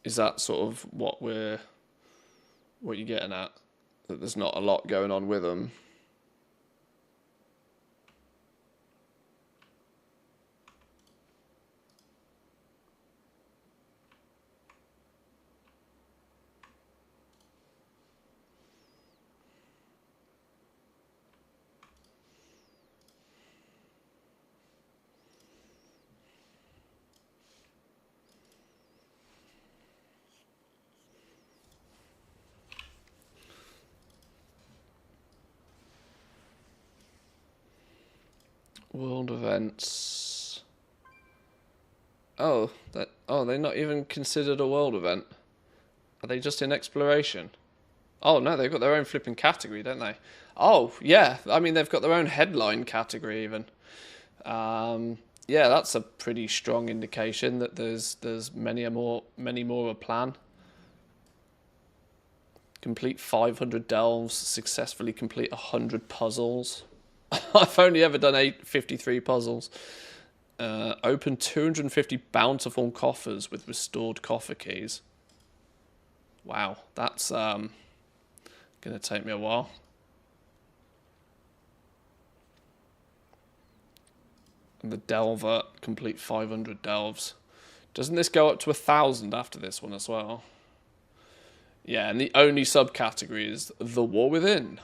Is that sort of what you're getting at? That there's not a lot going on with them? World events. Oh, they're not even considered a world event. Are they just in exploration? Oh no, they've got their own flipping category, don't they? Oh yeah, I mean they've got their own headline category even. Yeah, that's a pretty strong indication that there's many more a plan. Complete 500 delves, successfully complete 100 puzzles. I've only ever done 53 puzzles. Open 250 bountiful coffers with restored coffer keys. Wow, that's gonna take me a while. And the Delver, complete 500 delves. Doesn't this go up to 1,000 after this one as well? Yeah, and the only subcategory is the War Within.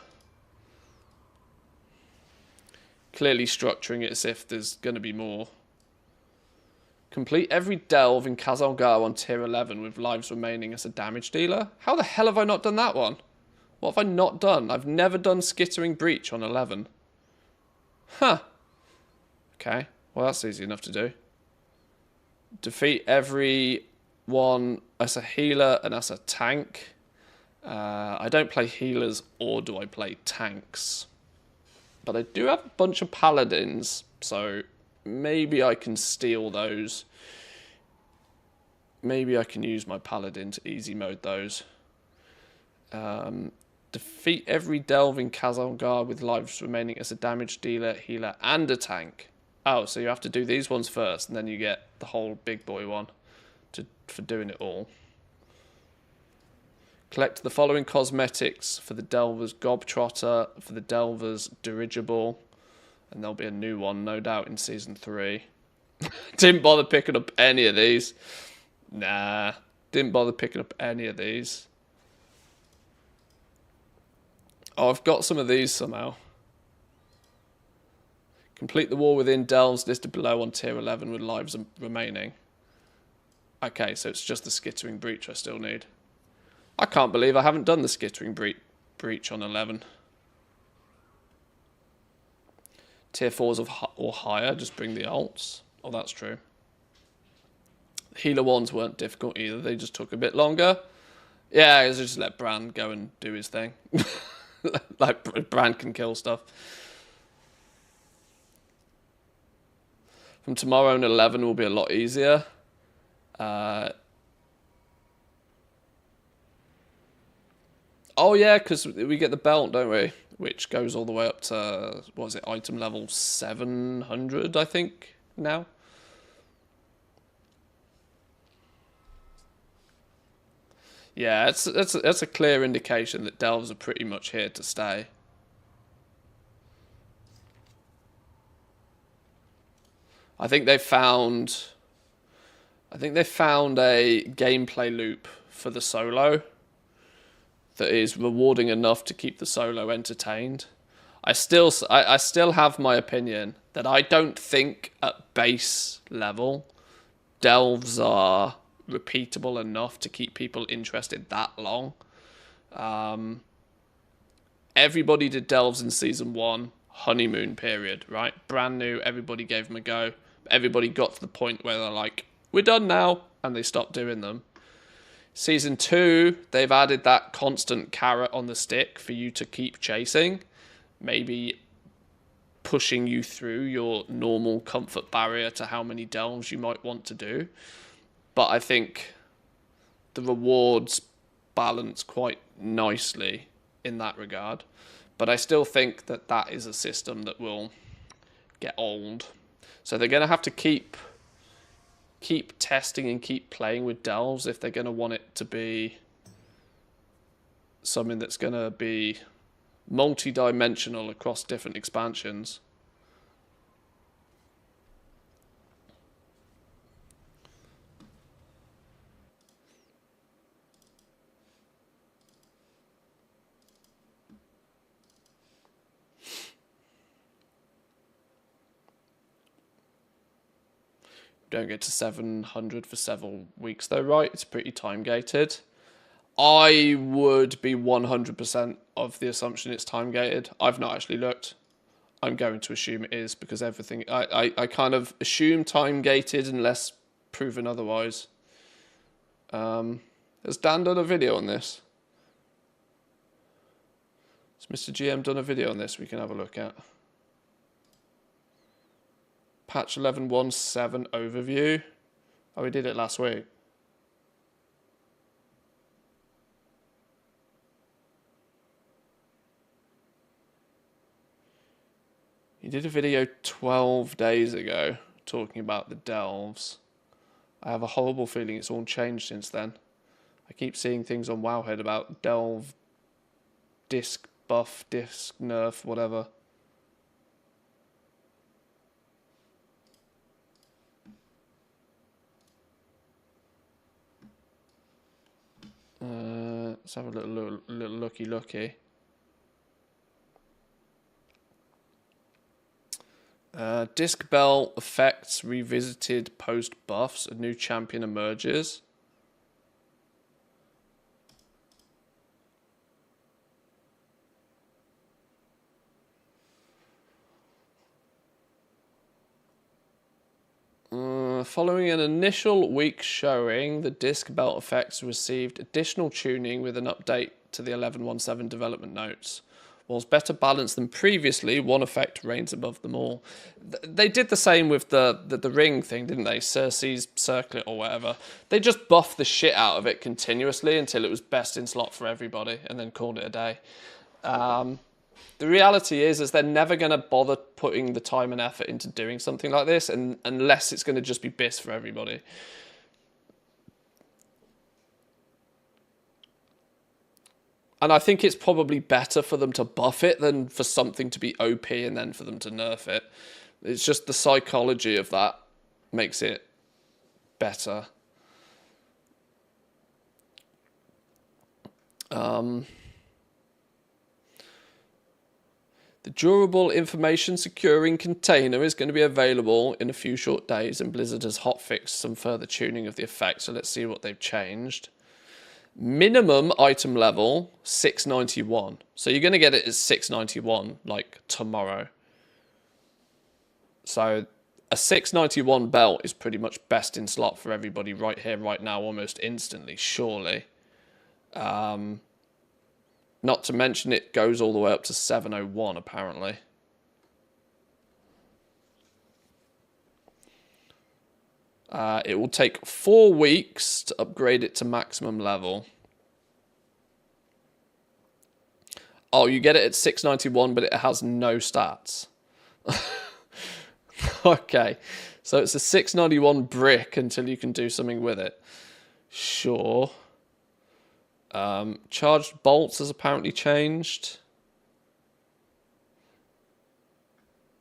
Clearly structuring it as if there's going to be more. Complete every delve in Kazalgar on tier 11 with lives remaining as a damage dealer. How the hell have I not done that one? What have I not done? I've never done Skittering Breach on 11. Huh. Okay, well that's easy enough to do. Defeat every one as a healer and as a tank. I don't play healers, or do I play tanks? But I do have a bunch of paladins, so maybe I can steal those. Maybe I can use my paladin to easy mode those. Defeat every delve in Kazalgar with lives remaining as a damage dealer, healer, and a tank. Oh, so you have to do these ones first, and then you get the whole big boy one for doing it all. Collect the following cosmetics for the Delver's Gobtrotter, for the Delver's Dirigible, and there'll be a new one, no doubt, in Season 3. Didn't bother picking up any of these. Nah, didn't bother picking up any of these. Oh, I've got some of these somehow. Complete the war within delves listed below on tier 11 with lives remaining. Okay, so it's just the Skittering Breach I still need. I can't believe I haven't done the Skittering Breach on 11. Tier 4s or higher, just bring the alts. Oh, that's true. Healer ones weren't difficult either, they just took a bit longer. Yeah, I just let Bran go and do his thing. Like, Bran can kill stuff. From tomorrow on 11 will be a lot easier. Oh yeah, because we get the belt, don't we? Which goes all the way up to, what is it, item level 700, I think, now. Yeah, that's a clear indication that delves are pretty much here to stay. I think they found a gameplay loop for the solo that is rewarding enough to keep the solo entertained. I still have my opinion that I don't think at base level delves are repeatable enough to keep people interested that long. Everybody did delves in season 1, honeymoon period, right? Brand new, everybody gave them a go. Everybody got to the point where they're like, we're done now, and they stopped doing them. Season 2, they've added that constant carrot on the stick for you to keep chasing, maybe pushing you through your normal comfort barrier to how many delves you might want to do. But I think the rewards balance quite nicely in that regard. But I still think that that is a system that will get old. So they're going to have to keep testing and keep playing with delves if they're going to want it to be something that's going to be multi-dimensional across different expansions. Don't get to 700 for several weeks though, right? It's pretty time gated. I would be 100% of the assumption it's time gated. I've not actually looked. I'm going to assume it is because everything... I kind of assume time gated unless proven otherwise. Has Dan done a video on this? Has Mr. GM done a video on this we can have a look at? Patch 11.1.7 overview. Oh, we did it last week. He did a video 12 days ago talking about the delves. I have a horrible feeling it's all changed since then. I keep seeing things on Wowhead about delve, disc buff, disc nerf, whatever. Let's have a little looky. Disc belt effects revisited post buffs. A new champion emerges. Following an initial week showing, the disc belt effects received additional tuning with an update to the 11.1.7 development notes. Whilst better balanced than previously, one effect reigns above them all. They did the same with the ring thing, didn't they? Cersei's circlet or whatever. They just buffed the shit out of it continuously until it was best in slot for everybody and then called it a day. The reality is they're never going to bother putting the time and effort into doing something like this unless it's going to just be BIS for everybody. And I think it's probably better for them to buff it than for something to be OP and then for them to nerf it. It's just the psychology of that makes it better. The durable information securing container is going to be available in a few short days, and Blizzard has hotfixed some further tuning of the effect, so let's see what they've changed. Minimum item level, 691. So you're going to get it at 691, like, tomorrow. So a 691 belt is pretty much best in slot for everybody right here, right now, almost instantly, surely. Not to mention it goes all the way up to 701, apparently. It will take 4 weeks to upgrade it to maximum level. Oh, you get it at 691, but it has no stats. Okay, so it's a 691 brick until you can do something with it. Sure. Charged bolts has apparently changed.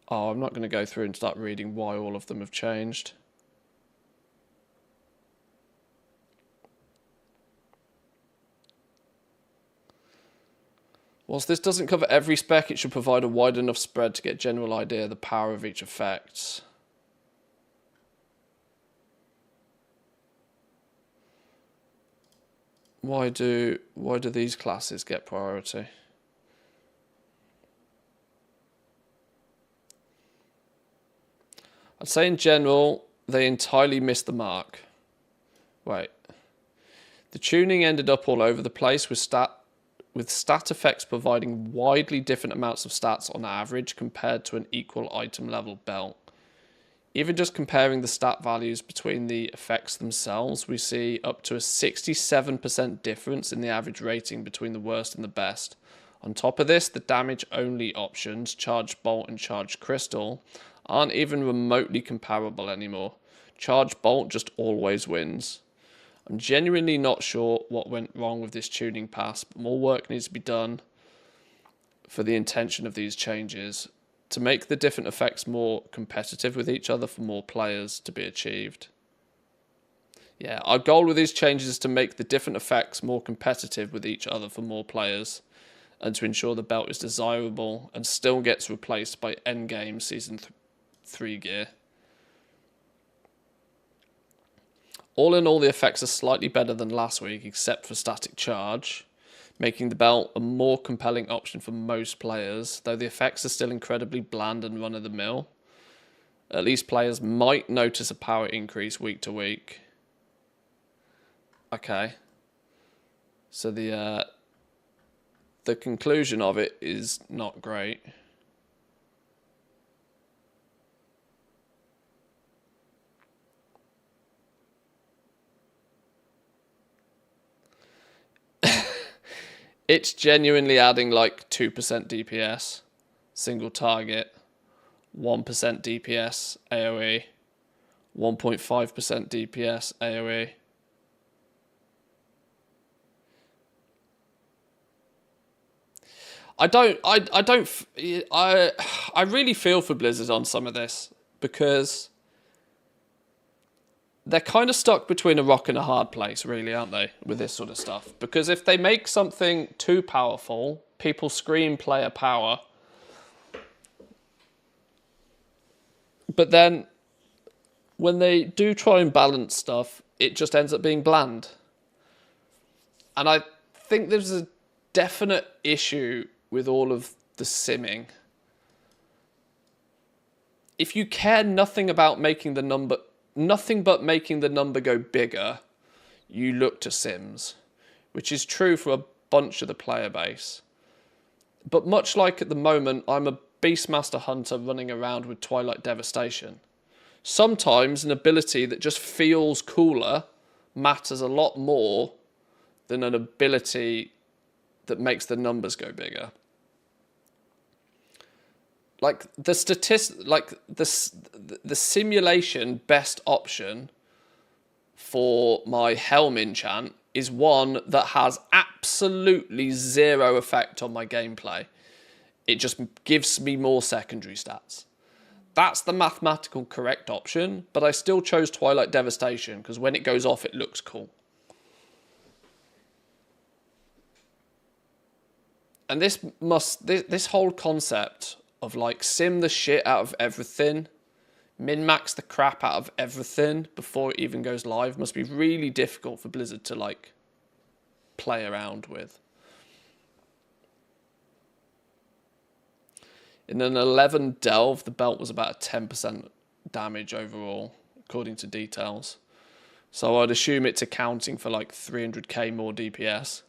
Oh, I'm not going to go through and start reading why all of them have changed. Whilst this doesn't cover every spec, it should provide a wide enough spread to get a general idea of the power of each effect. Why do these classes get priority? I'd say in general, they entirely missed the mark. Wait. The tuning ended up all over the place with stat effects providing widely different amounts of stats on average compared to an equal item level belt. Even just comparing the stat values between the effects themselves, we see up to a 67% difference in the average rating between the worst and the best. On top of this, the damage-only options, Charged Bolt and Charged Crystal, aren't even remotely comparable anymore. Charged Bolt just always wins. I'm genuinely not sure what went wrong with this tuning pass, but more work needs to be done for the intention of these changes to make the different effects more competitive with each other for more players to be achieved. Yeah, our goal with these changes is to make the different effects more competitive with each other for more players and to ensure the belt is desirable and still gets replaced by endgame Season 3 gear. All in all, the effects are slightly better than last week, except for static charge, making the belt a more compelling option for most players, though the effects are still incredibly bland and run-of-the-mill. At least players might notice a power increase week to week. Okay. So the conclusion of it is not great. It's genuinely adding like 2% DPS, single target, 1% DPS AoE, 1.5% DPS AoE. I really feel for Blizzard on some of this because they're kind of stuck between a rock and a hard place, really, aren't they, with this sort of stuff? Because if they make something too powerful, people scream player power. But then, when they do try and balance stuff, it just ends up being bland. And I think there's a definite issue with all of the simming. If you care nothing about making the number... nothing but making the number go bigger, you look to Sims, which is true for a bunch of the player base. But much like at the moment, I'm a Beastmaster Hunter running around with Twilight Devastation. Sometimes an ability that just feels cooler matters a lot more than an ability that makes the numbers go bigger. Like the simulation best option for my Helm enchant is one that has absolutely zero effect on my gameplay. It just gives me more secondary stats. That's the mathematical correct option, but I still chose Twilight Devastation because when it goes off, it looks cool. And this whole concept of like sim the shit out of everything, min-max the crap out of everything before it even goes live must be really difficult for Blizzard to like play around with. In an 11 delve, the belt was about a 10% damage overall, according to details. So I'd assume it's accounting for like 300k more DPS.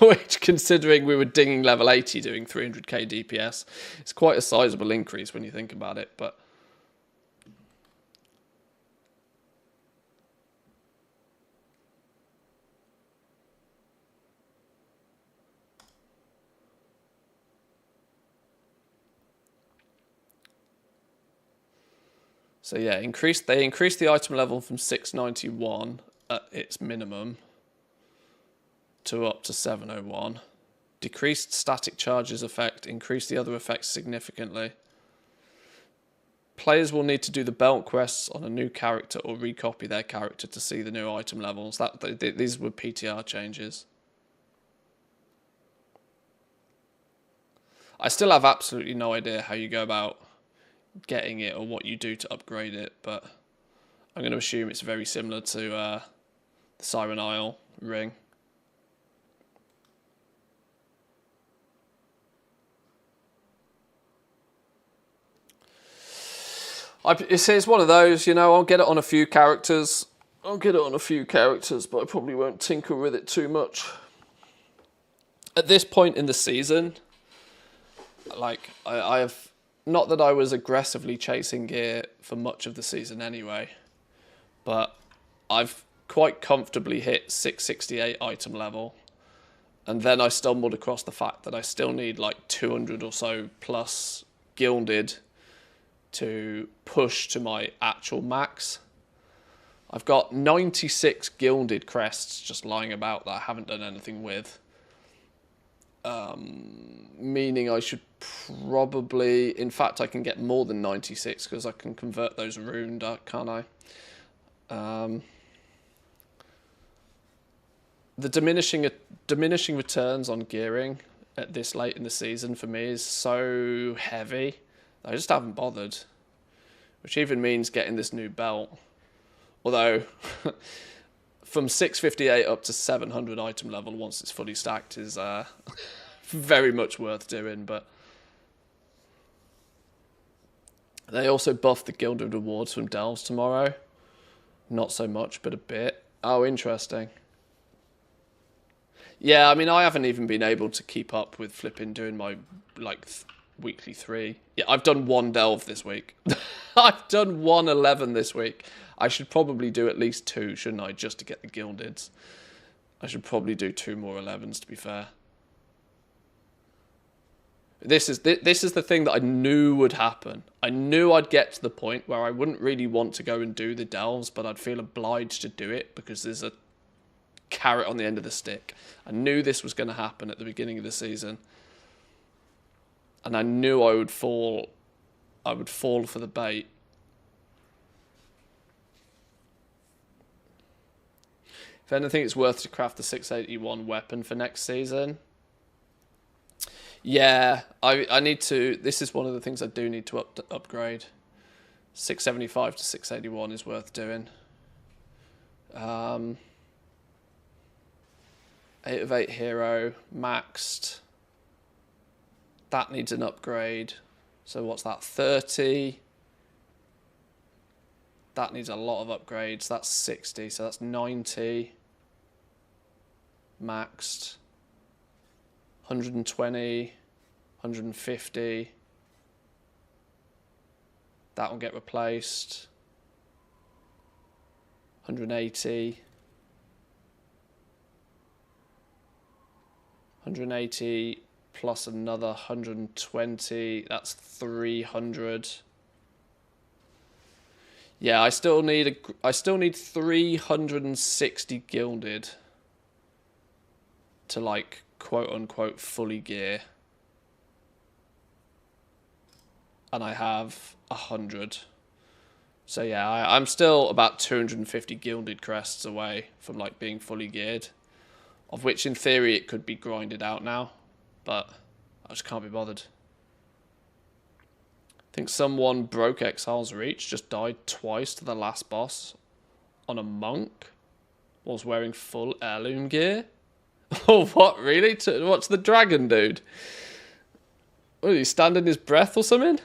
Which, considering we were dinging level 80 doing 300k DPS, it's quite a sizable increase when you think about it, but... So yeah, they increased the item level from 691 at its minimum to up to 701. Decreased static charges effect, increased the other effects significantly. Players will need to do the belt quests on a new character or recopy their character to see the new item levels. These were PTR changes. I still have absolutely no idea how you go about getting it or what you do to upgrade it, but I'm going to assume it's very similar to the Siren Isle ring. It's one of those, you know, I'll get it on a few characters. But I probably won't tinker with it too much. At this point in the season, like, I have... Not that I was aggressively chasing gear for much of the season anyway, but I've quite comfortably hit 668 item level. And then I stumbled across the fact that I still need like 200 or so plus gilded to push to my actual max. I've got 96 gilded crests just lying about that I haven't done anything with. Meaning I should probably... In fact, I can get more than 96 because I can convert those runed, can't I? The diminishing returns on gearing at this late in the season for me is so heavy. I just haven't bothered. Which even means getting this new belt. Although, from 658 up to 700 item level once it's fully stacked is very much worth doing, but... They also buffed the Gilded rewards from Delves tomorrow. Not so much, but a bit. Oh, interesting. Yeah, I mean, I haven't even been able to keep up with flipping doing my, like, weekly 3. Yeah, I've done 1 Delve this week. I've done 1 11 this week. I should probably do at least 2, shouldn't I, just to get the Gildeds. I should probably do 2 more 11s, to be fair. This is the thing that I knew would happen. I knew I'd get to the point where I wouldn't really want to go and do the Delves, but I'd feel obliged to do it because there's a carrot on the end of the stick. I knew this was going to happen at the beginning of the season. And I knew I would fall for the bait. If anything, it's worth to craft the 681 weapon for next season. Yeah, I need to... This is one of the things I do need to upgrade. 675 to 681 is worth doing. 8 of 8 hero, maxed. That needs an upgrade. So what's that, 30? That needs a lot of upgrades. That's 60, so that's 90. maxed. 120, 150. That will get replaced. 180. 180 plus another 120. That's 300. Yeah, I still need 360 gilded to like quote unquote fully gear. And I have 100. So yeah, I'm still about 250 gilded crests away from like being fully geared. Of which in theory it could be grinded out now, but I just can't be bothered. I think someone broke Exile's Reach, just died twice to the last boss on a monk, was wearing full heirloom gear. Oh, what, really? What's the dragon, dude? What, did he stand in his breath or something?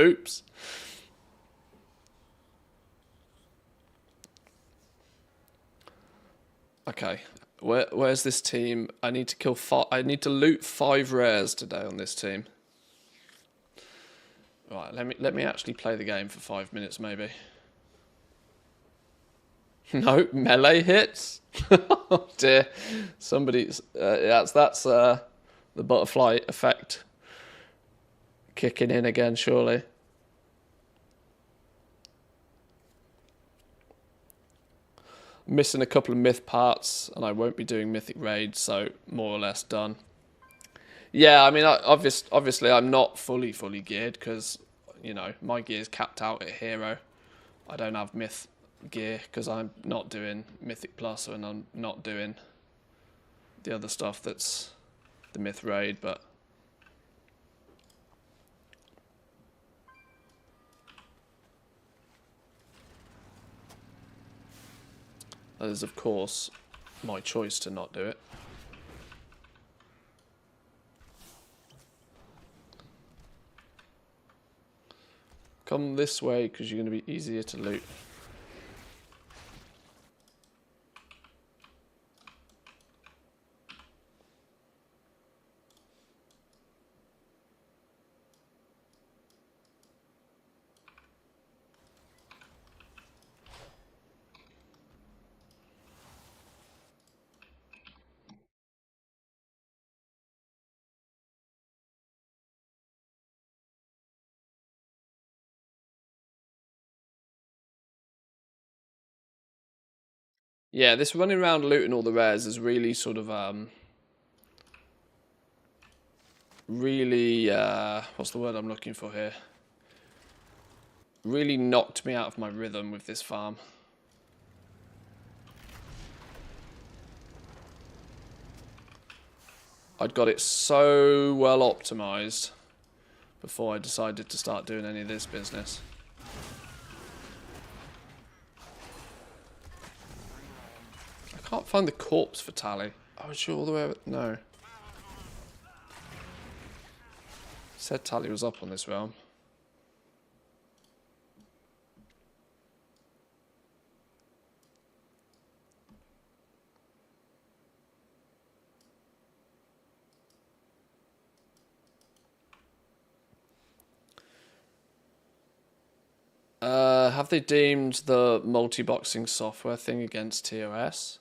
Oops. Okay, where's this team? I need to kill I need to loot 5 rares today on this team. Right, let me actually play the game for 5 minutes, maybe. No melee hits. Oh dear, somebody's that's the butterfly effect kicking in again, surely. Missing a couple of myth parts, and I won't be doing mythic raids, so more or less done. Yeah, I mean, obviously I'm not fully geared because, you know, my gear's capped out at hero. I don't have myth gear because I'm not doing mythic plus, and I'm not doing the other stuff that's the myth raid, but that is, of course, my choice to not do it. Come this way because you're going to be easier to loot. Yeah, this running around looting all the rares is really sort of really what's the word I'm looking for here? Really knocked me out of my rhythm with this farm. I'd got it so well optimized before I decided to start doing any of this business. I can't find the corpse for Tally. Oh, is she all the way over? No. Said Tally was up on this realm. Have they deemed the multi-boxing software thing against TOS?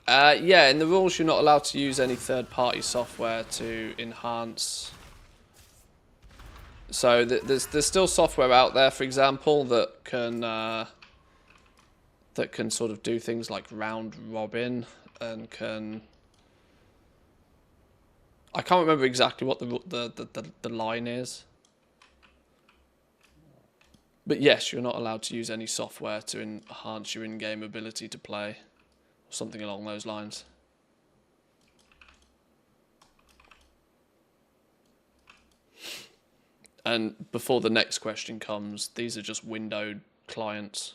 Yeah, in the rules you're not allowed to use any third-party software to enhance. So there's still software out there, for example, that can sort of do things like round robin and can. I can't remember exactly what the line is. But yes, you're not allowed to use any software to enhance your in-game ability to play, or something along those lines. And before the next question comes, these are just windowed clients.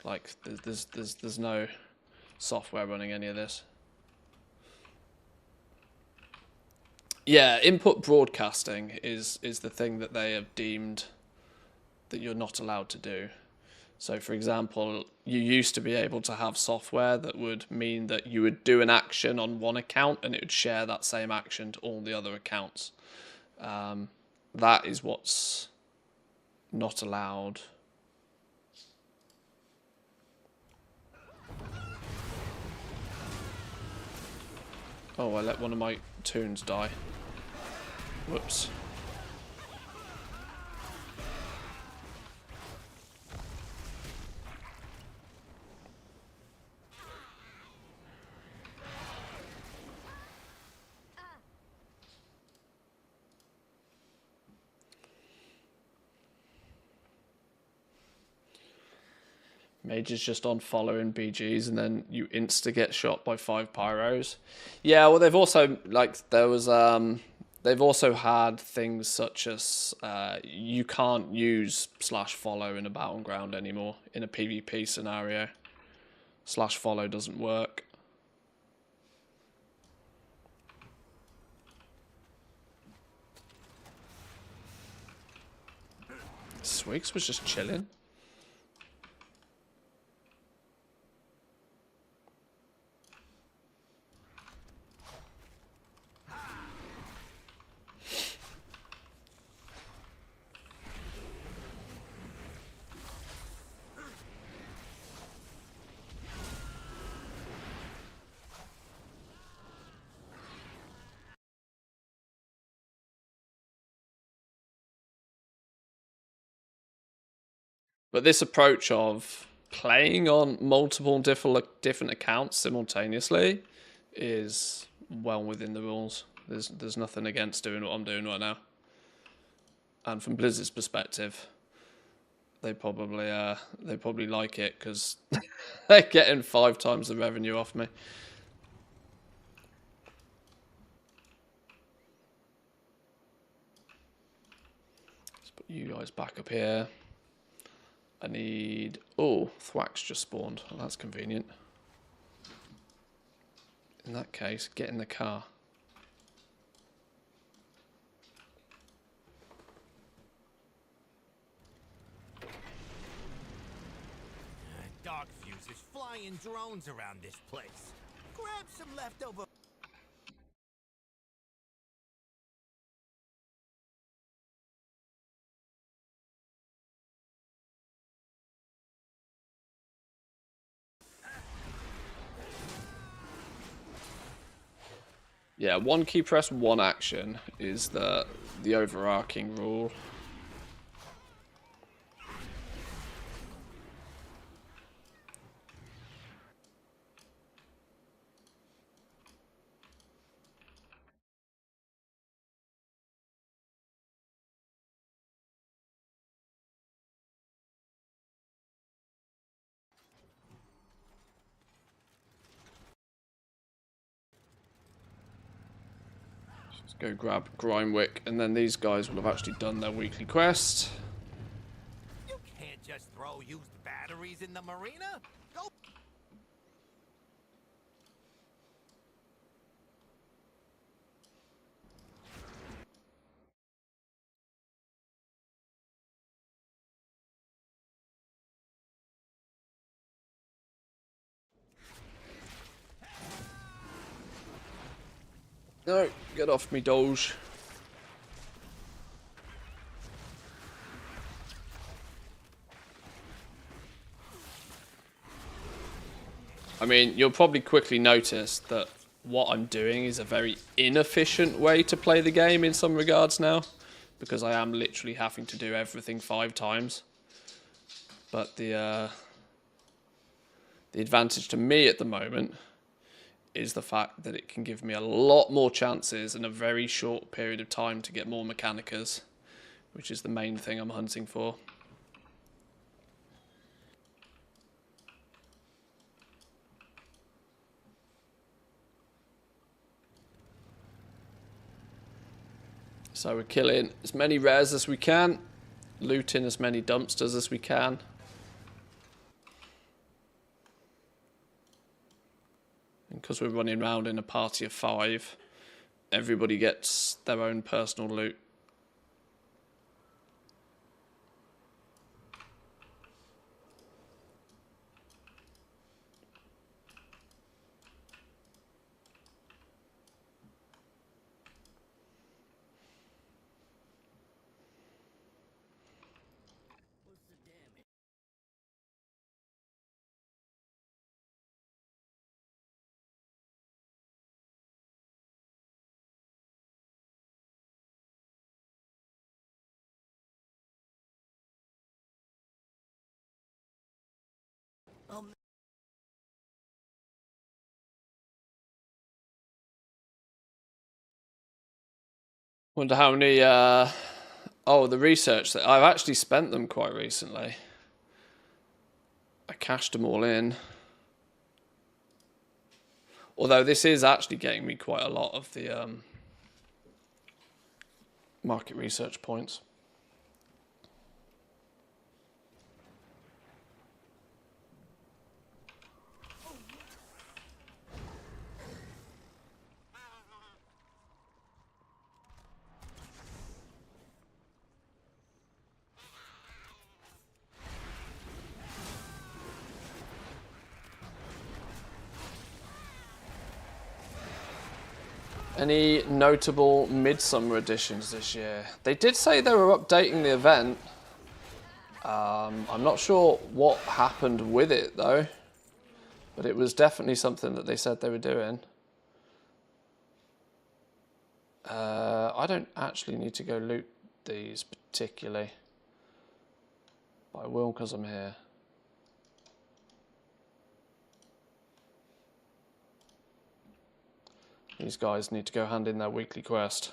Like there's no software running any of this. Yeah, input broadcasting is the thing that they have deemed that you're not allowed to do. So, for example, you used to be able to have software that would mean that you would do an action on one account and it would share that same action to all the other accounts. That is what's not allowed. Oh, I let one of my toons die. Whoops. Mage is just on following BGs and then you insta get shot by 5 pyros. Yeah, well they've also they've also had things such as you can't use /follow in a battleground anymore in a PvP scenario. /follow doesn't work. Swigs was just chilling. But this approach of playing on multiple different accounts simultaneously is well within the rules. There's nothing against doing what I'm doing right now. And from Blizzard's perspective, they probably like it because they're getting 5 times the revenue off me. Let's put you guys back up here. I need... Oh, Thwack's just spawned. Well, that's convenient. In that case, get in the car.
Dark fuses flying drones around this place. Grab some leftover...
Yeah, one key press, one action is the overarching rule. Go grab Grimewick, and then these guys will have actually done their weekly quest.
You can't just throw used batteries in the marina. Go...
No, get off me, Doge. I mean, you'll probably quickly notice that what I'm doing is a very inefficient way to play the game in some regards now, because I am literally having to do everything 5 times. But the advantage to me at the moment is the fact that it can give me a lot more chances in a very short period of time to get more Mechanicas, which is the main thing I'm hunting for. So we're killing as many rares as we can, looting as many dumpsters as we can. And because we're running around in a party of 5, everybody gets their own personal loot. Wonder how many, oh, the research. I've actually spent them quite recently. I cashed them all in. Although this is actually getting me quite a lot of the market research points. Any notable Midsummer editions this year? They did say they were updating the event. I'm not sure what happened with it though, but it was definitely something that they said they were doing. I don't actually need to go loot these particularly, but I will because I'm here. These guys need to go hand in their weekly quest.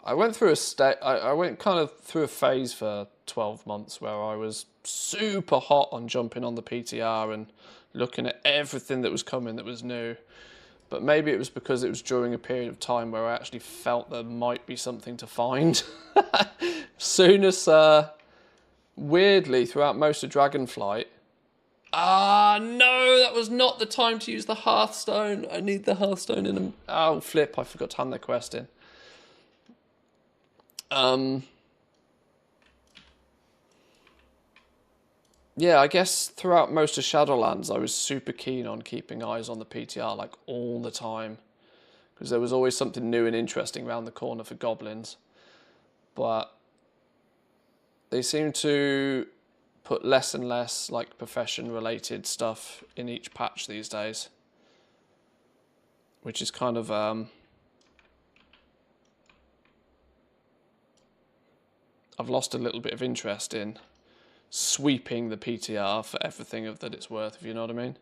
I went through I went kind of through a phase for 12 months where I was super hot on jumping on the PTR and looking at everything that was coming that was new. But maybe it was because it was during a period of time where I actually felt there might be something to find. Soon as, weirdly, throughout most of Dragonflight, no, that was not the time to use the Hearthstone. I need the Hearthstone in a... Oh, flip, I forgot to hand the quest in. Yeah, I guess throughout most of Shadowlands, I was super keen on keeping eyes on the PTR like all the time, because there was always something new and interesting around the corner for goblins. But they seem to put less and less like profession-related stuff in each patch these days, which is kind of I've lost a little bit of interest in sweeping the PTR for everything of that it's worth, if you know what I mean.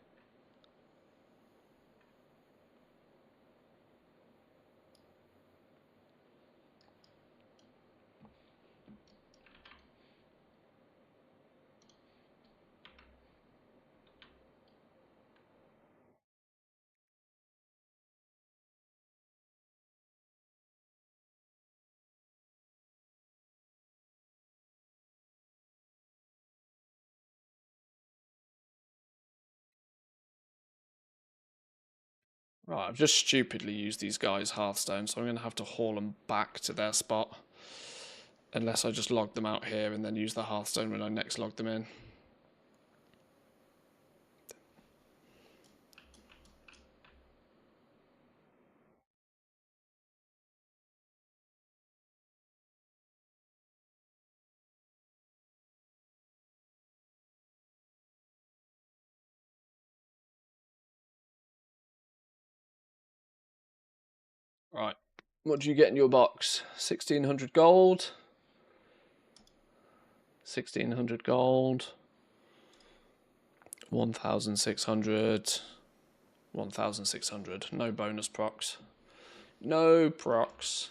Right, I've just stupidly used these guys' Hearthstone, so I'm going to have to haul them back to their spot. Unless I just log them out here and then use the Hearthstone when I next log them in. Right, what do you get in your box? 1600 gold. 1600 gold. 1600. 1600. No bonus procs. No procs.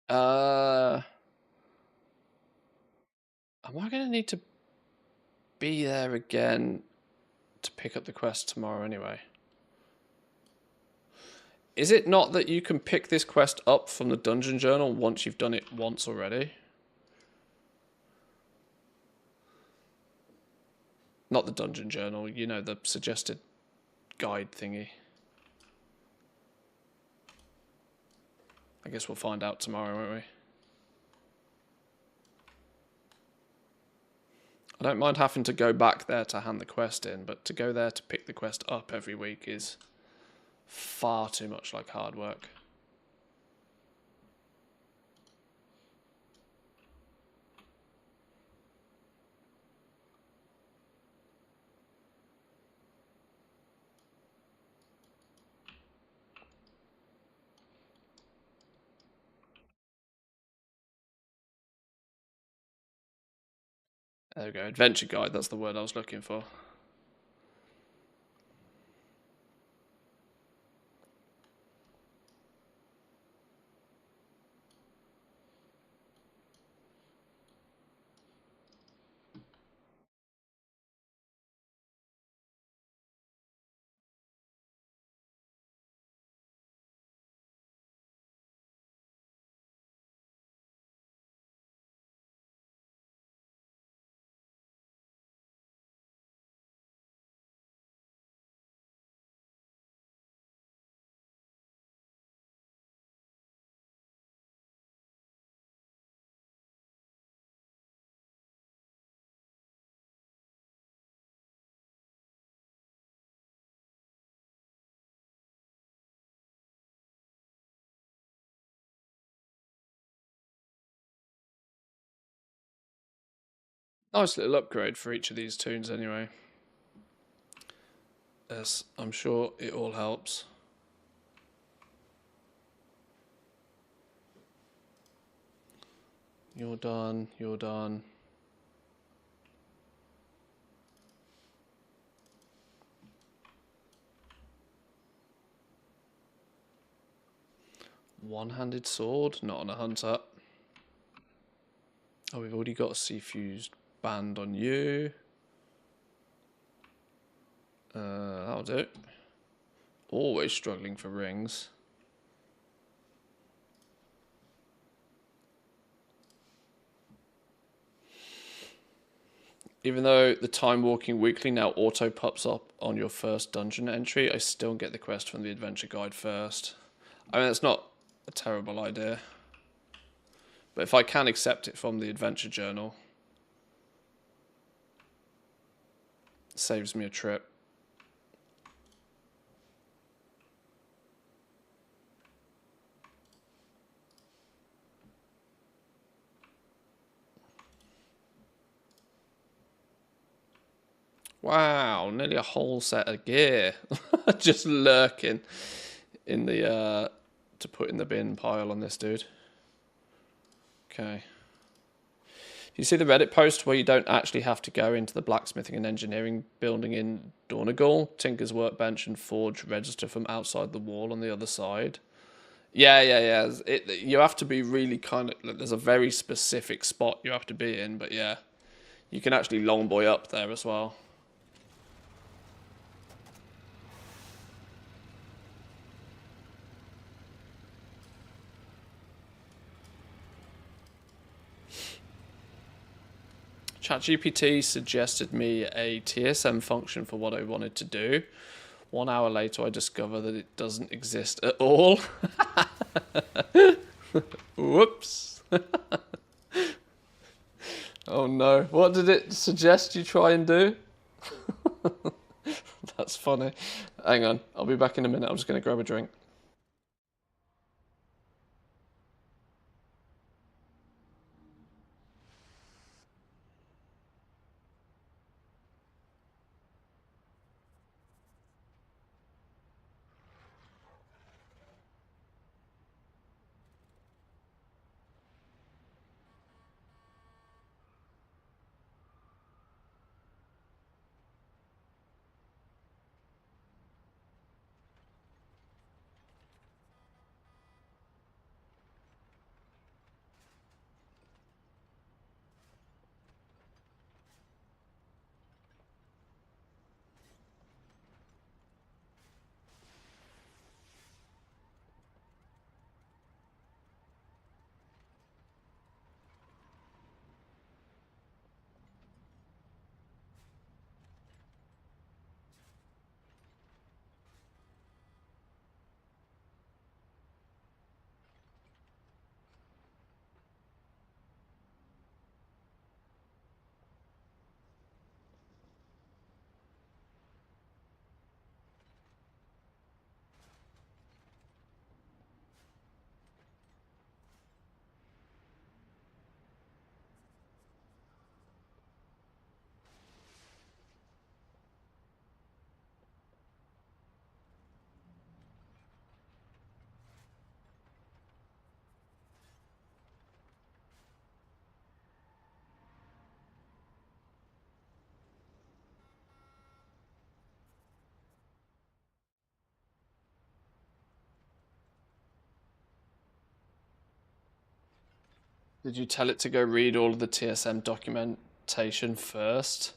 Am I going to need to be there again to pick up the quest tomorrow anyway? Is it not that you can pick this quest up from the dungeon journal once you've done it once already? Not the dungeon journal, you know, the suggested guide thingy. I guess we'll find out tomorrow, won't we? I don't mind having to go back there to hand the quest in, but to go there to pick the quest up every week is far too much like hard work. There we go, adventure guide, that's the word I was looking for. Nice little upgrade for each of these tunes anyway. Yes, I'm sure it all helps. You're done, you're done. One-handed sword, not on a hunter. Oh, we've already got a C-fused band on you. That'll do. Always struggling for rings. Even though the Time Walking Weekly now auto pops up on your first dungeon entry, I still get the quest from the adventure guide first. I mean, it's not a terrible idea. But if I can accept it from the adventure journal, it saves me a trip. Wow, nearly a whole set of gear just lurking in the to put in the bin pile on this dude. Okay. You see the Reddit post where you don't actually have to go into the blacksmithing and engineering building in Donegal, Tinker's Workbench and Forge register from outside the wall on the other side? Yeah. You have to be really kind of... There's a very specific spot you have to be in, but yeah. You can actually long boy up there as well. ChatGPT suggested me a TSM function for what I wanted to do. 1 hour later, I discover that it doesn't exist at all. Whoops. Oh no. What did it suggest you try and do? That's funny. Hang on. I'll be back in a minute. I'm just going to grab a drink. Did you tell it to go read all of the TSM documentation first?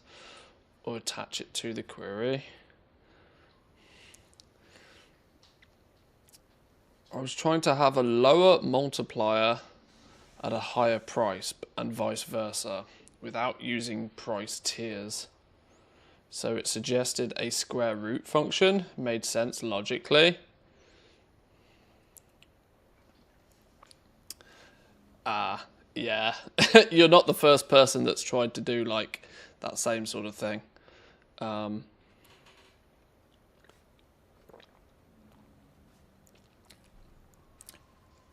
Or attach it to the query? I was trying to have a lower multiplier at a higher price and vice versa without using price tiers. So it suggested a square root function, made sense logically. Yeah, you're not the first person that's tried to do like that same sort of thing.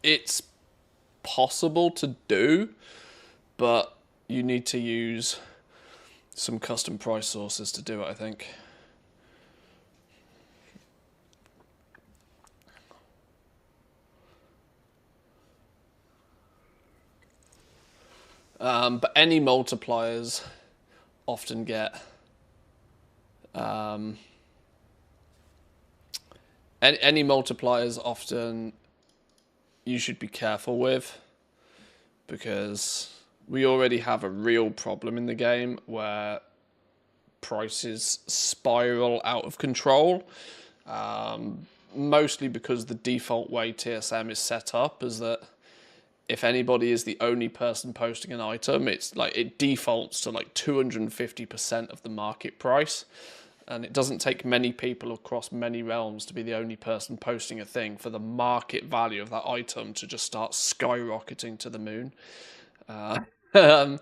It's possible to do, but you need to use some custom price sources to do it, I think. But any multipliers often get any multipliers often you should be careful with, because we already have a real problem in the game where prices spiral out of control, mostly because the default way TSM is set up is that if anybody is the only person posting an item, it's like it defaults to like 250% of the market price. And it doesn't take many people across many realms to be the only person posting a thing for the market value of that item to just start skyrocketing to the moon. And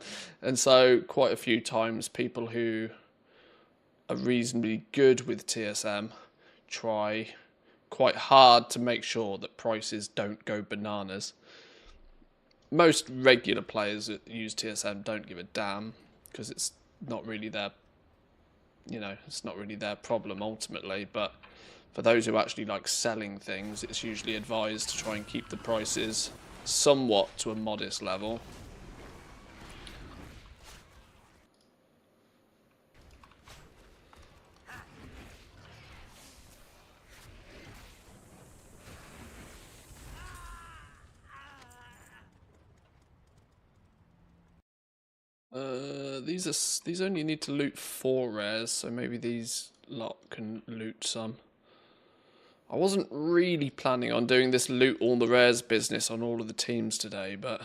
so quite a few times people who are reasonably good with TSM try quite hard to make sure that prices don't go bananas. Most regular players that use TSM don't give a damn because it's not really their, it's not really their problem ultimately. But for those who actually like selling things, it's usually advised to try and keep the prices somewhat to a modest level. These only need to loot 4 rares, so maybe these lot can loot some. I wasn't really planning on doing this loot all the rares business on all of the teams today, but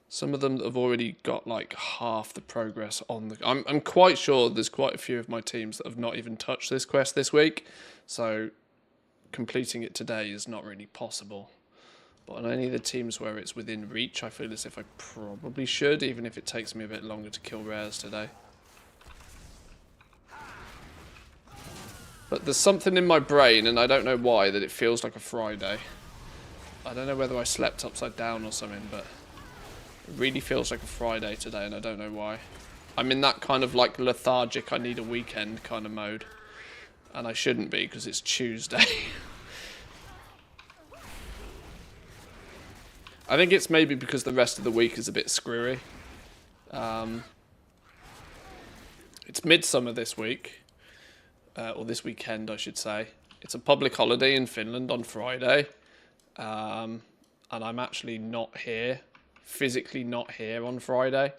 some of them have already got like half the progress on the. I'm quite sure there's quite a few of my teams that have not even touched this quest this week, so completing it today is not really possible. But on any of the teams where it's within reach, I feel as if I probably should, even if it takes me a bit longer to kill rares today. But there's something in my brain, and I don't know why, that it feels like a Friday. I don't know whether I slept upside down or something, but it really feels like a Friday today, and I don't know why. I'm in that kind of like lethargic, I need a weekend kind of mode. And I shouldn't be, because it's Tuesday. I think it's maybe because the rest of the week is a bit screwy. It's Midsummer this week. Or this weekend, I should say. It's a public holiday in Finland on Friday. And I'm actually not here. Physically not here on Friday.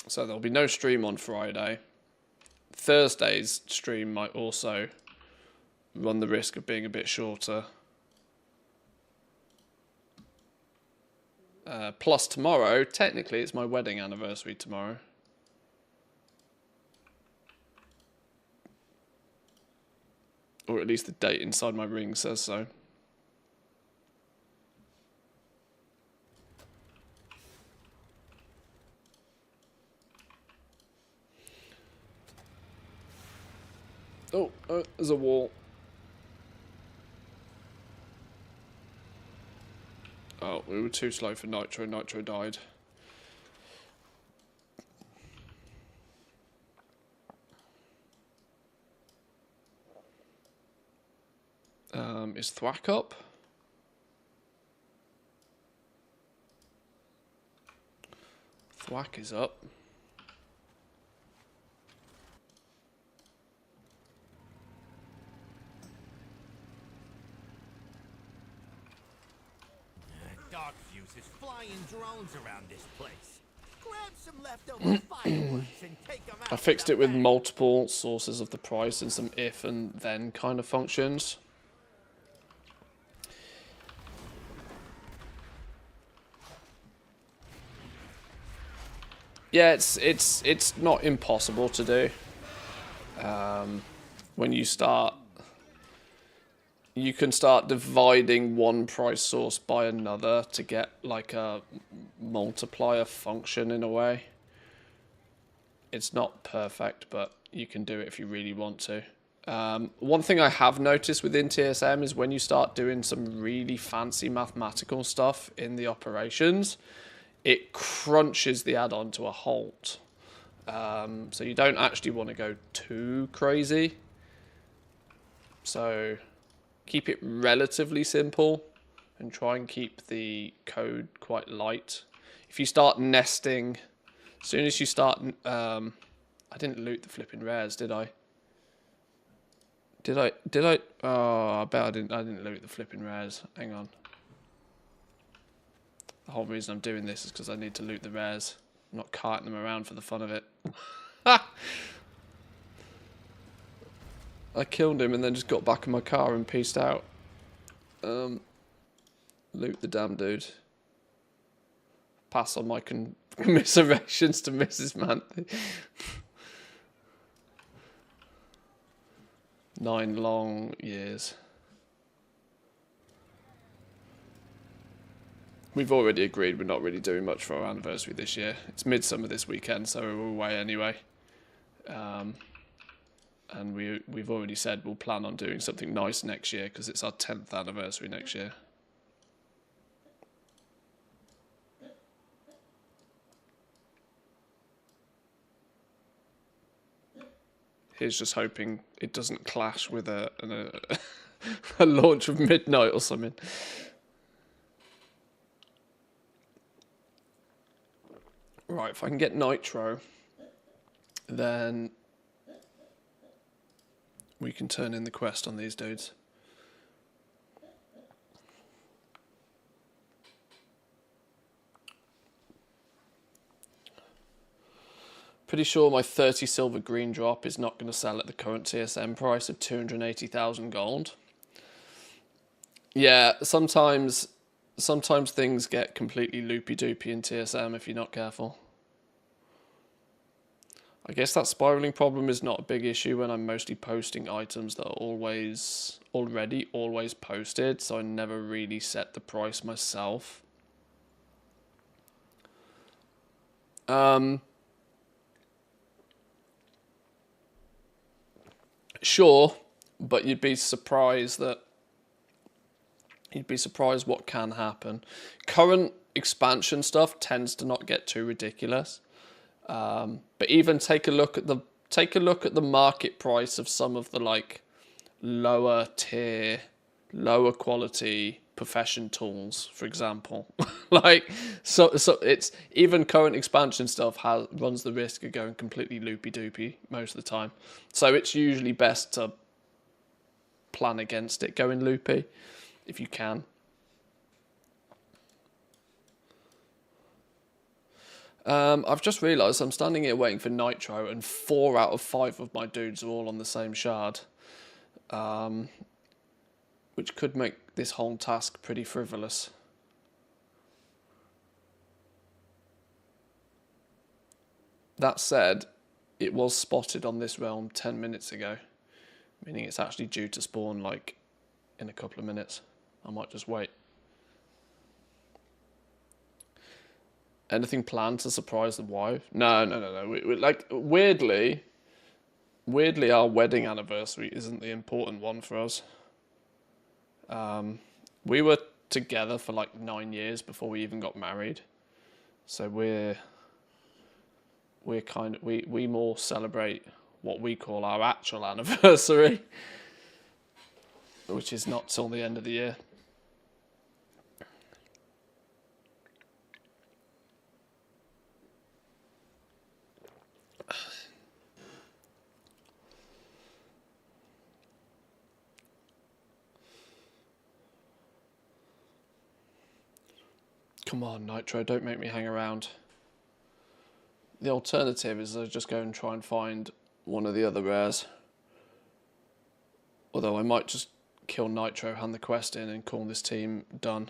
So there'll be no stream on Friday. Thursday's stream might also run the risk of being a bit shorter. Plus tomorrow, technically it's my wedding anniversary tomorrow. Or at least the date inside my ring says so. Oh, there's a wall. Oh, we were too slow for Nitro. Nitro died. Is Thwack up? Thwack is up.
uses flying drones around this place. Grab some leftover fireworks and take them out.
I fixed it with multiple sources of the price and some if and then kind of functions. Yeah, it's not impossible to do. When you start, you can start dividing one price source by another to get like a multiplier function in a way. It's not perfect, but you can do it if you really want to. One thing I have noticed within TSM is when you start doing some really fancy mathematical stuff in the operations, it crunches the add-on to a halt. So you don't actually want to go too crazy. So keep it relatively simple and try and keep the code quite light. If you start nesting, as soon as you start, I didn't loot the flipping rares, did I? Did I? Oh, I bet I didn't loot the flipping rares. Hang on. The whole reason I'm doing this is because I need to loot the rares. I'm not carting them around for the fun of it. I killed him and then just got back in my car and peaced out. Loot the damn dude. Pass on my commiserations to Mrs. Mantley. 9 long years. We've already agreed we're not really doing much for our anniversary this year. It's midsummer this weekend, so we're away anyway. And we've already said we'll plan on doing something nice next year because it's our 10th anniversary next year. Here's just hoping it doesn't clash with a launch of Midnight or something. Right, if I can get Nitro, then we can turn in the quest on these dudes. Pretty sure my 30 silver green drop is not going to sell at the current TSM price of 280,000 gold. Yeah, sometimes things get completely loopy-doopy in TSM if you're not careful. I guess that spiraling problem is not a big issue when I'm mostly posting items that are already always posted, so I never really set the price myself. Sure, but you'd be surprised what can happen. Current expansion stuff tends to not get too ridiculous. But even take a look at the market price of some of the like lower tier, lower quality profession tools, for example. Like so it's even current expansion stuff runs the risk of going completely loopy doopy most of the time. So it's usually best to plan against it going loopy if you can. I've just realised I'm standing here waiting for Nitro and 4 out of 5 of my dudes are all on the same shard. Which could make this whole task pretty frivolous. That said, it was spotted on this realm 10 minutes ago, meaning it's actually due to spawn like in a couple of minutes. I might just wait. Anything planned to surprise the wife? No. We like weirdly, our wedding anniversary isn't the important one for us. We were together for like 9 years before we even got married, so we're kind of we more celebrate what we call our actual anniversary, which is not till the end of the year. Come on, Nitro, don't make me hang around. The alternative is I just go and try and find one of the other rares. Although I might just kill Nitro, hand the quest in, and call this team done.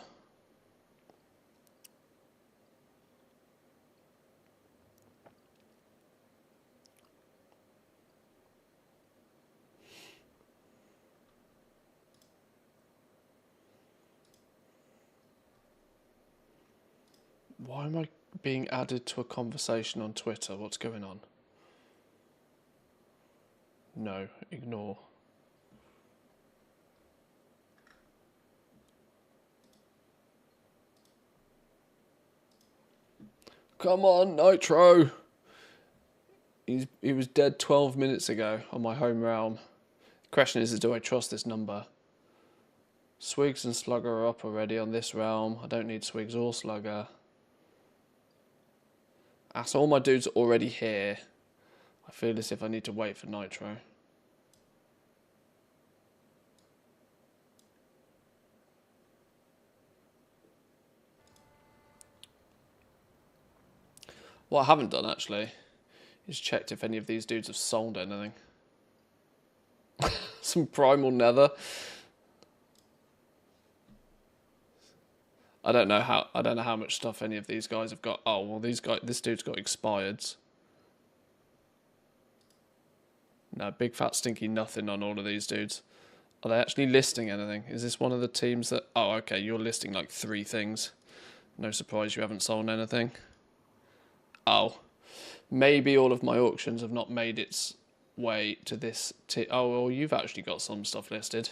Why am I being added to a conversation on Twitter? What's going on? No, ignore. Come on, Nitro! He was dead 12 minutes ago on my home realm. The question is do I trust this number? Swigs and Slugger are up already on this realm. I don't need Swigs or Slugger. So all my dudes are already here. I feel as if I need to wait for Nitro. What I haven't done actually is checked if any of these dudes have sold anything. Some primal nether. I don't know how much stuff any of these guys have got. Oh well, this dude's got expireds. No, big fat stinky nothing on all of these dudes. Are they actually listing anything? Is this one of the teams that... Oh, okay, you're listing like 3 things. No surprise you haven't sold anything. Oh, maybe all of my auctions have not made its way to this... Oh, well, you've actually got some stuff listed.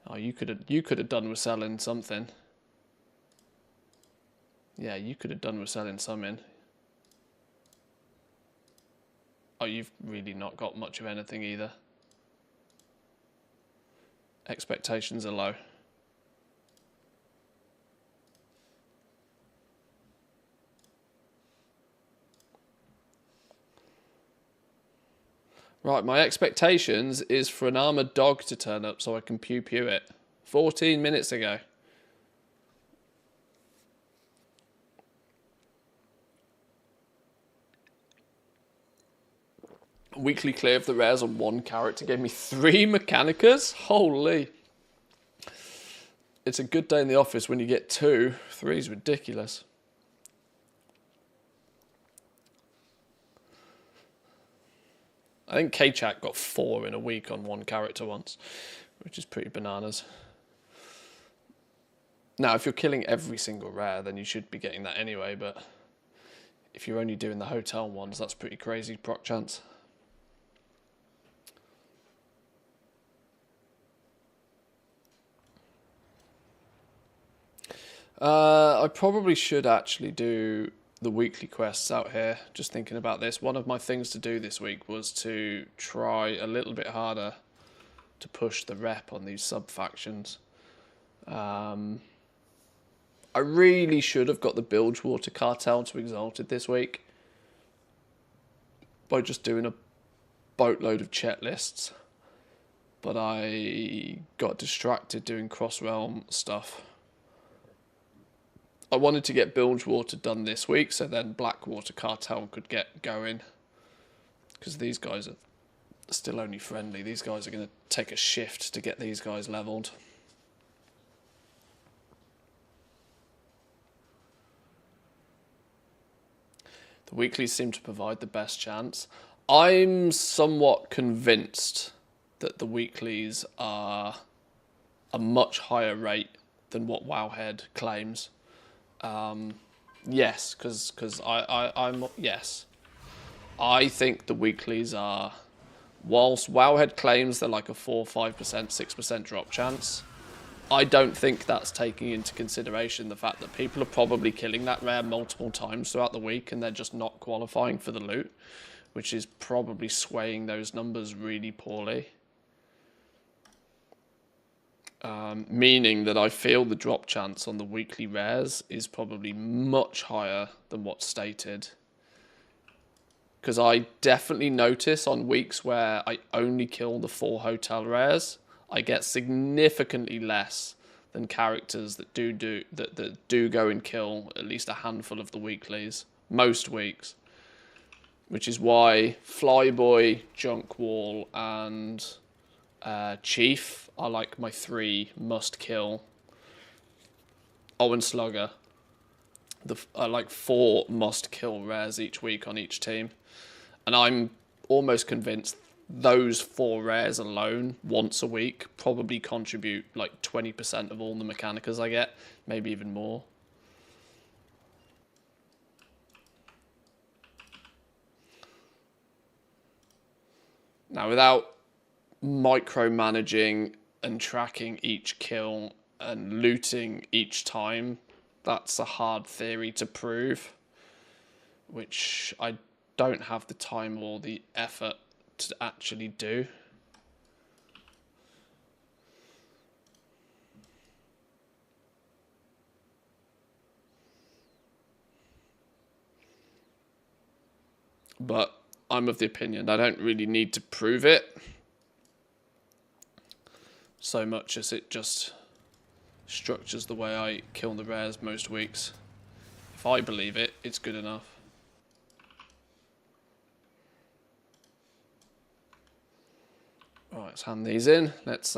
Oh, you could have done with selling something. Yeah, you could have done with selling some in. Oh, you've really not got much of anything either. Expectations are low. Right, my expectations is for an armoured dog to turn up so I can pew-pew it. 14 minutes ago. Weekly clear of the rares on 1 character gave me 3 Mechanicas? Holy. It's a good day in the office when you get 2. 3 is ridiculous. I think K-Chat got 4 in a week on 1 character once, which is pretty bananas. Now, if you're killing every single rare, then you should be getting that anyway, but if you're only doing the hotel ones, that's pretty crazy proc chance. I probably should actually do the weekly quests out here. Just thinking about this. One of my things to do this week was to try a little bit harder to push the rep on these sub-factions. I really should have got the Bilgewater Cartel to Exalted this week by just doing a boatload of checklists. But I got distracted doing cross-realm stuff. I wanted to get Bilgewater done this week, so then Blackwater Cartel could get going. Because these guys are still only friendly. These guys are going to take a shift to get these guys leveled. The weeklies seem to provide the best chance. I'm somewhat convinced that the weeklies are a much higher rate than what Wowhead claims. Yes, because yes. I think the weeklies are, whilst Wowhead claims they're like a 4, 5%, 6% drop chance, I don't think that's taking into consideration the fact that people are probably killing that rare multiple times throughout the week and they're just not qualifying for the loot, which is probably swaying those numbers really poorly. Meaning that I feel the drop chance on the weekly rares is probably much higher than what's stated. Because I definitely notice on weeks where I only kill the 4 hotel rares, I get significantly less than characters that do go and kill at least a handful of the weeklies most weeks, which is why Flyboy, Junkwall, and Chief are like my 3 must kill. Oh, and Slugger. Are like 4 must kill rares each week on each team, and I'm almost convinced those 4 rares alone once a week probably contribute like 20% of all the Mechanicas I get, maybe even more. Now, without micromanaging and tracking each kill and looting each time, that's a hard theory to prove, which I don't have the time or the effort to actually do. But I'm of the opinion I don't really need to prove it so much as it just structures the way I kill the rares most weeks. If I believe it, it's good enough. Right, let's hand these in. Let's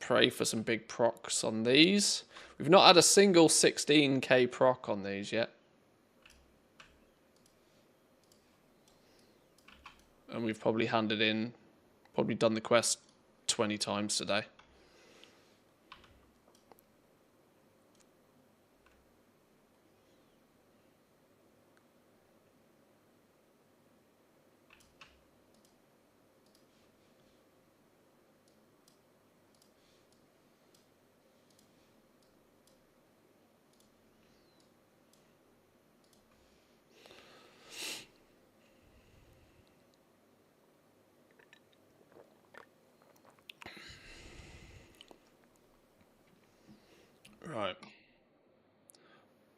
pray for some big procs on these. We've not had a single 16k proc on these yet. And we've probably done the quest 20 times today. Right.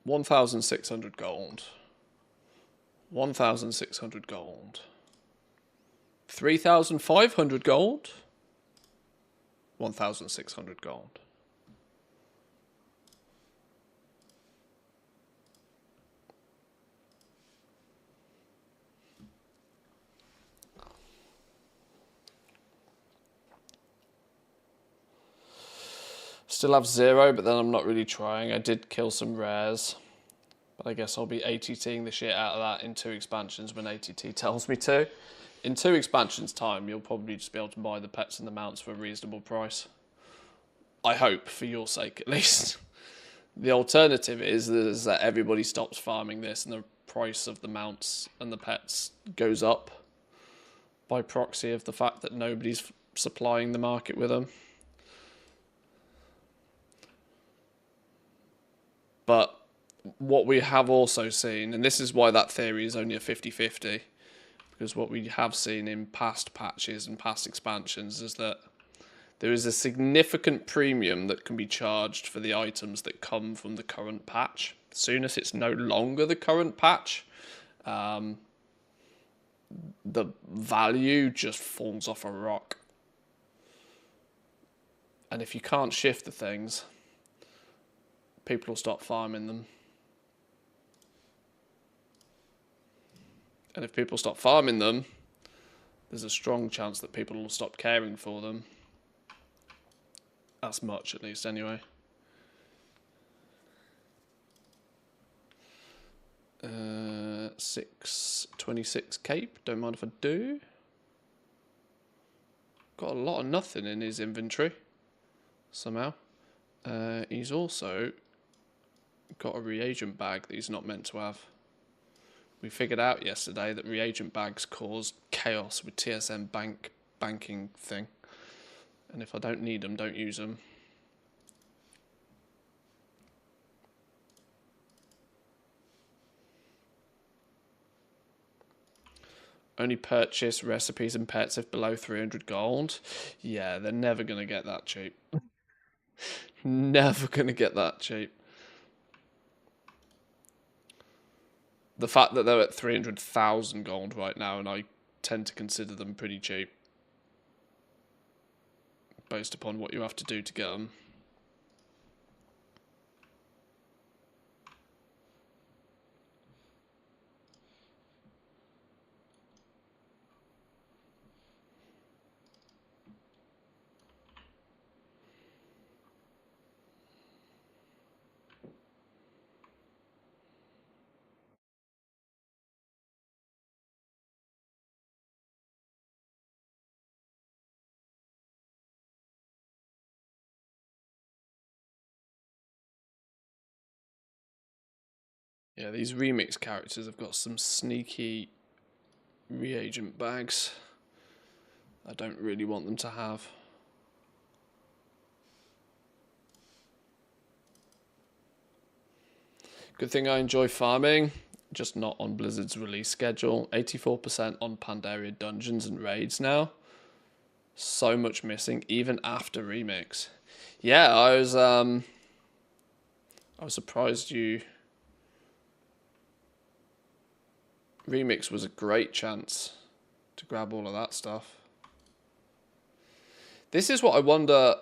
1,600 gold. 1,600 gold. 3,500 gold. 1,600 gold. Still have 0, but then I'm not really trying. I did kill some rares, but I guess I'll be ATTing the shit out of that in 2 expansions when ATT tells me to. In 2 expansions time, you'll probably just be able to buy the pets and the mounts for a reasonable price. I hope, for your sake at least. The alternative is that everybody stops farming this and the price of the mounts and the pets goes up by proxy of the fact that nobody's supplying the market with them. But what we have also seen, and this is why that theory is only a 50-50, because what we have seen in past patches and past expansions is that there is a significant premium that can be charged for the items that come from the current patch. As soon as it's no longer the current patch, the value just falls off a rock. And if you can't shift the things, people will stop farming them. And if people stop farming them, there's a strong chance that people will stop caring for them. As much, at least, anyway. 626 cape, don't mind if I do. Got a lot of nothing in his inventory, somehow. He's also got a reagent bag that he's not meant to have. We figured out yesterday that reagent bags cause chaos with TSM banking thing. And if I don't need them, don't use them. Only purchase recipes and pets if below 300 gold. Yeah, they're never going to get that cheap. Never going to get that cheap. The fact that they're at 300,000 gold right now, and I tend to consider them pretty cheap, based upon what you have to do to get them. Yeah, these remix characters have got some sneaky reagent bags I don't really want them to have. Good thing I enjoy farming, just not on Blizzard's release schedule. 84% on Pandaria dungeons and raids now. So much missing, even after remix. Yeah, I was surprised you. Remix was a great chance to grab all of that stuff. This is what I wonder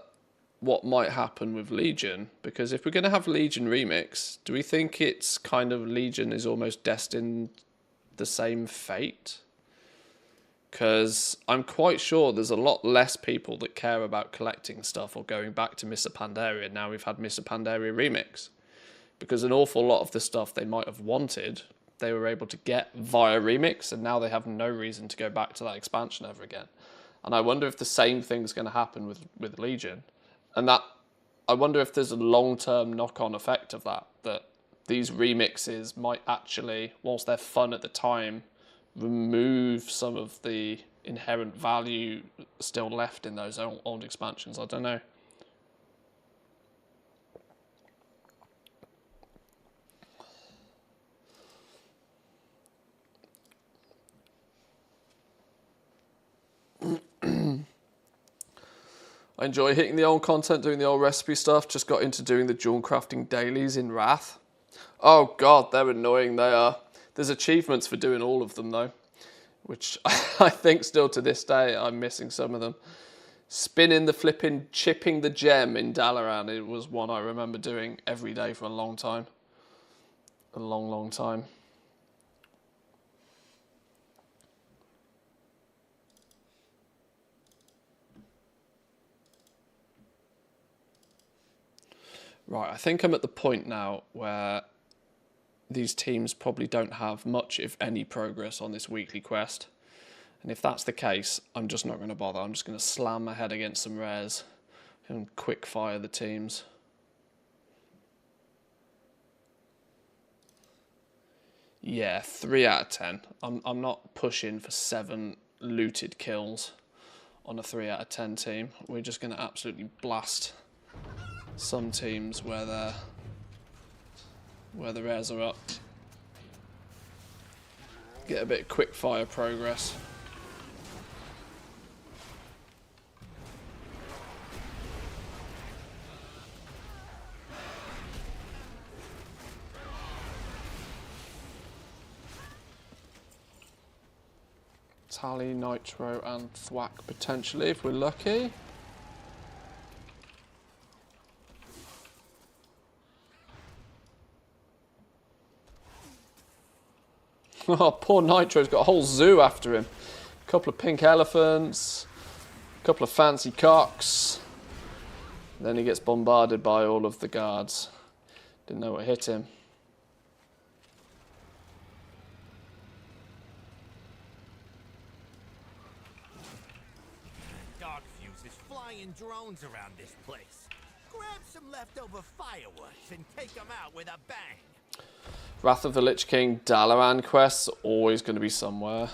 what might happen with Legion, because if we're going to have Legion remix, do we think it's kind of Legion is almost destined the same fate? Because I'm quite sure there's a lot less people that care about collecting stuff or going back to Mr. Pandaria now we've had Mr. Pandaria remix. Because an awful lot of the stuff they might have wanted, they were able to get via remix, and now they have no reason to go back to that expansion ever again. And I wonder if the same thing's going to happen with Legion. And that, I wonder if there's a long-term knock-on effect of that, that these remixes might actually, whilst they're fun at the time, remove some of the inherent value still left in those old expansions. I don't know. I enjoy hitting the old content, doing the old recipe stuff. Just got into doing the jewel crafting dailies in Wrath. Oh god, they're annoying, they are. There's achievements for doing all of them though, which I think still to this day I'm missing some of them. Spinning the flipping, chipping the gem in Dalaran, it was one I remember doing every day for a long time. A long, long time. Right, I think I'm at the point now where these teams probably don't have much, if any, progress on this weekly quest. And if that's the case, I'm just not going to bother. I'm just going to slam my head against some rares and quick fire the teams. Yeah, 3 out of 10. I'm not pushing for 7 looted kills on a 3 out of 10 team. We're just going to absolutely blast some teams where the rares are up. Get a bit of quick fire progress. Tally, Nitro and Thwack potentially if we're lucky. Oh, poor Nitro's got a whole zoo after him. A couple of pink elephants, a couple of fancy cocks. Then he gets bombarded by all of the guards. Didn't know what hit him.
Dark fuses flying drones around this place. Grab some leftover fireworks and take them out with a bang.
Wrath of the Lich King Dalaran quests are always going to be somewhere.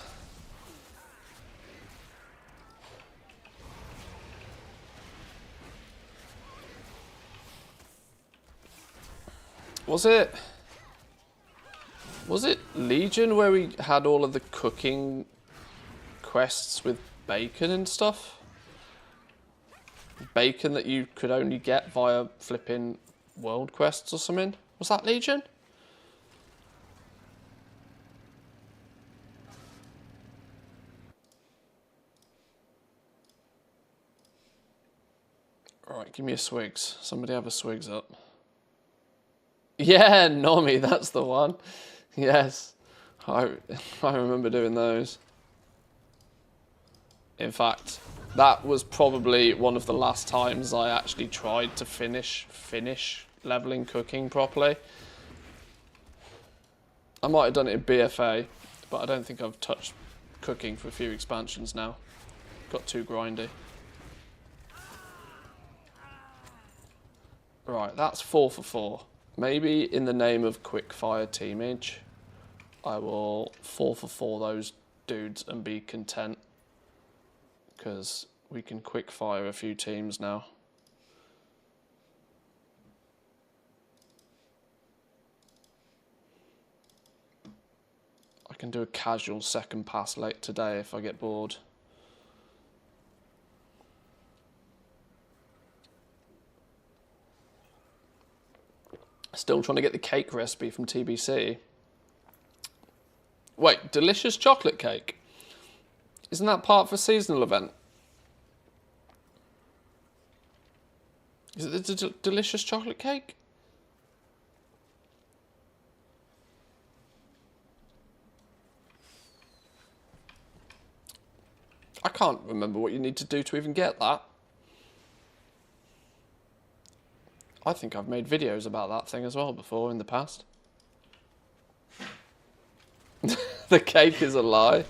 Was it Legion where we had all of the cooking quests with bacon and stuff? Bacon that you could only get via flipping world quests or something? Was that Legion? Alright, give me a swigs. Somebody have a swigs up. Yeah, Normie, that's the one. Yes. I remember doing those. In fact, that was probably one of the last times I actually tried to finish leveling cooking properly. I might have done it in BFA, but I don't think I've touched cooking for a few expansions now. Got too grindy. Right, that's 4 for 4. Maybe in the name of quickfire teamage, I will 4 for 4 those dudes and be content. Because we can quickfire a few teams now. I can do a casual second pass late today if I get bored. Still trying to get the cake recipe from TBC. Wait, delicious chocolate cake? Isn't that part of a seasonal event? Is it the delicious chocolate cake? I can't remember what you need to do to even get that. I think I've made videos about that thing as well before in the past. The cake is a lie.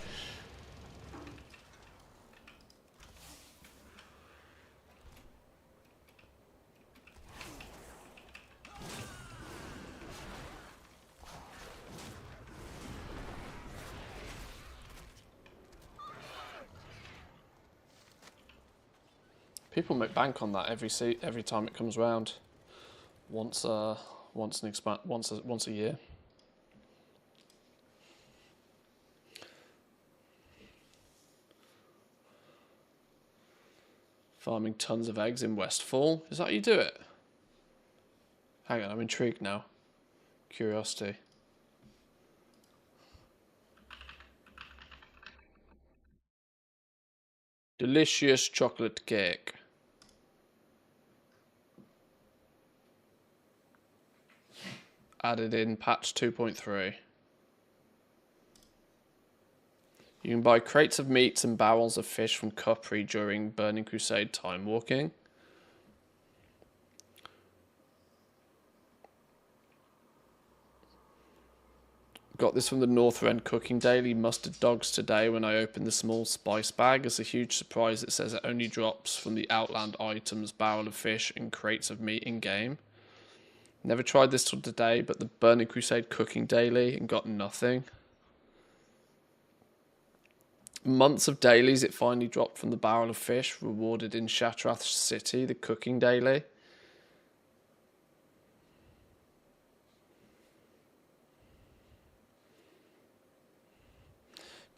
People make bank on that every time it comes round. Once a year. Farming tons of eggs in Westfall. Is that how you do it? Hang on, I'm intrigued now. Curiosity. Delicious chocolate cake. Added in patch 2.3. You can buy crates of meats and barrels of fish from Capri during Burning Crusade time walking. Got this from the North End Cooking Daily. Mustard dogs today when I opened the small spice bag. As a huge surprise, it says it only drops from the Outland items, barrel of fish and crates of meat in game. Never tried this till today, but the Burning Crusade Cooking Daily and got nothing. Months of dailies, it finally dropped from the barrel of fish, rewarded in Shatrath City, the Cooking Daily.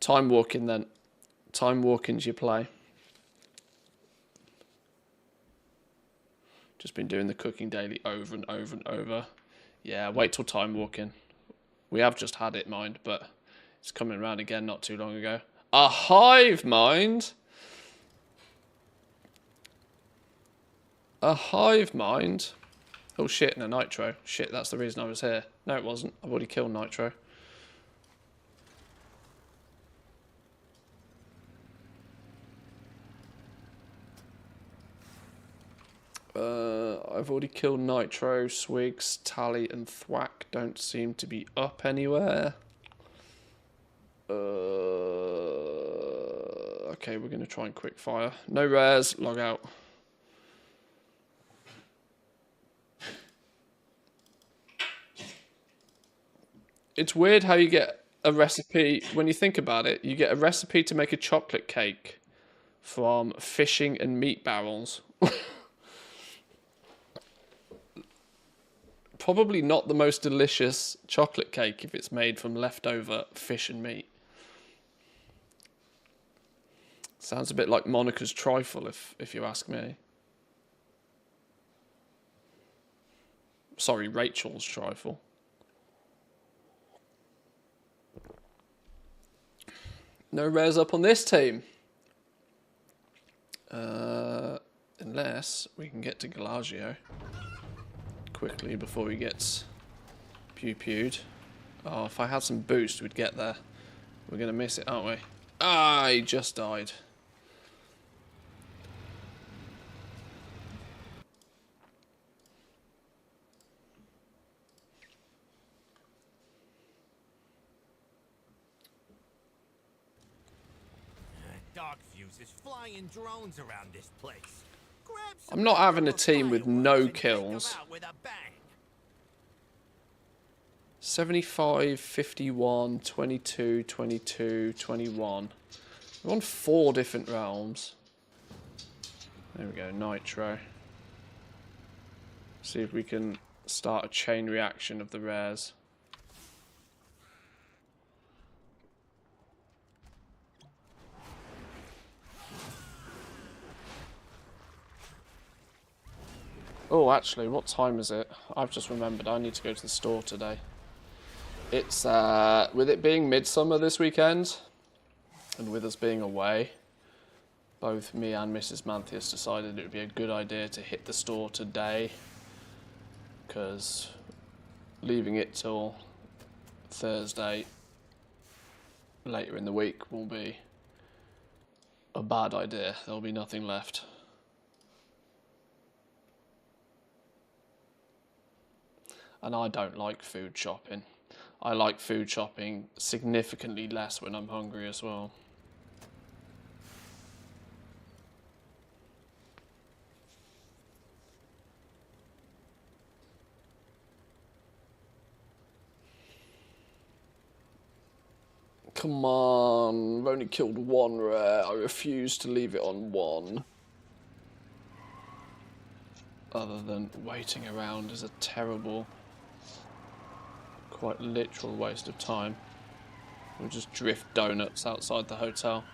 Time walking then. Time walking's your play. Just been doing the Cooking Daily over and over and over. Yeah, wait till time walking. We have just had it, mind, but it's coming around again not too long ago. A hive mind? A hive mind? Oh shit, and a nitro. Shit, that's the reason I was here. No, it wasn't. I've already killed nitro. I've already killed Nitro, Swigs, Tally, and Thwack don't seem to be up anywhere. Okay, we're going to try and quick fire. No rares, log out. It's weird how you get a recipe, when you think about it, you get a recipe to make a chocolate cake from fishing and meat barrels. Probably not the most delicious chocolate cake if it's made from leftover fish and meat. Sounds a bit like Monica's trifle, if you ask me. Sorry, Rachel's trifle. No rares up on this team. Unless we can get to Galagio quickly before he gets pew-pewed. Oh, if I had some boost, we'd get there. We're going to miss it, aren't we? Ah, he just died.
Dark fuses flying drones around this place.
I'm not having a team with no kills. 75, 51, 22, 22, 21. We're on 4 different realms. There we go, Nitro. See if we can start a chain reaction of the rares. Oh, actually, what time is it? I've just remembered I need to go to the store today. It's, with it being midsummer this weekend, and with us being away, both me and Mrs. Manthias decided it would be a good idea to hit the store today, because leaving it till Thursday later in the week will be a bad idea. There'll be nothing left. And I don't like food shopping. I like food shopping significantly less when I'm hungry as well. Come on, I've only killed 1 rare. I refuse to leave it on 1. Other than waiting around is a terrible, quite literal waste of time. We'll just drift donuts outside the hotel.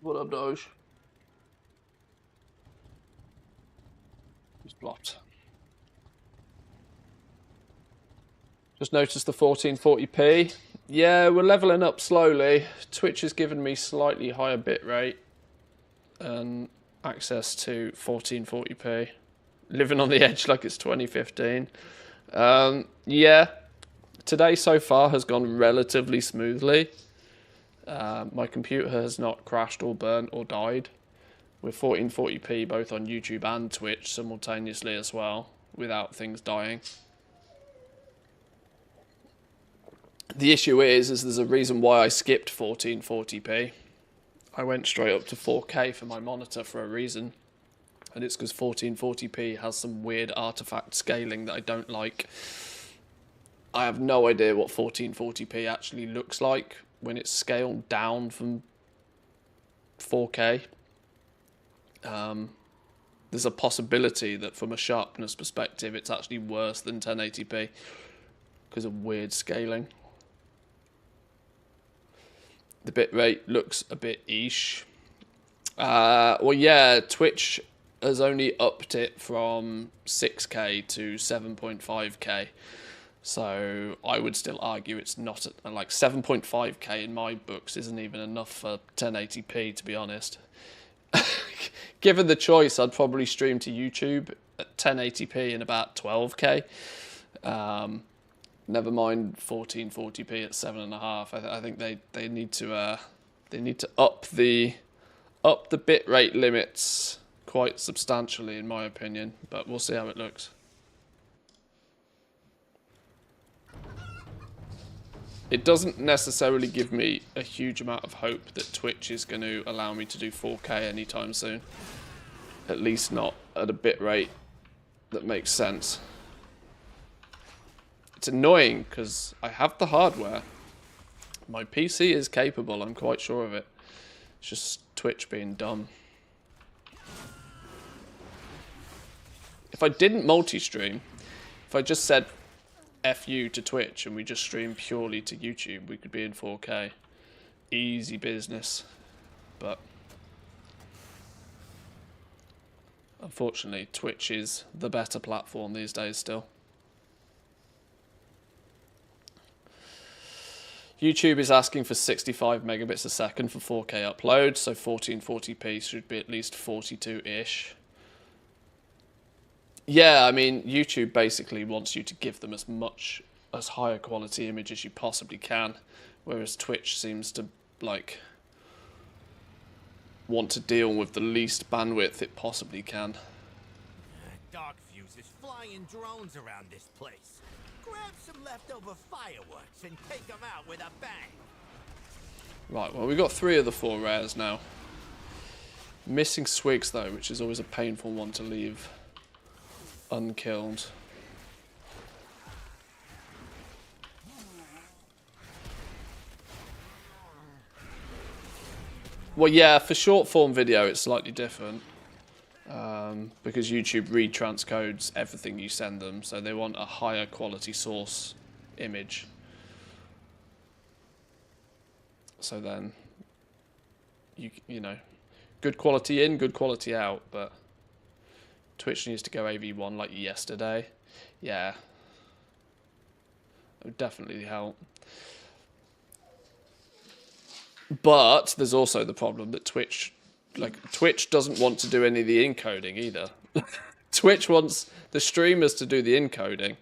What up, Doge? He's blocked. Just noticed the 1440p. Yeah, we're leveling up slowly. Twitch has given me slightly higher bitrate and access to 1440p. Living on the edge like it's 2015. Yeah, today so far has gone relatively smoothly. My computer has not crashed or burnt or died. With 1440p both on YouTube and Twitch simultaneously as well, without things dying. The issue is there's a reason why I skipped 1440p. I went straight up to 4K for my monitor for a reason. And it's because 1440p has some weird artifact scaling that I don't like. I have no idea what 1440p actually looks like when it's scaled down from 4K. There's a possibility that from a sharpness perspective it's actually worse than 1080p because of weird scaling. The bitrate looks a bit ish. Well, yeah, Twitch has only upped it from 6K to 7.5K. So I would still argue it's not like 7.5K in my books isn't even enough for 1080p, to be honest. Given the choice, I'd probably stream to YouTube at 1080p and about 12K. Never mind 1440p at 7.5. I think they need to up the bitrate limits quite substantially, in my opinion. But we'll see how it looks. It doesn't necessarily give me a huge amount of hope that Twitch is going to allow me to do 4K anytime soon. At least not at a bitrate that makes sense. It's annoying because I have the hardware. My PC is capable, I'm quite sure of it. It's just Twitch being dumb. If I didn't multi-stream, if I just said F you to Twitch and we just stream purely to YouTube, we could be in 4K. Easy business. But unfortunately, Twitch is the better platform these days still. YouTube is asking for 65 megabits a second for 4K upload, so 1440p should be at least 42-ish. Yeah, I mean, YouTube basically wants you to give them as high a quality image as you possibly can, whereas Twitch seems to, like, want to deal with the least bandwidth it possibly can.
Dark fuses flying drones around this place. Grab some leftover fireworks and take them out with a bang.
Right, well, we've got 3 of the 4 rares now. Missing Swigs though, which is always a painful one to leave unkilled. Well, yeah, for short form video, it's slightly different. Because YouTube retranscodes everything you send them, so they want a higher quality source image. So then, you know, good quality in, good quality out, but Twitch needs to go AV1 like yesterday. Yeah. It would definitely help. But there's also the problem that Twitch doesn't want to do any of the encoding either. Twitch wants the streamers to do the encoding,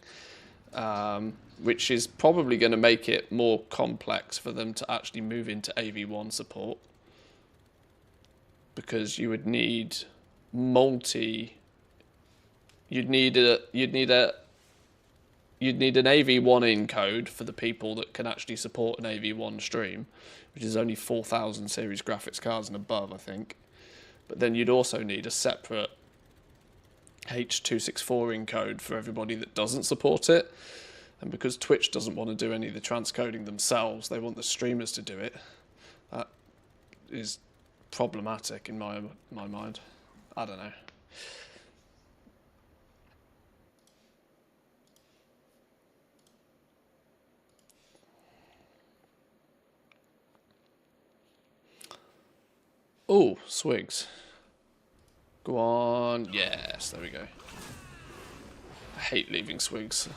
which is probably going to make it more complex for them to actually move into AV1 support, because you would need you'd need an AV1 encode for the people that can actually support an AV1 stream, which is only 4,000 series graphics cards and above, I think. But then you'd also need a separate H.264 encode for everybody that doesn't support it. And because Twitch doesn't want to do any of the transcoding themselves, they want the streamers to do it. That is problematic in my mind. I don't know. Oh, Swigs. Go on. Yes, there we go. I hate leaving Swigs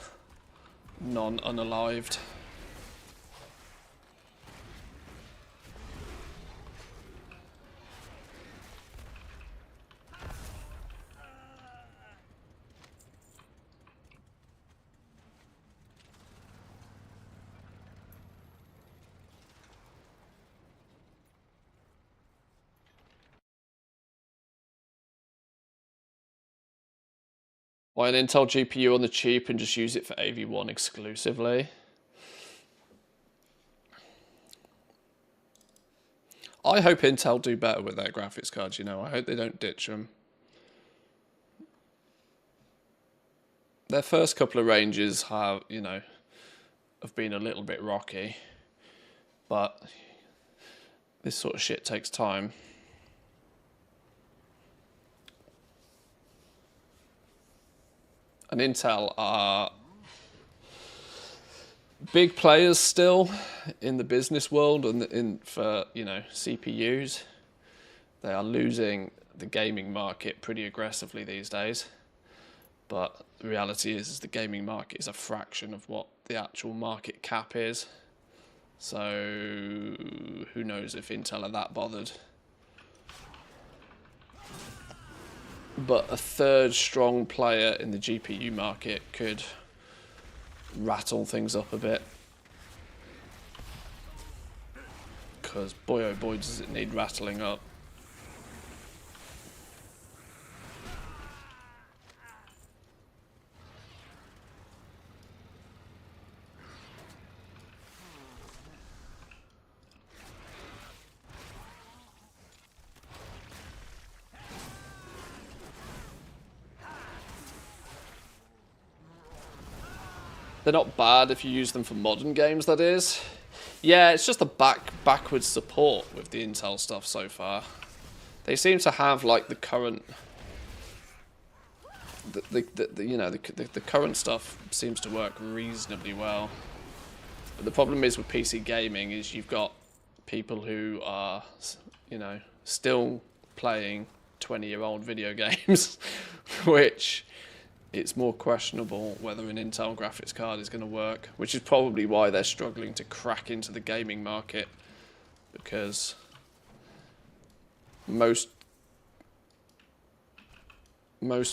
non-unalived. Why an Intel GPU on the cheap and just use it for AV1 exclusively? I hope Intel do better with their graphics cards, you know. I hope they don't ditch them. Their first couple of ranges have, you know, have been a little bit rocky. But this sort of shit takes time. And Intel are big players still in the business world and for, you know, CPUs. They are losing the gaming market pretty aggressively these days. But the reality is the gaming market is a fraction of what the actual market cap is. So who knows if Intel are that bothered. But a third strong player in the GPU market could rattle things up a bit. Because boy oh boy does it need rattling up. They're not bad if you use them for modern games, that is. Yeah, it's just a backwards support with the Intel stuff so far. They seem to have like the current, the current stuff seems to work reasonably well. But the problem is with PC gaming is you've got people who are, you know, still playing 20-year-old video games, which it's more questionable whether an Intel graphics card is going to work, which is probably why they're struggling to crack into the gaming market, because most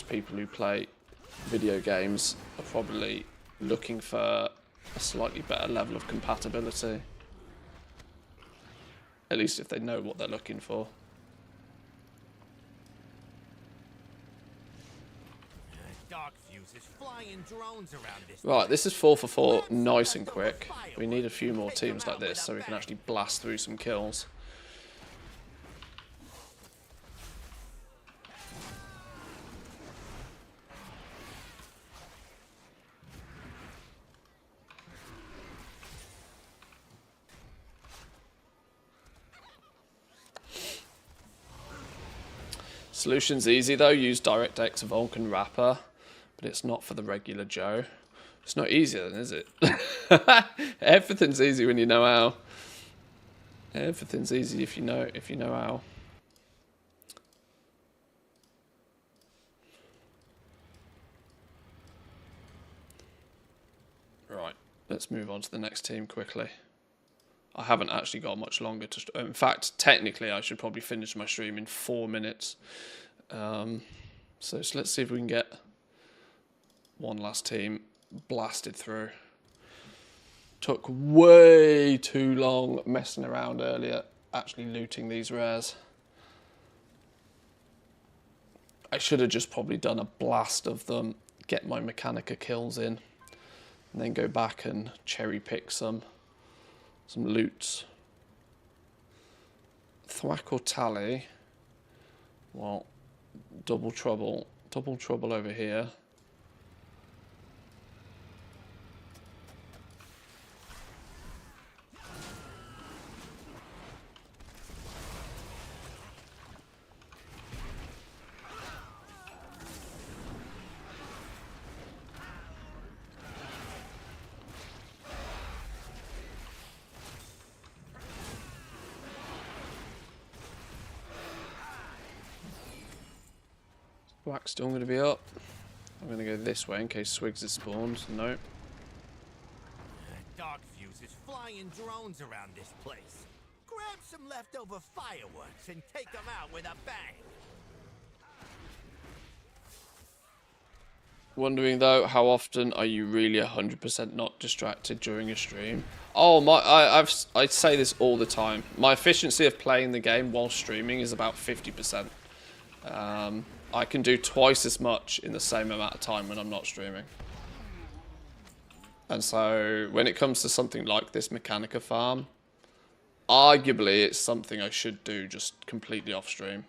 people who play video games are probably looking for a slightly better level of compatibility, at least if they know what they're looking for. Right, this is 4 for 4, nice and quick. We need a few more teams like this so we can actually blast through some kills. Solution's easy though. Use DirectX Vulkan wrapper, but it's not for the regular Joe. It's not easy then, is it? Everything's easy when you know how. Everything's easy if you know how. Right, let's move on to the next team quickly. I haven't actually got much longer to... In fact, technically, I should probably finish my stream in 4 minutes. So let's see if we can get one last team blasted through. Took way too long messing around earlier, actually looting these rares. I should have just probably done a blast of them, get my Mechanica kills in, and then go back and cherry pick some loots. Thwack or Tally. Well, double trouble over here. Thwack's still going to be up. I'm going to go this way in case Swigs is spawned. No.
Dark Fuse is flying drones around this place. Grab some leftover fireworks and take them out with a bang.
Wondering though, how often are you really 100% not distracted during a stream? Oh my! I say this all the time. My efficiency of playing the game while streaming is about 50%. I can do twice as much in the same amount of time when I'm not streaming. And so when it comes to something like this Mechanica farm, arguably it's something I should do just completely off stream.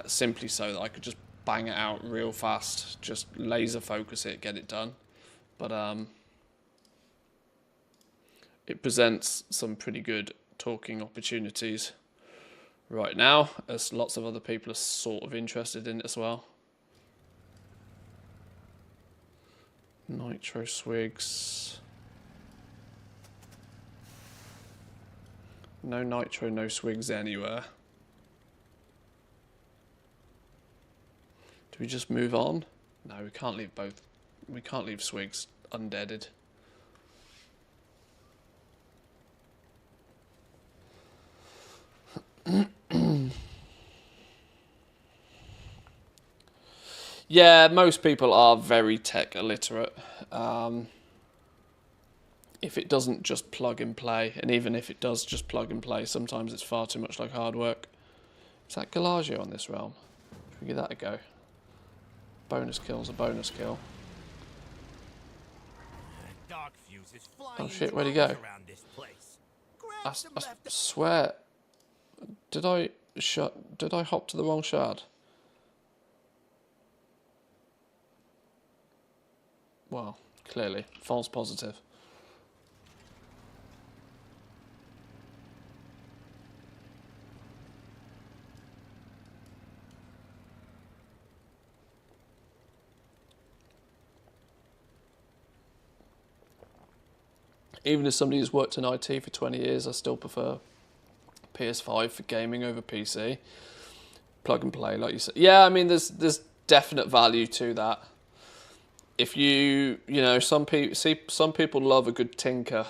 Simply so that I could just bang it out real fast, just laser focus it, get it done. But it presents some pretty good talking opportunities right now, as lots of other people are sort of interested in it as well. Nitro Swigs. No Nitro, no Swigs anywhere. Do we just move on? No, we can't leave both. We can't leave Swigs undeaded. Yeah, most people are very tech illiterate. If it doesn't just plug and play, and even if it does just plug and play, sometimes it's far too much like hard work. Is that Galagio on this realm? Should we give that a go? Bonus kill's a bonus kill.
Dark Fuse is flying
Oh shit, where'd he go?
around this place.
I swear, did I hop to the wrong shard? Well, clearly, false positive. Even as somebody who's worked in IT for 20 years, I still prefer PS5 for gaming over PC. Plug and play, like you said. Yeah, I mean, there's definite value to that. If you know, some people love a good tinker,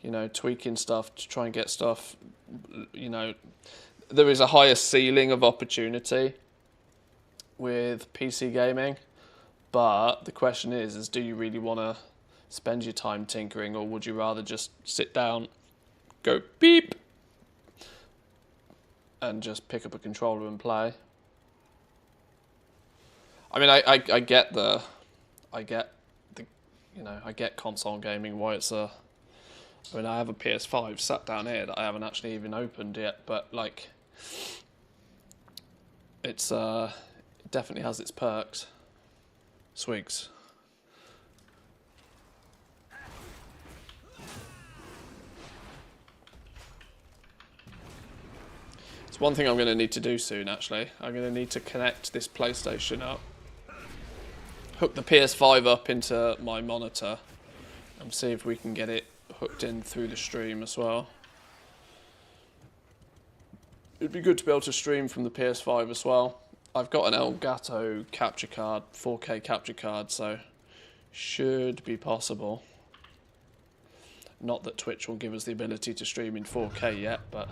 you know, tweaking stuff to try and get stuff, you know, there is a higher ceiling of opportunity with PC gaming, but the question is do you really want to spend your time tinkering, or would you rather just sit down, go beep, and just pick up a controller and play? I mean, I get the, you know, I get console gaming, why it's a, I mean, I have a PS5 sat down here that I haven't actually even opened yet, but like, it's, it definitely has its perks. Swigs. It's one thing I'm going to need to do soon, actually. I'm going to need to connect this PlayStation up. Hook the PS5 up into my monitor. And see if we can get it hooked in through the stream as well. It'd be good to be able to stream from the PS5 as well. I've got an Elgato capture card, 4K capture card, so should be possible. Not that Twitch will give us the ability to stream in 4K yet, but...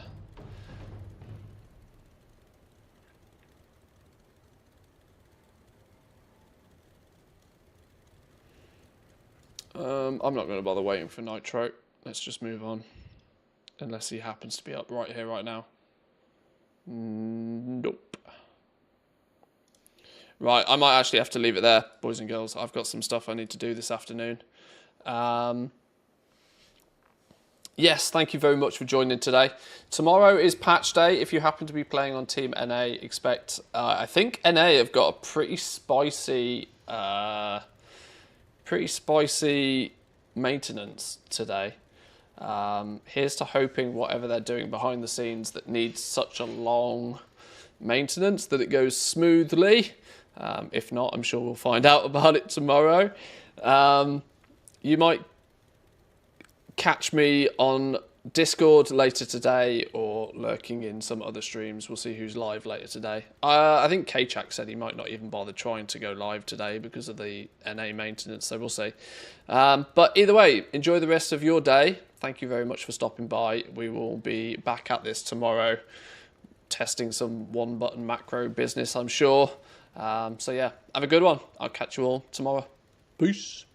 I'm not going to bother waiting for Nitro. Let's just move on. Unless he happens to be up right here, right now. Nope. Right, I might actually have to leave it there, boys and girls. I've got some stuff I need to do this afternoon. Yes, thank you very much for joining today. Tomorrow is patch day. If you happen to be playing on Team NA, expect... I think NA have got a pretty spicy maintenance today. Here's to hoping whatever they're doing behind the scenes that needs such a long maintenance that it goes smoothly. If not, I'm sure we'll find out about it tomorrow. You might catch me on Discord later today or lurking in some other streams. We'll see who's live later today. I think Kachak said he might not even bother trying to go live today because of the NA maintenance, so we'll see. But either way, enjoy the rest of your day. Thank you very much for stopping by. We will be back at this tomorrow, testing some one-button macro business, I'm sure. So yeah, have a good one. I'll catch you all tomorrow. Peace.